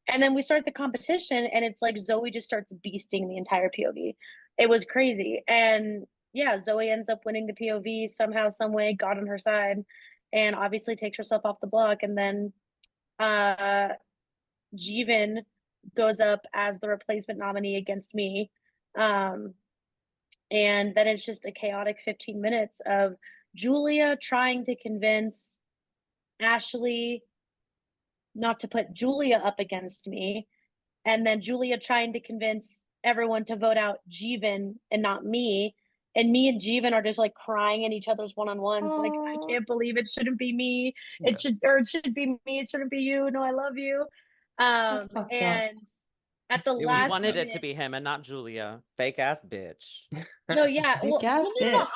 And then we start the competition, and it's like Zoe just starts beasting the entire POV. It was crazy. And yeah, Zoe ends up winning the POV somehow, some way, got on her side, and obviously takes herself off the block. And then uh Jeevan goes up as the replacement nominee against me. Um, and then it's just a chaotic 15 minutes of Julia trying to convince Ashley not to put Julia up against me, and then Julia trying to convince everyone to vote out Jeevan and not me. And me and Jeevan are just like crying in each other's one-on-ones, like, I oh, can't believe it shouldn't be me. Yeah. It should be me. It shouldn't be you. No, I love you. that's fucked up. And at the It was We last wanted it minute, to be him and not Julia. Fake ass bitch. no, yeah. Big ass No. bitch.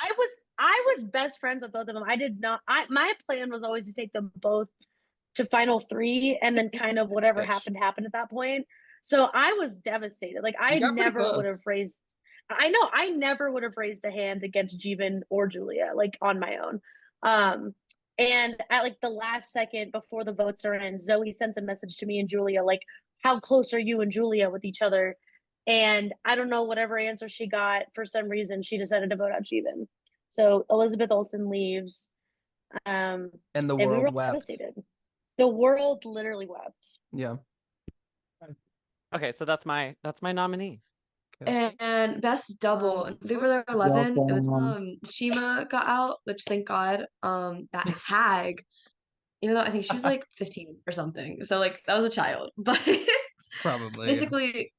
I was best friends with both of them. I did not. My plan was always to take them both to final three, and then kind of whatever Bitch. happened at that point. So I was devastated. Like You got pretty never would close. have raised. I know I never would have raised a hand against Jeevan or Julia, like on my own. And at like the last second before the votes are in, Zoe sends a message to me and Julia, like, "How close are you and Julia with each other?" And I don't know, whatever answer she got, for some reason she decided to vote out Jeevan. So Elizabeth Olsen leaves, um, And the and we world were all wept. devastated. The world literally wept. Yeah. Okay, so that's my nominee. Okay. And best double in Big Brother 11, it was Welcome. Shima got out, which thank God. That hag, even though I think she was like 15 or something, so like that was a child, but Probably. basically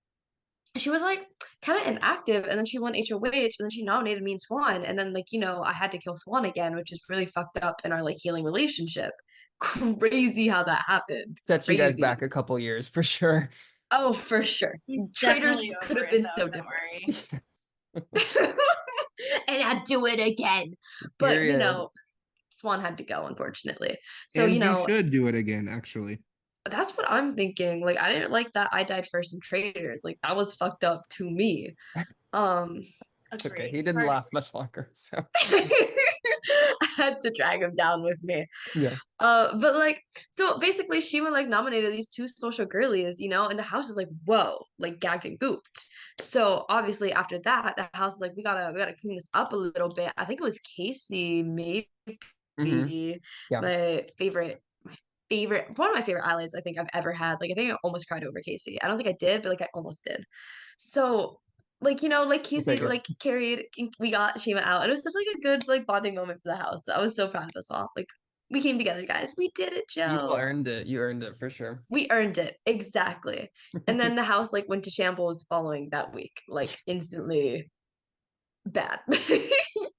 she was like kind of inactive, and then she won HOH, and then she nominated me and Swan, and then like I had to kill Swan again, which is really fucked up in our like healing relationship. Crazy how that happened. Set you guys Crazy. back a couple years for sure. Oh, for sure. He's Traitors definitely could over have been it, so though, don't different. worry. And I'd do it again. But Period. Swan had to go, unfortunately. So, And you should do it again, actually. that's what I'm thinking. Like, I didn't like that I died first in Traitors. Like, that was fucked up to me. It's okay. Agreed. He didn't Hard last much longer. So I had to drag him down with me. yeah. But like, so basically Shima like nominated these two social girlies, and the house is like, whoa, like gagged and gooped. So obviously after that, the house is like, we gotta clean this up a little bit. I think it was Casey, maybe Yeah. one of my favorite allies I think I've ever had. Like I think I almost cried over Casey. I don't think I did, but like I almost did. So like like Casey like carried, we got Shima out. It was such like a good like bonding moment for the house. So I was so proud of us all. Like we came together, guys. We did it, You Joe. earned it. You earned it for sure. We earned it. Exactly. And then the house like went to shambles following that week. Like instantly bad.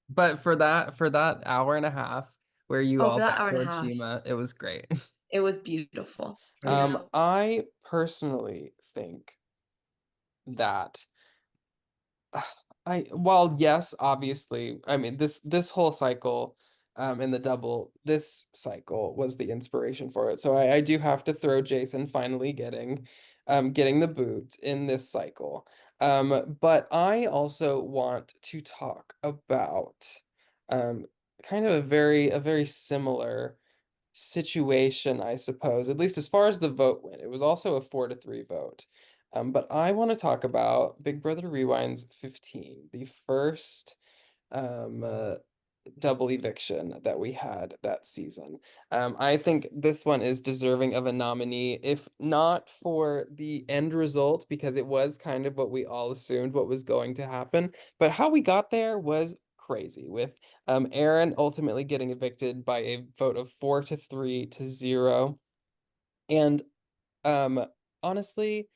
But for that hour and a half where you Oh, all for that hour and a backdoored half. Shima, it was great. It was beautiful. Yeah. I personally think that Well, yes, obviously. I mean, this whole cycle, in the double, this cycle was the inspiration for it. So I do have to throw Jason finally getting the boot in this cycle. But I also want to talk about um kind of a very similar situation, I suppose, at least as far as the vote went. It was also a 4-3 vote. But I want to talk about Big Brother Rewind's 15, the first um, uh, double eviction that we had that season. I think this one is deserving of a nominee, if not for the end result, because it was kind of what we all assumed what was going to happen, but how we got there was crazy, with Aaron ultimately getting evicted by a vote of 4-3-0. And um, honestly,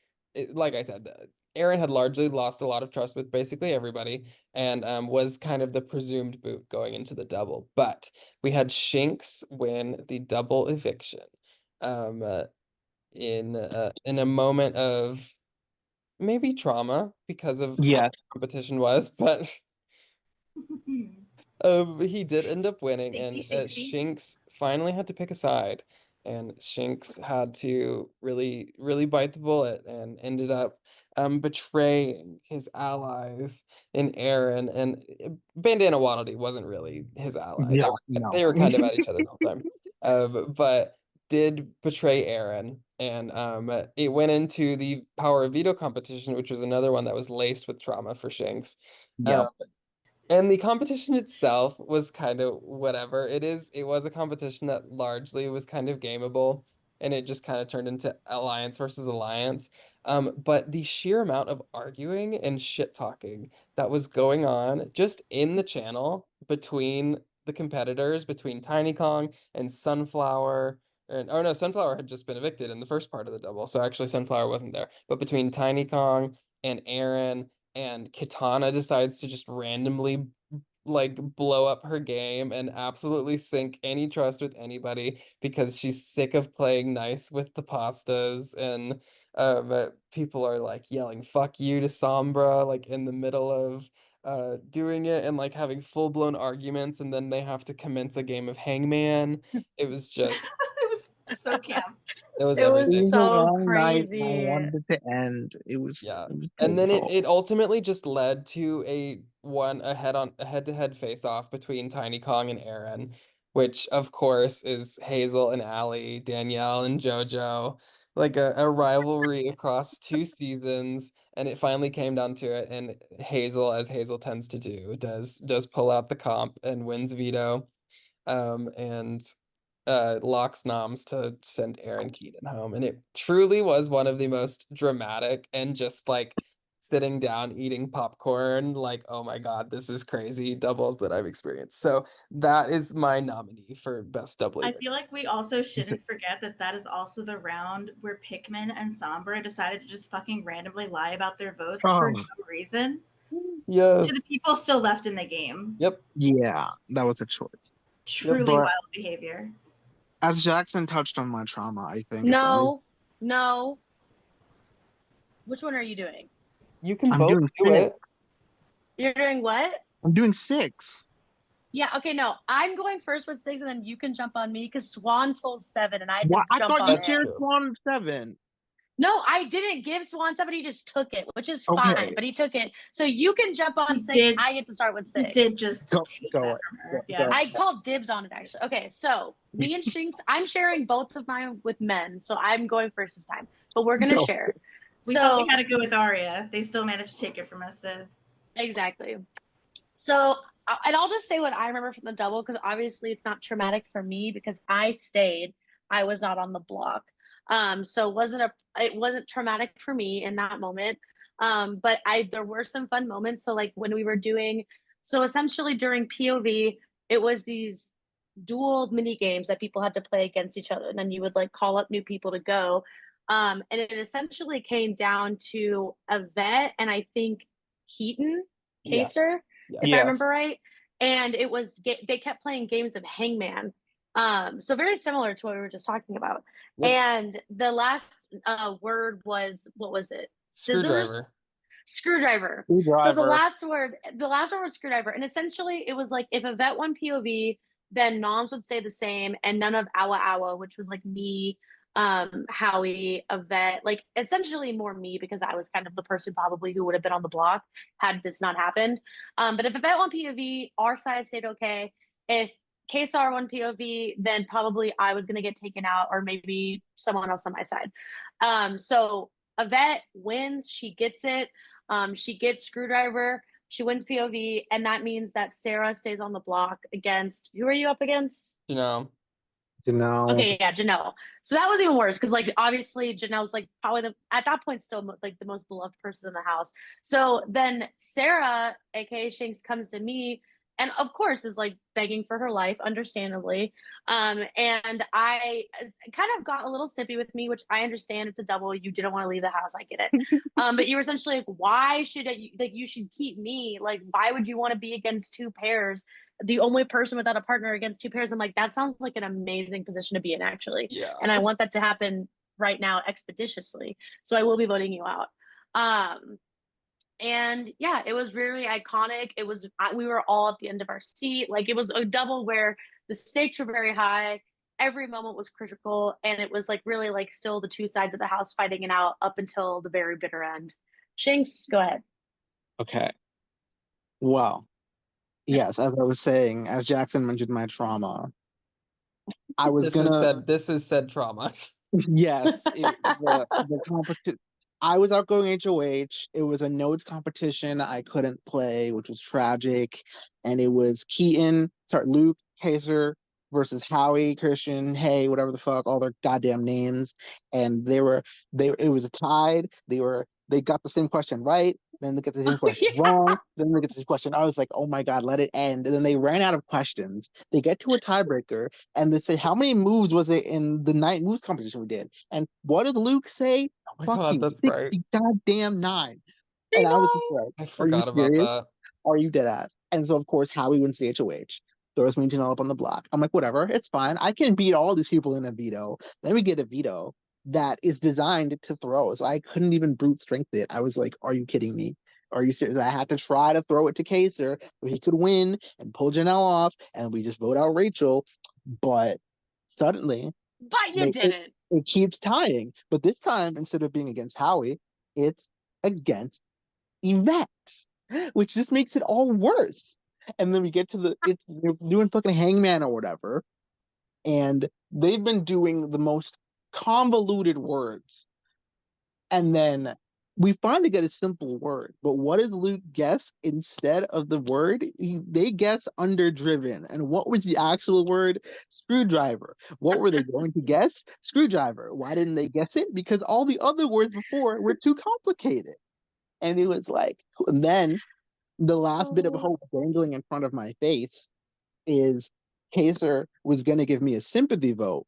like I said, Aaron had largely lost a lot of trust with basically everybody, and was kind of the presumed boot going into the double. But we had Shinx win the double eviction, um, uh, in a moment of maybe trauma because of how Yes. the competition was, but he did end up winning, Thank you, and Shinxie. Shinx finally had to pick a side, and Shinx had to really, really bite the bullet and ended up betraying his allies in Aaron, and Bandana Waddle wasn't really his ally. Yeah, no. They were kind of at each other the whole time, but did betray Aaron, and it went into the Power of Veto competition, which was another one that was laced with trauma for Shinx. Um, Yep. and the competition itself was kind of whatever. It was a competition that largely was kind of gameable, and it just kind of turned into alliance versus alliance. But the sheer amount of arguing and shit talking that was going on just in the channel between the competitors, between Tiny Kong and Sunflower, and oh no, Sunflower had just been evicted in the first part of the double, so actually Sunflower wasn't there. But between Tiny Kong and Aaron, and Kitana decides to just randomly like blow up her game and absolutely sink any trust with anybody because she's sick of playing nice with the pastas, and people are like yelling "fuck you" to Sombra like in the middle of doing it, and like having full-blown arguments, and then they have to commence a game of Hangman. It was just It was so camp. it was It was It everything. was a so long night and I crazy. wanted it to end. Yeah. It was And then it, painful. it ultimately just led to a head-to-head face-off between Tiny Kong and Aaron, which of course is Hazel and Allie, Danielle and JoJo, like a rivalry across 2 seasons, and it finally came down to it, and Hazel, as Hazel tends to do, does pull out the comp and wins veto. And locks noms to send Aaron Keenan home. And it truly was one of the most dramatic and just like sitting down eating popcorn, like, oh my God, this is crazy doubles that I've experienced. So that is my nominee for best double I eviction. feel like we also shouldn't forget that that is also the round where Pikmin and Sombra decided to just fucking randomly lie about their votes for Oh, no reason to the Yes. people still left in the game. Yep. yeah, that was a choice. Yep. Truly But wild behavior. as Jackson touched on my trauma, I think it's only No. Which one are you doing? You can I'm both doing do 6. it. You're doing what? I'm doing 6. Yeah, okay, no. I'm going first with 6, and then you can jump on me because Swan sold 7, and I had What? to I jump thought on you That's it. shared true. Swan 7. No, I didn't give Swan 7. He just took it, which is Okay, fine, but he took it. So you can jump on He 6. did. I get to start with He 6. did just go take go that it. from Go, her. Yeah. I called dibs on it, actually. Okay, so me and Shinx, I'm sharing both of mine with men, so I'm going first this time. But we're going to go. share. We thought So, we had to go with Aria. They still managed to take it from us. So. exactly. So, and I'll just say what I remember from the double because obviously it's not traumatic for me because I stayed. I was not on the block. So it wasn't traumatic for me in that moment. But there were some fun moments. So like when we were doing, so essentially during POV, it was these dual mini games that people had to play against each other, and then you would like call up new people to go. And it essentially came down to a vet and I think Keaton Yeah. Kaser, Yeah. if I Yes. remember right. And it was they kept playing games of Hangman. So very similar to what we were just talking about. Yep. And the last word was, what was it? Screwdriver. Scissors. Screwdriver. So the last word was screwdriver. And essentially it was like if Yvette won POV, then noms would stay the same and none of Awa Awa, which was like me, Howie, Yvette, like essentially more me because I was kind of the person probably who would have been on the block had this not happened. But if Yvette won POV, our side stayed okay. If KSR won POV, then probably I was gonna get taken out or maybe someone else on my side. So Yvette wins, she gets it. She gets screwdriver, she wins POV, and that means that Sarah stays on the block against who are you up against? Janelle. Okay, yeah, Janelle. So that was even worse because, like, obviously Janelle's like probably at that point still like the most beloved person in the house. So then Sarah, aka Shanks, comes to me and of course is like begging for her life, understandably. And I kind of got a little snippy with me, which I understand. It's a double. You didn't want to leave the house. I get it. But you were essentially like, why should you should keep me? Like, why would you want to be against two pairs? The only person without a partner against two pairs. I'm like, that sounds like an amazing position to be in, actually. Yeah. And I want that to happen right now expeditiously. So I will be voting you out. And yeah, it was really iconic. It was, we were all at the end of our seat. Like it was a double where the stakes were very high. Every moment was critical. And it was like really like still the two sides of the house fighting it out up until the very bitter end. Shanks, go ahead. Okay. Well, yes, as I was saying, as Jackson mentioned my trauma, I was this is said trauma. Yes, the competition. I was outgoing HOH. It was a nodes competition I couldn't play, which was tragic. And it was Luke, Kaiser versus Howie, Christian, Hey, whatever the fuck, all their goddamn names. And it was tied. They got the same question right. Then they get the same question wrong. Then they get the same question. I was like, oh my God, let it end. And then they ran out of questions. They get to a tiebreaker and they say, how many moves was it in the 9 moves competition we did? And what did Luke say? Oh my Fucking God, that's 60 right. goddamn 9. And I was just like, I are you forgot about serious? that. Are you dead ass? And so, of course, Howie wins the HOH. Throws me and Janelle up on the block. I'm like, whatever, it's fine. I can beat all these people in a veto. Then we get a veto that is designed to throw. So I couldn't even brute strength it. I was like, are you kidding me? Are you serious? I had to try to throw it to Kaser so he could win and pull Janelle off, and we just vote out Rachel. But suddenly, But you didn't. It keeps tying. But this time, instead of being against Howie, it's against Yvette, which just makes it all worse. And then we get to they're doing fucking Hangman or whatever, and they've been doing the most convoluted words. And then we finally get a simple word. But what does Luke guess instead of the word? They guess underdriven. And what was the actual word? Screwdriver. What were they going to guess? Screwdriver. Why didn't they guess it? Because all the other words before were too complicated. And it was like, and then the last bit of hope dangling in front of my face is Kaser was going to give me a sympathy vote,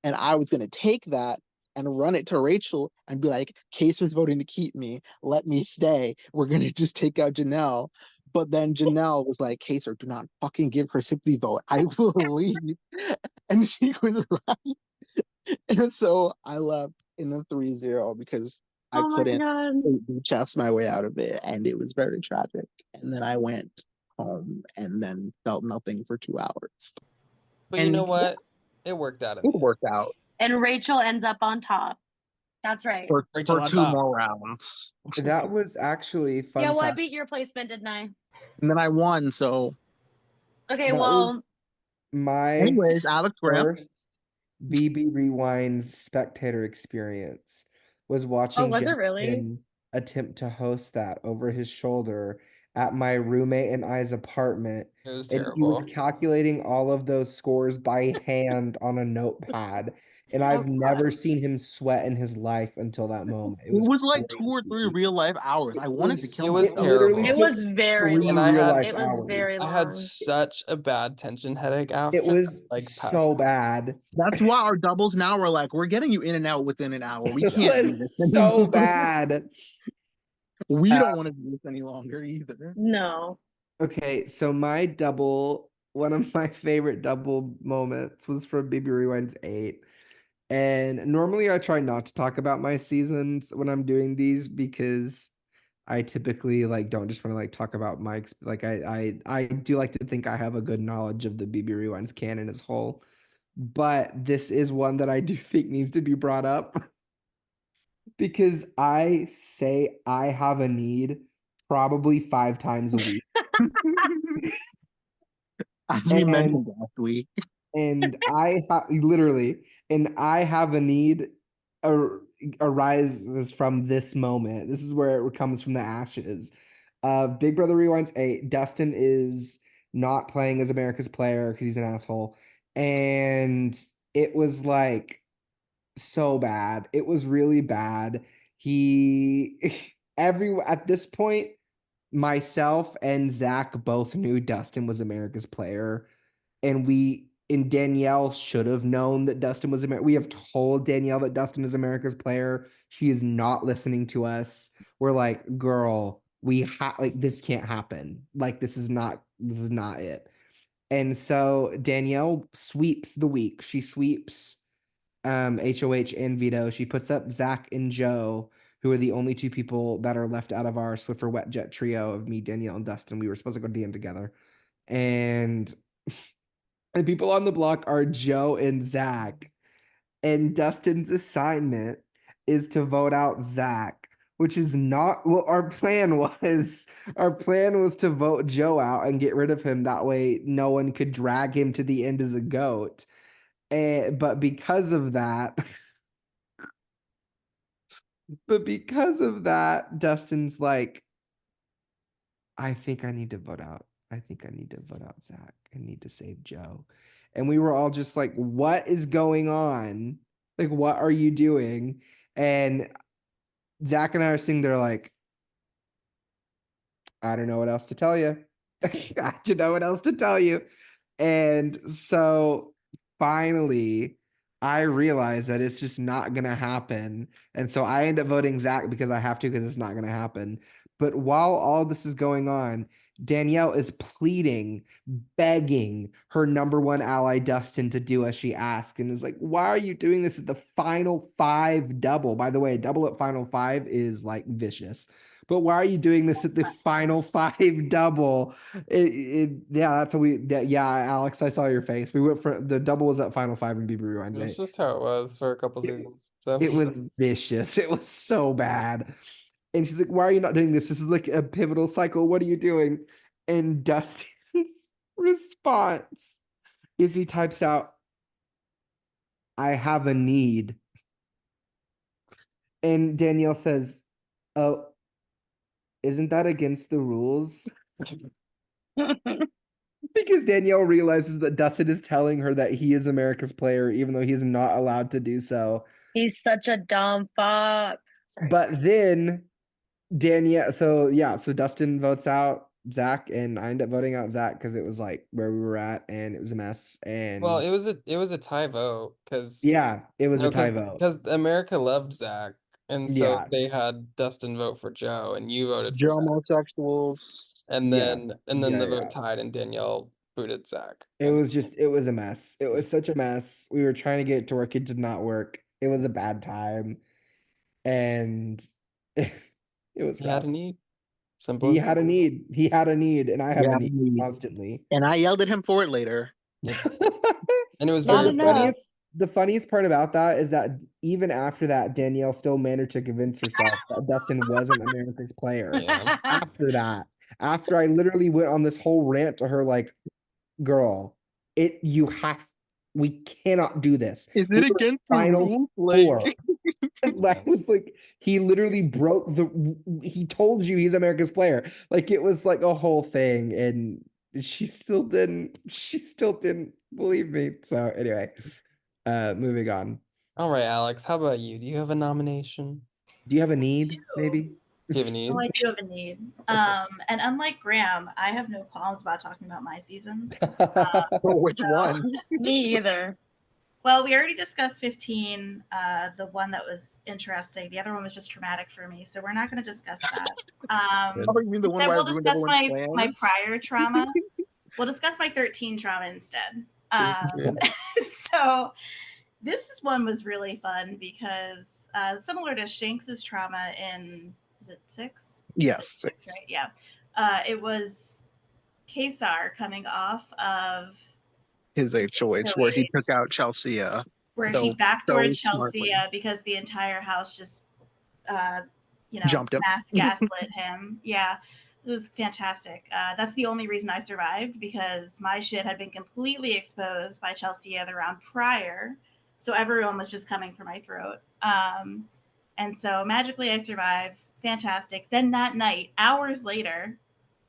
and I was going to take that and run it to Rachel and be like, Kaser's voting to keep me. Let me stay. We're going to just take out Janelle. But then Janelle was like, Kaser, do not fucking give her sympathy vote. I will leave. And she was right. And so I left in the 3-0 because I couldn't chest my way out of it, and it was very tragic. And then I went home and then felt nothing for 2 hours. But you know what? It worked out. It worked out. And Rachel ends up on top. That's right. For Rachel on 2 top. more rounds. That was actually fun. Yeah, well, I fact. beat your placement, didn't I? And then I won, so. Okay, That well. was my Anyways, Alex Graham. first BB Rewind's spectator experience was watching was it really? Jackson attempt to host that over his shoulder at my roommate and I's apartment. It was And he was terrible. calculating all of those scores by hand on a notepad. And I've never seen him sweat in his life until that moment. It was like crazy. 2 or 3 real life hours. I wanted to kill It was myself. terrible. It was very And long. I had- It was very long. I had such a bad tension headache after. It was like so bad. That's why our doubles now are like, we're getting you in and out within an hour. We It can't do was this so anymore. bad. We don't want to do this any longer either. No. Okay, so one of my favorite double moments was from BB Rewind's 8. And normally I try not to talk about my seasons when I'm doing these because I typically like don't just want to like talk about like I do like to think I have a good knowledge of the BB Rewinds canon as whole, but this is one that I do think needs to be brought up because I say I have a need probably 5 times a week. As we And mentioned last week. and literally, and I have a need arises from this moment. This is where it comes from the ashes. Big Brother Rewinds 8. Dustin is not playing as America's player because he's an asshole. And it was like so bad. It was really bad. He at this point, myself and Zach both knew Dustin was America's player, and Danielle should have known that Dustin was America. We have told Danielle that Dustin is America's player. She is not listening to us. We're like, girl, like this can't happen. Like this is not it. And so Danielle sweeps the week. She sweeps HOH and Veto. She puts up Zach and Joe, who are the only two people that are left out of our Swiffer Wet Jet trio of me, Danielle, and Dustin. We were supposed to go to the end together. And the people on the block are Joe and Zach. And Dustin's assignment is to vote out Zach, which is not what our plan was. Our plan was to vote Joe out and get rid of him. That way, no one could drag him to the end as a goat. But because of that, Dustin's like, I think I need to vote out. I think I need to vote out Zach. I need to save Joe. And we were all just like, what is going on? Like, what are you doing? And Zach and I are sitting there like, I don't know what else to tell you. I don't know what else to tell you. And so finally, I realize that it's just not going to happen. And so I end up voting Zach because I have to, because it's not going to happen. But while all this is going on, Danielle is pleading, begging her number one ally, Dustin, to do as she asks, and is like, why are you doing this at the final 5 double? By the way, double at final 5 is like vicious. But why are you doing this at the final 5 double? Yeah, that's how yeah, Alex, I saw your face. We went for the double was at final 5 in BB Rewinds. That's just how it was for a couple seasons. So It was vicious. It was so bad. And she's like, why are you not doing this? This is like a pivotal cycle. What are you doing? And Dustin's response is he types out, I have a need. And Danielle says, oh, isn't that against the rules? Because Danielle realizes that Dustin is telling her that he is America's player, even though he is not allowed to do so. He's such a dumb fuck. Sorry. But then Danielle, so Dustin votes out Zach, and I ended up voting out Zach because it was like where we were at, and it was a mess. And well, it was a tie vote because yeah, it was a tie vote. Because America loved Zach, and so Yeah. they had Dustin vote for Joe, and you voted for Joe Zach. homosexuals. And then the vote yeah. tied, and Danielle booted Zach. It was a mess. It was such a mess. We were trying to get it to work. It did not work. It was a bad time. And it was He had rough. a need. Simple He as had a need. He had a need, and I have a need constantly. And I yelled at him for it later. And it was Not very enough. The funniest part about that is that even after that, Danielle still managed to convince herself that Dustin wasn't America's player. Yeah. After that, after I literally went on this whole rant to her, like, girl, we cannot do this. Is it against the Final rules? 4. That was like, he literally he told you he's America's player. Like, it was like a whole thing, and she still didn't believe me. So anyway, moving on. All right, Alex, how about you? Do you have a nomination? Do you have a need, maybe? Do you have a need? Oh, I do have a need. And unlike Graham, I have no qualms about talking about my seasons. Which one? Me either. Well, we already discussed 15, the one that was interesting. The other one was just traumatic for me, so we're not going to discuss that. Oh, you mean the one Instead, where I we'll ruined discuss everyone's my plans? prior trauma. We'll discuss my 13 trauma instead. So this one was really fun because similar to Shanks's trauma in is it 6? Yes, Six, right? Yeah. It was Kesar coming off of his HOH where he took out Chelsea. Where so, he backdoored so Chelsea smartly. because the entire house just, Jumped him. mass gaslit him. Yeah, it was fantastic. That's the only reason I survived, because my shit had been completely exposed by Chelsea the round prior. So everyone was just coming for my throat. And so magically I survived. Fantastic. Then that night, hours later,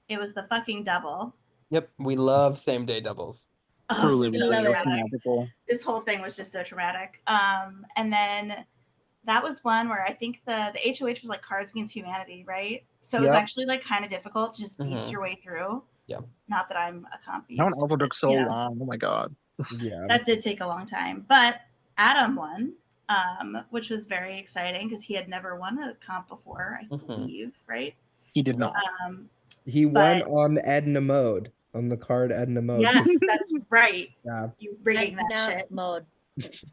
it was the fucking double. Yep, we love same day doubles. Oh, Truly, so love it. traumatic. magical. This whole thing was just so traumatic. And then that was one where I think the HOH was like Cards Against Humanity, right? So it was actually like kind of difficult to just beast your way through. Yeah. Not that I'm a comp beast. That one also took so long. Oh my god. Yeah. That did take a long time. But Adam won, which was very exciting because he had never won a comp before, I believe, right? He did not. He won on Edna mode, on the card Edna mode. Yes, that's right. Yeah. You rigging that Edna shit. mode.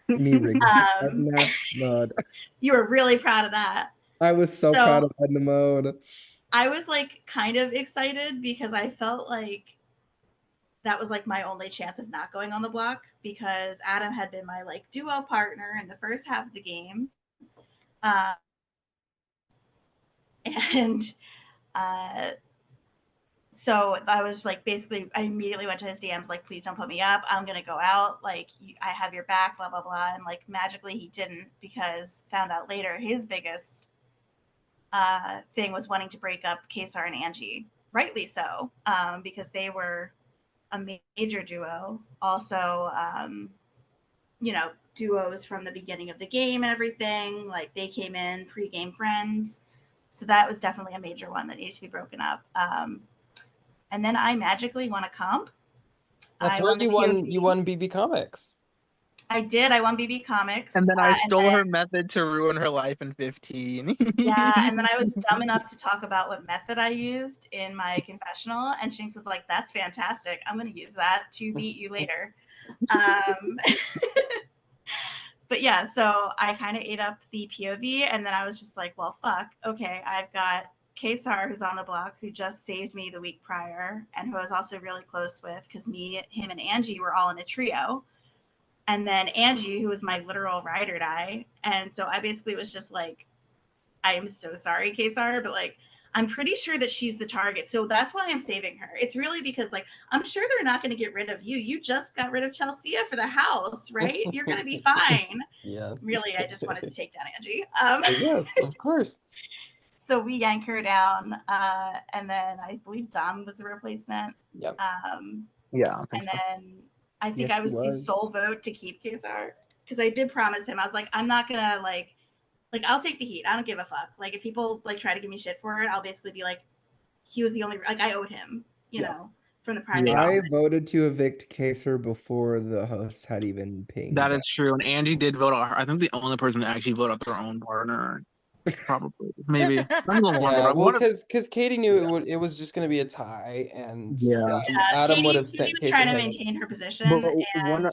Me rigging Edna mode. You were really proud of that. I was so proud of Edna mode. I was like kind of excited because I felt like that was like my only chance of not going on the block, because Adam had been my like duo partner in the first half of the game. So I was like, basically, I immediately went to his DMs, like, please don't put me up. I'm going to go out. Like, I have your back, blah, blah, blah. And like, magically he didn't, because found out later his biggest thing was wanting to break up Kesar and Angie. Rightly so, because they were a major duo. Also, duos from the beginning of the game and everything. Like, they came in pre-game friends. So that was definitely a major one that needed to be broken up. And then I magically won a comp. That's right. You won BB Comics. I did. I won BB Comics. And then I stole her method to ruin her life in 15. Yeah, and then I was dumb enough to talk about what method I used in my confessional, and Shinx was like, that's fantastic. I'm going to use that to beat you later. But yeah, so I kind of ate up the POV, and then I was just like, well, fuck. Okay, I've got Kesar, who's on the block, who just saved me the week prior, and who I was also really close with, because me, him, and Angie were all in a trio. And then Angie, who was my literal ride or die. And so I basically was just like, I am so sorry, Kesar, but like, I'm pretty sure that she's the target. So that's why I'm saving her. It's really because, like, I'm sure they're not going to get rid of you. You just got rid of Chelsea for the house, right? You're going to be fine. Yeah. Really, I just wanted to take down Angie. Yes, of course. So we yank her down. And then I believe Dom was the replacement. Yep. Yeah. And then I think I was the sole vote to keep Kesar, because I did promise him. I was like, I'm not going to, like, I'll take the heat. I don't give a fuck. Like, if people like try to give me shit for it, I'll basically be like, he was the only, like, I owed him, you know, from the prior. I voted to evict Kesar before the hosts had even pinged. That is true. And Angie did vote out her. I think the only person that actually voted out their own partner. Probably. Maybe. Yeah, well, because Katie knew it was just going to be a tie, and Adam would have sent. Katie was trying to maintain her position, and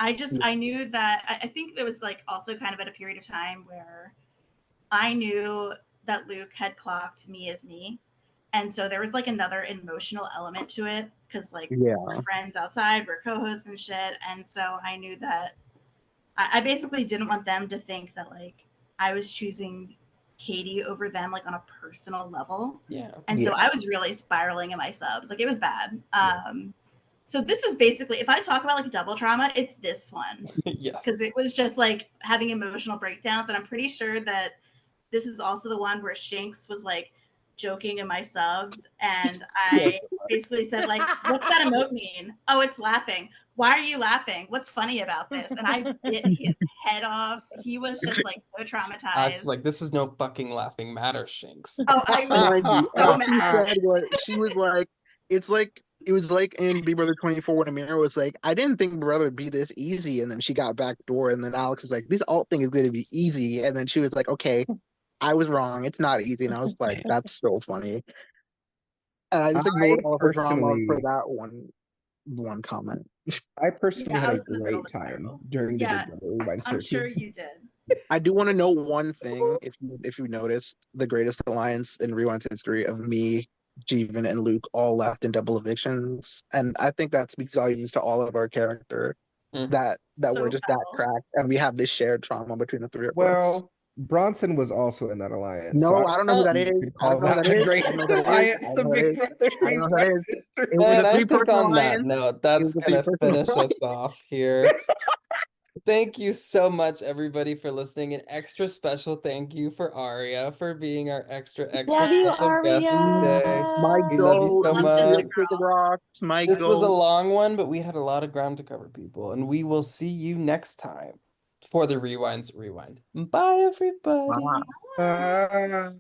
I knew that, I think there was like also kind of at a period of time where I knew that Luke had clocked me as me. And so there was like another emotional element to it, because like we're friends outside, we're co-hosts and shit. And so I knew that I basically didn't want them to think that like I was choosing Katie over them, like on a personal level. Yeah. And so I was really spiraling in my subs. Like, it was bad. So this is basically, if I talk about like a double trauma, it's this one. Yes. Because it was just like having emotional breakdowns. And I'm pretty sure that this is also the one where Shinx was like joking in my subs. And I basically said like, what's that emote mean? Oh, it's laughing. Why are you laughing? What's funny about this? And I bit his head off. He was just like so traumatized. Like, this was no fucking laughing matter, Shinx. Oh, I was so mad. She was like, it was like in Big Brother 24 when Amira was like, I didn't think Brother would be this easy, and then she got backdoor, and then Alex was like, this alt thing is going to be easy, and then she was like, okay, I was wrong, it's not easy, and I was like, that's so funny. And I just ignored all her drama for that one comment. I personally had a great time during the Big Brother Rewind 13. I'm sure you did. I do want to know one thing. If you noticed, the greatest alliance in Rewind's history of me, Jeevan, and Luke all left in double evictions, and I think that speaks volumes to all of our character. Mm. That we're So just that foul. cracked, and we have this shared trauma between the three of us. Well, Bronson was also in that alliance. No, so I don't know who that you is. could I don't call know who that that the is. I don't know greatest who that is. I alliance don't know of who that Big is. Brother I don't know who that Rewind is. history. It was And a I think three-person on that alliance. note, It that's was a gonna three-person finish alliance. us off here. Thank you so much, everybody, for listening. An extra special thank you for Aria for being our extra Love you, special guest today. My We Aria. love you goat, so I'm just a much. Big girl. Rocks, my This was a goat. long one, but we had a lot of ground to cover, people. And we will see you next time for the Rewinds Rewind. Bye, everybody. Wow. Uh,